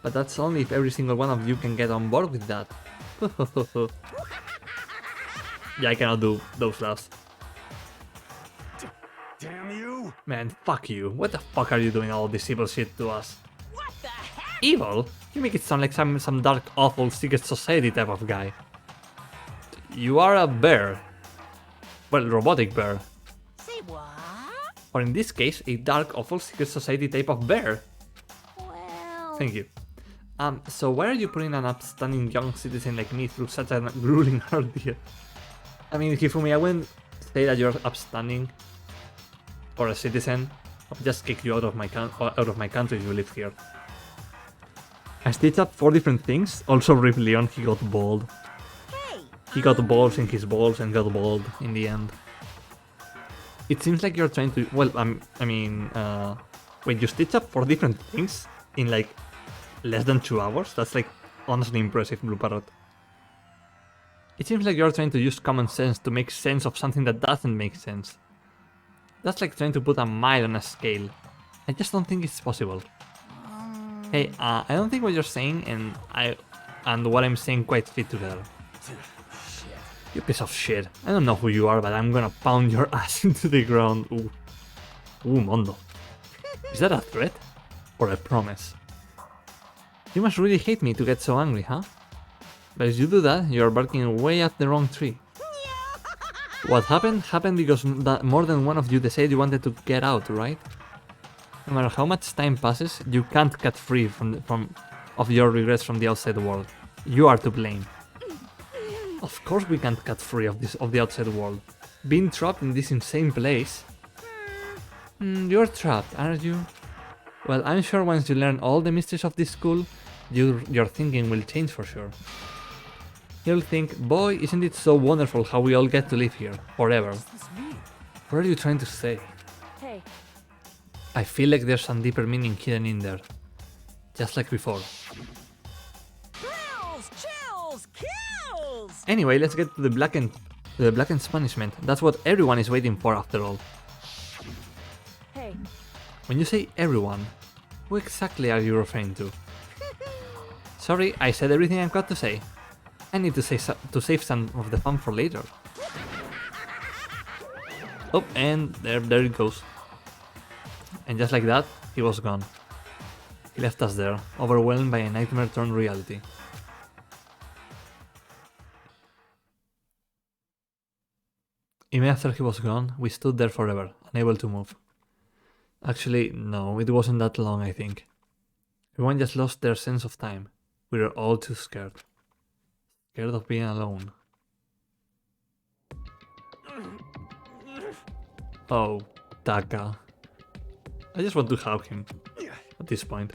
But that's only if every single one of you can get on board with that. Yeah, I cannot do those last. Damn you! Man, fuck you. What the fuck are you doing all this evil shit to us? What the heck? Evil? You make it sound like some dark, awful, secret society type of guy. You are a bear. Well, robotic bear. Say what? Or in this case, a dark, awful, secret society type of bear. Well... Thank you. So why are you putting an upstanding young citizen like me through such a grueling ordeal? I mean, Hifumi, I wouldn't say that you're upstanding or a citizen. I'll just kick you out of my country if you live here. I stitched up 4 different things. Also, Rip Leon, he got bald. He got balls in his balls and got bald in the end. It seems like you're trying to... Well, wait, you stitched up 4 different things in like less than 2 hours? That's like honestly impressive, Blue Parrot. It seems like you're trying to use common sense to make sense of something that doesn't make sense. That's like trying to put a mile on a scale. I just don't think it's possible. Hey, I don't think what you're saying and what I'm saying quite fit together. You piece of shit. I don't know who you are, but I'm gonna pound your ass into the ground. Ooh. Ooh, Mondo. Is that a threat? Or a promise? You must really hate me to get so angry, huh? But if you do that, you're barking way up the wrong tree. What happened because more than one of you decided you wanted to get out, right? No matter how much time passes, you can't get free of your regrets from the outside world. You are to blame. Of course we can't cut free of the outside world. Being trapped in this insane place... you're trapped, aren't you? Well, I'm sure once you learn all the mysteries of this school, your thinking will change for sure. You'll think, boy, isn't it so wonderful how we all get to live here, forever. What are you trying to say? Hey. I feel like there's some deeper meaning hidden in there. Just like before. Thrills, chills, kills! Anyway, let's get to the Blackened's punishment. That's what everyone is waiting for after all. Hey. When you say everyone, who exactly are you referring to? Sorry, I said everything I've got to say. I need to save some of the fun for later. Oh, and there it goes. And just like that, he was gone. He left us there, overwhelmed by a nightmare turned reality. Even after he was gone, we stood there forever, unable to move. Actually, no, it wasn't that long, I think. Everyone just lost their sense of time. We were all too scared. Scared of being alone. Oh, Taka. I just want to hug him. At this point.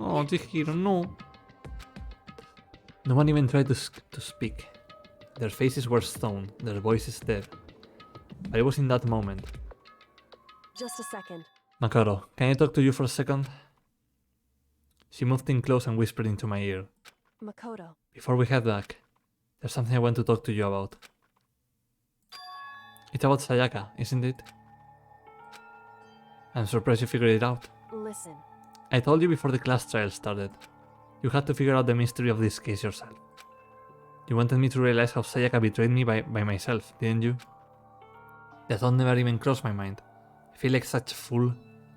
Oh, Chihiro, no. No one even tried to speak. Their faces were stone, their voices dead. But it was in that moment. Just a second. Makoto, can I talk to you for a second? She moved in close and whispered into my ear. Makoto. Before we head back, there's something I want to talk to you about. It's about Sayaka, isn't it? I'm surprised you figured it out. Listen. I told you before the class trial started. You had to figure out the mystery of this case yourself. You wanted me to realize how Sayaka betrayed me by myself, didn't you? That thought never even crossed my mind. I feel like such a fool,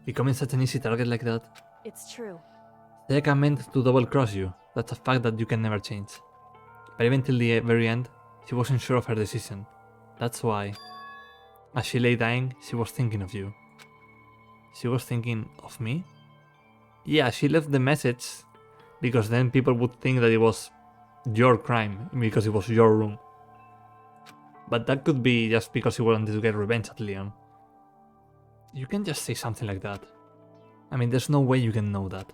becoming such an easy target like that. It's true. Sayaka meant to double-cross you. That's a fact that you can never change. But even till the very end, she wasn't sure of her decision. That's why, as she lay dying, she was thinking of you. She was thinking of me? Yeah, she left the message because then people would think that it was your crime, because it was your room. But that could be just because she wanted to get revenge at Leon. You can't just say something like that. I mean, there's no way you can know that.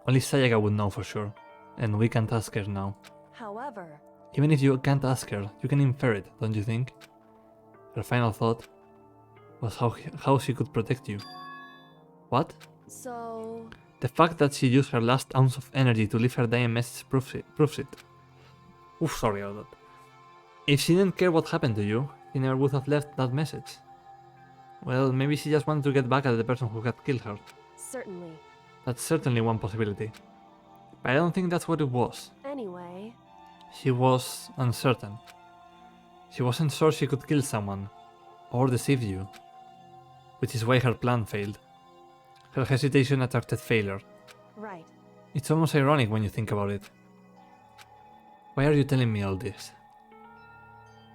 Only Sayaka would know for sure, and we can't ask her now. However... Even if you can't ask her, you can infer it, don't you think? Her final thought was how she could protect you. What? So... The fact that she used her last ounce of energy to leave her dying message proves it. Oof, sorry about that. If she didn't care what happened to you, she never would have left that message. Well, maybe she just wanted to get back at the person who had killed her. Certainly. That's certainly one possibility. But I don't think that's what it was. Anyway... She was uncertain. She wasn't sure she could kill someone, or deceive you. Which is why her plan failed. Her hesitation attracted failure. Right. It's almost ironic when you think about it. Why are you telling me all this?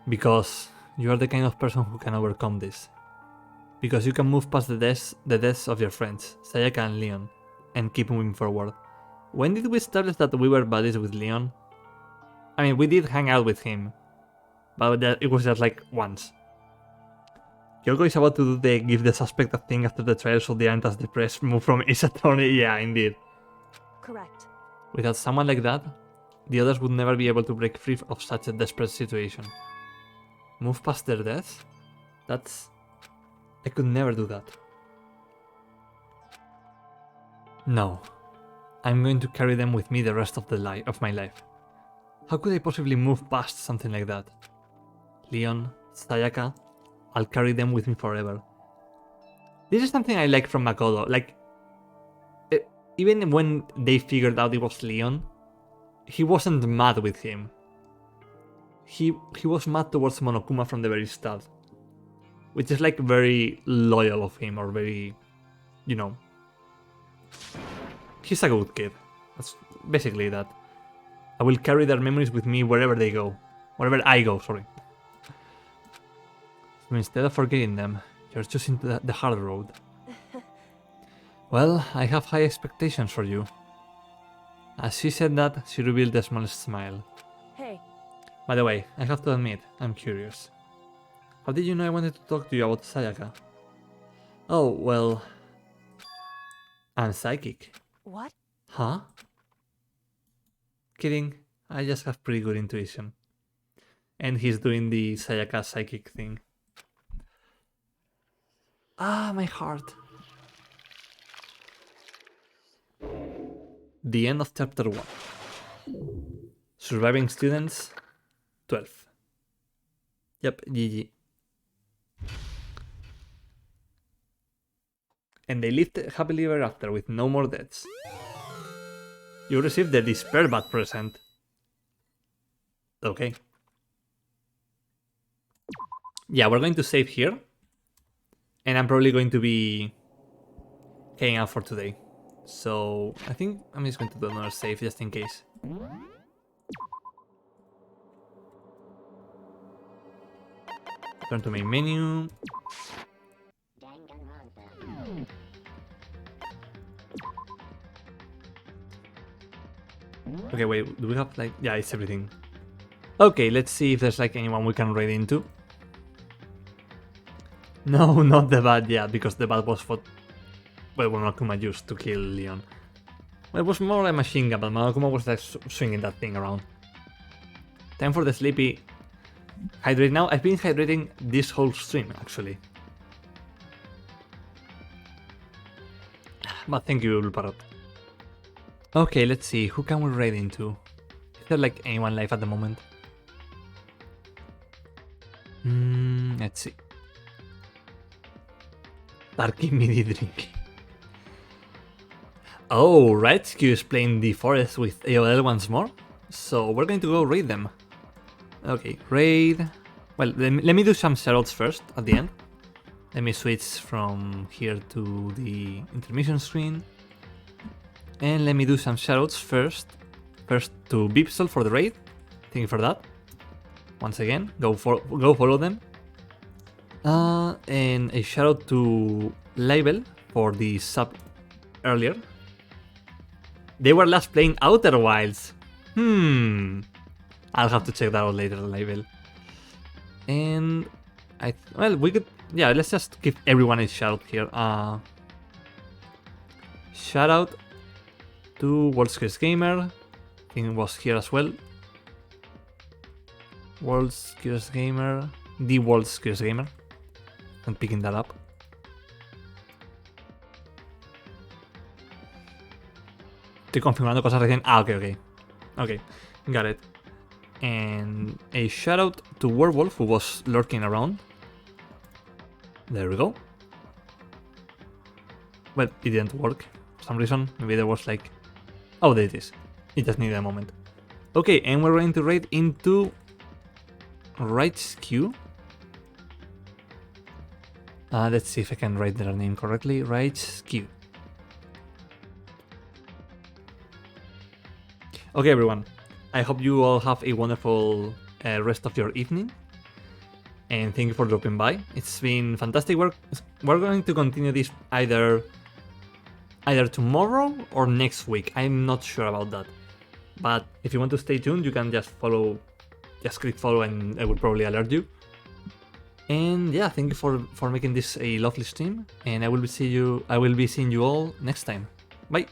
Because you are the kind of person who can overcome this. Because you can move past the deaths of your friends, Sayaka and Leon, and keep moving forward. When did we establish that we were buddies with Leon? I mean, we did hang out with him, but it was just like once. Kyoko is about to do the give the suspect a thing after the trial so they aren't as depressed move from his attorney. Yeah, indeed. Correct. Without someone like that, the others would never be able to break free of such a desperate situation. Move past their deaths? I could never do that. No. I'm going to carry them with me the rest of my life. How could I possibly move past something like that? Leon, Sayaka, I'll carry them with me forever. This is something I like from Makoto. Like, even when they figured out it was Leon, he wasn't mad with him. He was mad towards Monokuma from the very start. Which is like very loyal of him, or very, you know. He's a good kid. That's basically that. I will carry their memories with me wherever they go. Wherever I go, sorry. So instead of forgetting them, you're choosing the hard road. Well, I have high expectations for you. As she said that, she revealed the smallest smile. Hey. By the way, I have to admit, I'm curious. How did you know I wanted to talk to you about Sayaka? Oh, well... I'm psychic. What? Huh? Kidding, I just have pretty good intuition. And he's doing the Sayaka psychic thing. Ah, my heart. The end of chapter 1. Surviving students, 12. Yep, GG. And they lived happily ever after with no more deaths. You received the Despair Bat present. Okay. Yeah, we're going to save here. And I'm probably going to be heading out for today. So I think I'm just going to do another save just in case. Turn to main menu. Okay, wait, do we have like... Yeah, it's everything. Okay, let's see if there's like anyone we can raid into. No, not the bat, yeah, because the bat was for... Well, Monokuma used to kill Leon. Well, it was more like a machine gun, but Monokuma was like swinging that thing around. Time for the sleepy... Hydrate now. I've been hydrating this whole stream, actually. But thank you, Ulparot. Okay, let's see. Who can we raid into? Is there like anyone live at the moment? Let's see. Darky midi drink. Oh, Raitsky is playing the forest with AOL once more. So we're going to go raid them. Okay, raid. Well, let me do some shoutouts first at the end. Let me switch from here to the intermission screen. And let me do some shoutouts first. First to Bipsel for the raid. Thank you for that. Once again, go follow them. And a shoutout to Label for the sub earlier. They were last playing Outer Wilds. I'll have to check that out later, Label. And well, we could, yeah, let's just give everyone a shout here. Shout out to World's Curious Gamer. I think it was here as well. World's Curious Gamer. The World's Curious Gamer. I'm picking that up. Estoy configurando cosas recién. Okay, got it. And a shout out to Werewolf who was lurking around. There we go. Well, it didn't work for some reason. Maybe there was like... Oh, there it is. It just needed a moment. Okay, and we're going to raid into Raitsky. Let's see if I can write their name correctly. Raitsky. Okay, everyone. I hope you all have a wonderful rest of your evening. And thank you for dropping by. It's been fantastic work. We're going to continue this either tomorrow or next week. I'm not sure about that. But if you want to stay tuned, you can just follow, just click follow and it will probably alert you. And yeah, thank you for making this a lovely stream. And I will be seeing you all next time. Bye.